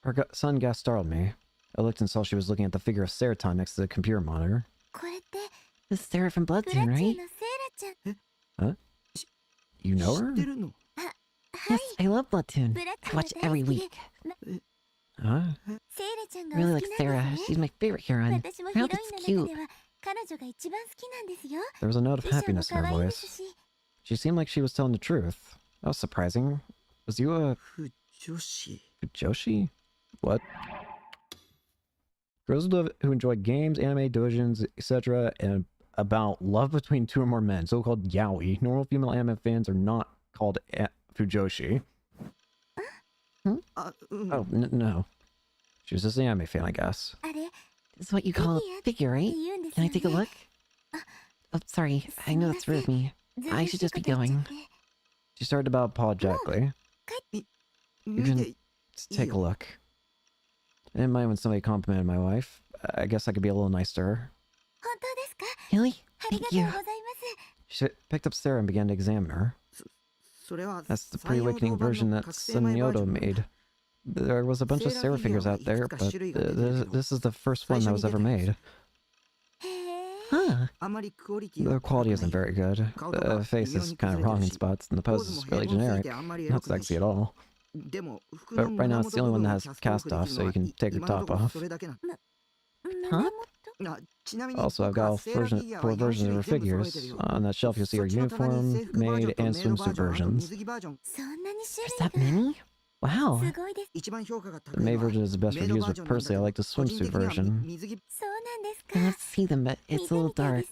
Speaker 1: Her sudden gasp startled me. I looked and saw she was looking at the figure of Seraton next to the computer monitor.
Speaker 3: This is Sarah from Bloodtoon, right?
Speaker 1: Huh? You know her?
Speaker 3: Yes, I love Bloodtoon. I watch every week.
Speaker 1: Huh?
Speaker 3: I really like Sarah. She's my favorite heroine. Her outfit's cute.
Speaker 1: There was a note of happiness in her voice. She seemed like she was telling the truth. That was surprising. Was you a... Fujoshi? What? Girls who enjoy games, anime, doujins, etc., and about love between two or more men, so-called yaoi. Normal female anime fans are not called Fujoshi. Oh, no. She was just an anime fan, I guess.
Speaker 3: This is what you call a figure, right? Can I take a look? Oh, sorry. I know that's rude of me. I should just be going.
Speaker 1: She started about apologetically. You can take a look. I didn't mind when somebody complimented my wife. I guess I could be a little nice to her.
Speaker 3: Really? Thank you.
Speaker 1: She picked up Sarah and began to examine her. That's the pre-awakening version that Sunyodo made. There was a bunch of Sarah figures out there, but this is the first one that was ever made.
Speaker 3: Huh.
Speaker 1: The quality isn't very good. The face is kind of wrong in spots, and the pose is really generic. Not sexy at all. But right now it's the only one that has cast off, so you can take your top off.
Speaker 3: Huh?
Speaker 1: Also, I've got all four versions of her figures. On that shelf you'll see her uniform, maid, and swimsuit versions.
Speaker 3: There's that many? Wow.
Speaker 1: The maid version is the best reviews, but personally I like the swimsuit version.
Speaker 3: I love to see them, but it's a little dark.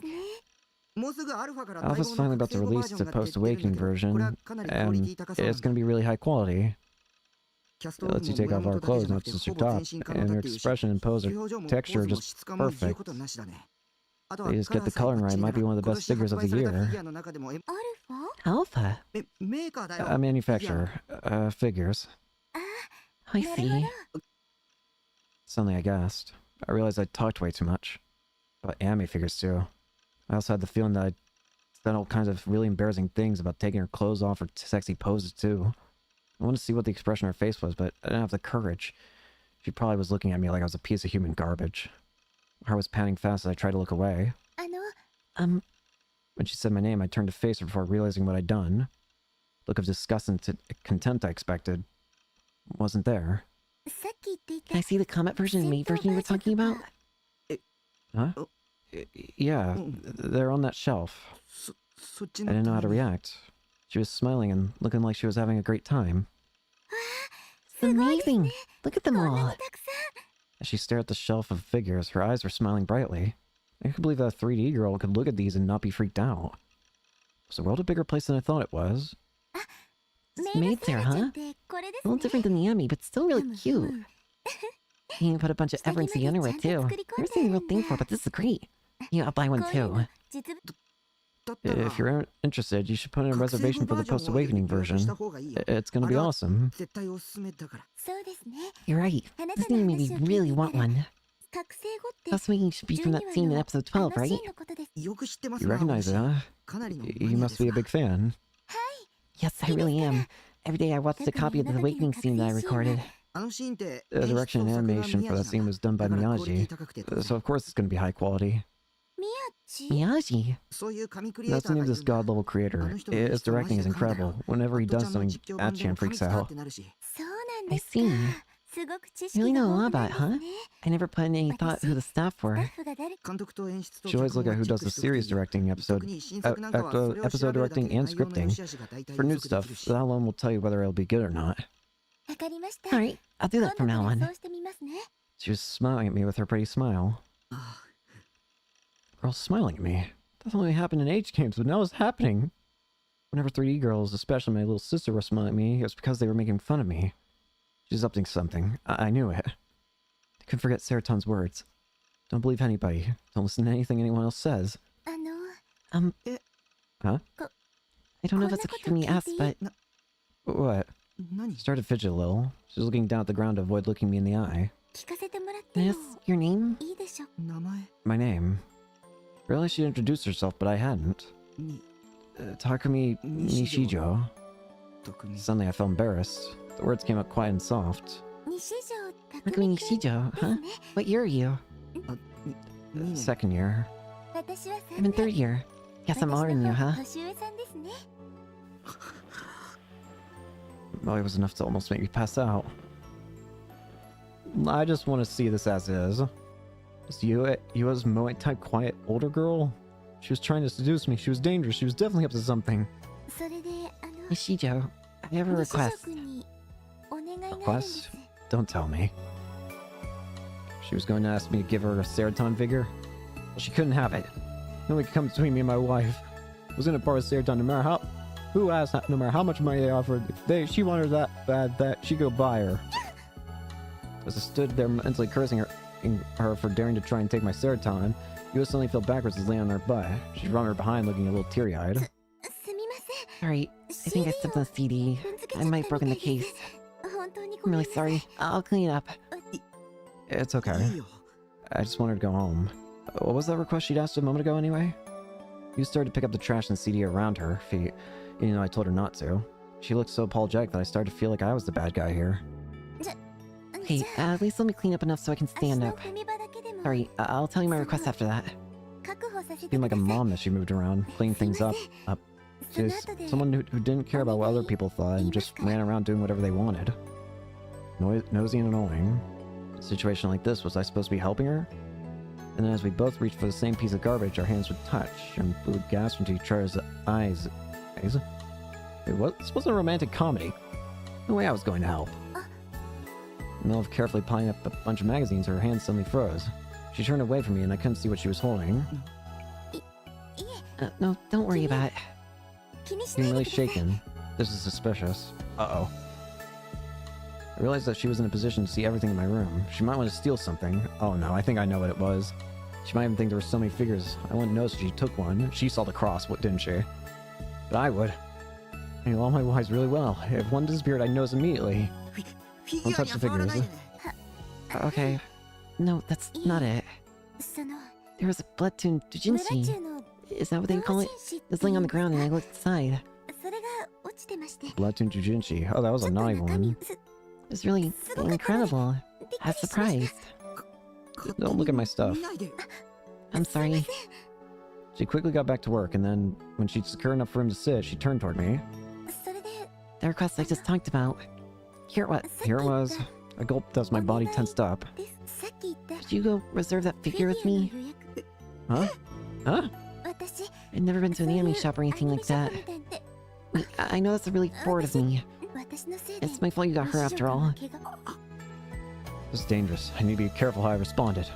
Speaker 1: Alpha's finally about to release the post-awakening version, and it's going to be really high quality. It lets you take off all her clothes, not just your top, and her expression and pose or texture are just perfect. They just get the coloring right. It might be one of the best figures of the year.
Speaker 3: Alpha?
Speaker 1: A manufacturer. Figures.
Speaker 3: I see.
Speaker 1: Suddenly I gasped. I realized I talked way too much. About anime figures too. I also had the feeling that I'd said all kinds of really embarrassing things about taking her clothes off or sexy poses too. I wanted to see what the expression on her face was, but I didn't have the courage. She probably was looking at me like I was a piece of human garbage. Heart was pounding fast as I tried to look away. When she said my name, I turned to face her before realizing what I'd done. Look of disgust and contempt I expected wasn't there.
Speaker 3: Can I see the comet version and maid version you were talking about?
Speaker 1: Huh? Yeah, they're on that shelf. I didn't know how to react. She was smiling and looking like she was having a great time.
Speaker 3: It's amazing! Look at them all!
Speaker 1: As she stared at the shelf of figures, her eyes were smiling brightly. I could believe that a 3D girl could look at these and not be freaked out. Was the world a bigger place than I thought it was?
Speaker 3: It's made there, huh? A little different than the anime, but still really cute. You can put a bunch of effort into the underwear, too. Never seen the real thing before, but this is great. Yeah, I'll buy one, too.
Speaker 1: If you're interested, you should put in a reservation for the post-awakening version. It's gonna be awesome.
Speaker 3: You're right. This thing made me really want one. Post-awakening should be from that scene in episode 12, right?
Speaker 1: You recognize it, huh? You must be a big fan.
Speaker 3: Yes, I really am. Every day I watched a copy of the awakening scene that I recorded.
Speaker 1: The direction and animation for that scene was done by Miyagi, so of course it's gonna be high quality.
Speaker 3: Miyagi?
Speaker 1: That's the name of this god-level creator. His directing is incredible. Whenever he does something, Achan freaks out.
Speaker 3: I see. You really know a lot about it, huh? I never put in any thought who the staff were.
Speaker 1: She always look at who does the series directing, episode directing and scripting. For new stuff, that alone will tell you whether it'll be good or not.
Speaker 3: Alright, I'll do that from now on.
Speaker 1: She was smiling at me with her pretty smile. Girls smiling at me. That only happened in H games, but now it's happening. Whenever 3D girls, especially my little sister, were smiling at me, it was because they were making fun of me. She's up to something. I knew it. I couldn't forget Seraton's words. Don't believe anybody. Don't listen to anything anyone else says. Huh?
Speaker 3: I don't know if it's okay for me to ask, but...
Speaker 1: What? She started to fidget a little. She was looking down at the ground to avoid looking me in the eye.
Speaker 3: Can I ask your name?
Speaker 1: My name. I realized she introduced herself, but I hadn't. Takumi Nishijo. Suddenly I felt embarrassed. The words came out quiet and soft.
Speaker 3: Takumi Nishijo, huh? What year are you?
Speaker 1: Second year.
Speaker 3: I'm in third year. Guess I'm older than you, huh?
Speaker 1: Well, it was enough to almost make me pass out. I just want to see this as is. Just you as Moai-type quiet older girl? She was trying to seduce me. She was dangerous. She was definitely up to something.
Speaker 3: Nishijo, I have a request.
Speaker 1: Request? Don't tell me. She was going to ask me to give her a Seraton figure? Well, she couldn't have it. No one could come between me and my wife. I was gonna borrow Seraton no matter how... Who asked, no matter how much money they offered, if she wanted her that bad, that she'd go buy her. As I stood there mentally cursing her for daring to try and take my Seraton, you suddenly fell backwards and lay on her butt. She run her behind, looking a little teary-eyed.
Speaker 3: Sorry, I think I stepped on the CD. I might have broken the case. I'm really sorry. I'll clean it up.
Speaker 1: It's okay. I just wanted to go home. What was that request she'd asked a moment ago anyway? You started to pick up the trash and CD around her feet, even though I told her not to. She looked so apologetic that I started to feel like I was the bad guy here.
Speaker 3: Hey, at least let me clean up enough so I can stand up. Sorry, I'll tell you my request after that.
Speaker 1: She seemed like a mom as she moved around, cleaning things up. She was someone who didn't care about what other people thought and just ran around doing whatever they wanted. Nosy and annoying. In a situation like this, was I supposed to be helping her? And then as we both reached for the same piece of garbage, our hands would touch, and we would gasp into each other's eyes. Wait, this wasn't a romantic comedy. No way I was going to help. In the middle of carefully piling up a bunch of magazines, her hands suddenly froze. She turned away from me and I couldn't see what she was holding.
Speaker 3: No, don't worry about it.
Speaker 1: Being really shaken. This is suspicious. Uh-oh. I realized that she was in a position to see everything in my room. She might want to steal something. Oh no, I think I know what it was. She might even think there were so many figures. I wouldn't notice if she took one. She saw the cross, what didn't she? But I would. I knew all my wives really well. If one disappeared, I'd notice immediately. Don't touch the figures.
Speaker 3: Okay. No, that's not it. There was a blood-tuned doujinshi. Is that what they call it? It was laying on the ground and I looked inside.
Speaker 1: Blood-tuned doujinshi. Oh, that was a naughty one.
Speaker 3: It was really incredible. I was surprised.
Speaker 1: Don't look at my stuff.
Speaker 3: I'm sorry.
Speaker 1: She quickly got back to work, and then, when she'd secure enough room to sit, she turned toward me.
Speaker 3: The request I just talked about. Here it was.
Speaker 1: Here it was. I gulped as my body tensed up.
Speaker 3: Could you go reserve that figure with me?
Speaker 1: Huh? Huh?
Speaker 3: I've never been to an anime shop or anything like that. Wait, I know that's really forward of me. It's my fault you got her after all.
Speaker 1: This is dangerous. I need to be careful how I responded.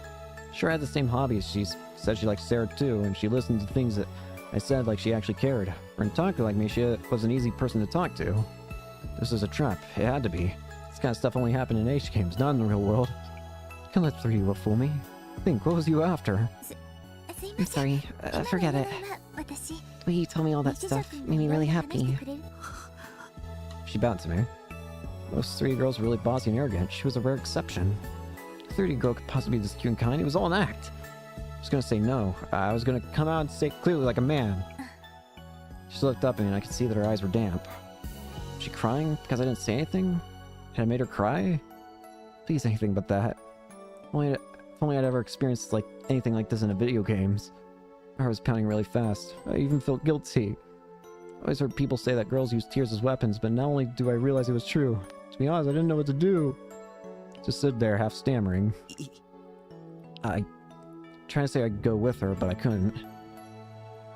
Speaker 1: Sure, I had the same hobbies. She said she liked Sarah too, and she listened to things that I said like she actually cared. For a talker like me, she was an easy person to talk to. This is a trap. It had to be. This kind of stuff only happened in H games, not in the real world. Can't let 3 fool me. Think, what was you after?
Speaker 3: I'm sorry. Forget it. The way you told me all that stuff made me really happy.
Speaker 1: She bowed to me. Most 3 girls were really bossy and arrogant. She was a rare exception. 30 girl could possibly be this cute and kind. It was all an act. I was gonna say no. I was gonna come out and say it clearly like a man. She looked up at me and I could see that her eyes were damp. Was she crying because I didn't say anything? Had I made her cry? Please, anything but that. If only I'd ever experienced like anything like this in a video games. My heart was pounding really fast. I even felt guilty. I always heard people say that girls use tears as weapons, but not only do I realize it was true, to be honest, I didn't know what to do. Just stood there, half stammering. I trying to say I'd go with her, but I couldn't.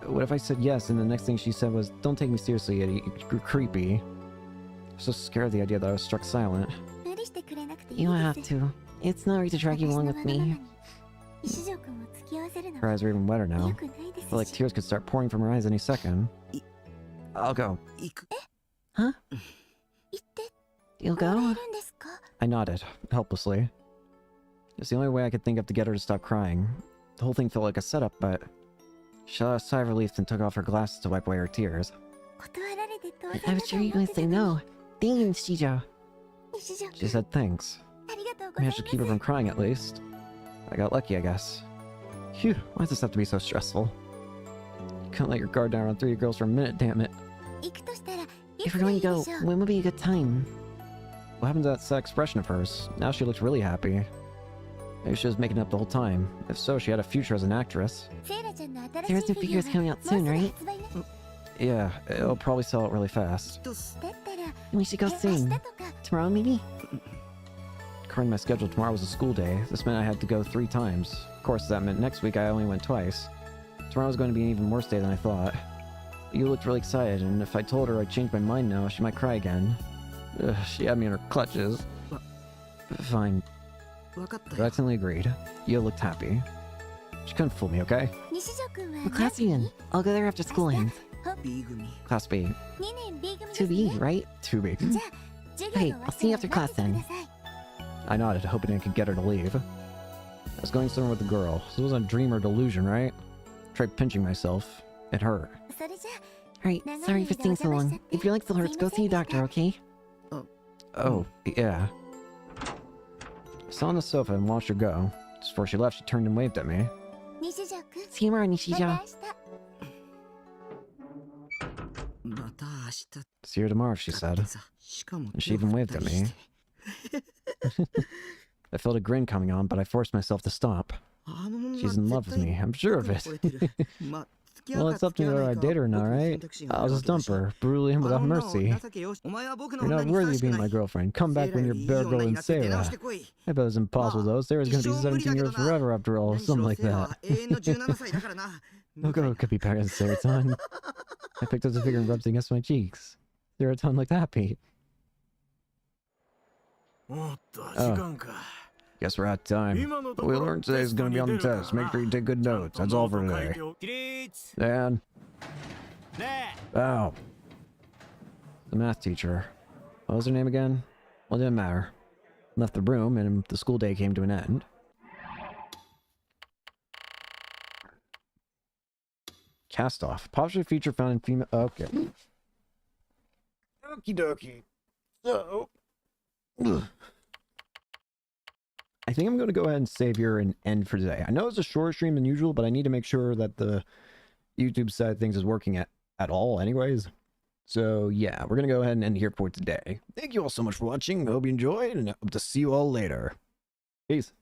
Speaker 1: What if I said yes, and the next thing she said was, "Don't take me seriously, Eddie. You're creepy." I was so scared of the idea that I was struck silent.
Speaker 3: You don't have to. It's not right to drag you along with me.
Speaker 1: Her eyes are even wetter now. I feel like tears could start pouring from her eyes any second. I'll go.
Speaker 3: Huh? You'll go?
Speaker 1: I nodded, helplessly. It's the only way I could think of to get her to stop crying. The whole thing felt like a setup, but... She let out a sigh of relief and took off her glasses to wipe away her tears.
Speaker 3: I was sure you were going to say no. Thank you, Shijo.
Speaker 1: She said thanks. Managed to keep her from crying at least. I got lucky, I guess. Phew, why does this have to be so stressful? You couldn't let your guard down on 3 girls for a minute, damn it.
Speaker 3: If we're going to go, when would be a good time?
Speaker 1: What happened to that sad expression of hers? Now she looks really happy. Maybe she was making it up the whole time. If so, she had a future as an actress.
Speaker 3: Sarah's new figure is coming out soon, right?
Speaker 1: Yeah, it'll probably sell out really fast.
Speaker 3: Then we should go soon. Tomorrow, maybe?
Speaker 1: According to my schedule, tomorrow was a school day. This meant I had to go 3 times. Of course, that meant next week I only went twice. Tomorrow was going to be an even worse day than I thought. You looked really excited, and if I told her I changed my mind now, she might cry again. Ugh, she had me in her clutches. Fine. Reluctantly agreed. You looked happy. She couldn't fool me, okay?
Speaker 3: What class are you in? I'll go there after school ends.
Speaker 1: Class B.
Speaker 3: 2B, right?
Speaker 1: 2B.
Speaker 3: Okay, I'll see you after class then.
Speaker 1: I nodded, hoping I could get her to leave. I was going somewhere with the girl. This wasn't a dream or delusion, right? Tried pinching myself. It hurt.
Speaker 3: Alright, sorry for staying so long. If your leg still hurts, go see a doctor, okay?
Speaker 1: Oh, yeah. I sat on the sofa and watched her go. Just before she left, she turned and waved at me.
Speaker 3: See you tomorrow, Nishijo.
Speaker 1: See you tomorrow, she said. And she even waved at me. I felt a grin coming on, but I forced myself to stop. She's in love with me, I'm sure of it. Well, it's up to me whether I date her or not, right? I'll just dump her, brutally and without mercy. You're not worthy of being my girlfriend. Come back when you're Bear Girl and Sarah. I bet it's impossible though. Sarah's gonna be 17 years forever after all, something like that. Look, it could be better than Sarah-tan. I picked up the figure and rubbed it against my cheeks. Sarah-tan looked happy. Oh. Guess we're out of time. What we learned today is going to be on the test. Make sure you take good notes. That's all for today. Dan. Oh. The math teacher. What was her name again? Well, it didn't matter. Left the room, and the school day came to an end. Cast off. Popular feature found in female... Okay. Okie dokie. So... Ugh. I think I'm going to go ahead and save here and end for today. I know it's a shorter stream than usual, but I need to make sure that the YouTube side of things is working at all anyways. So yeah, we're going to go ahead and end here for today. Thank you all so much for watching. I hope you enjoyed, and I hope to see you all later. Peace.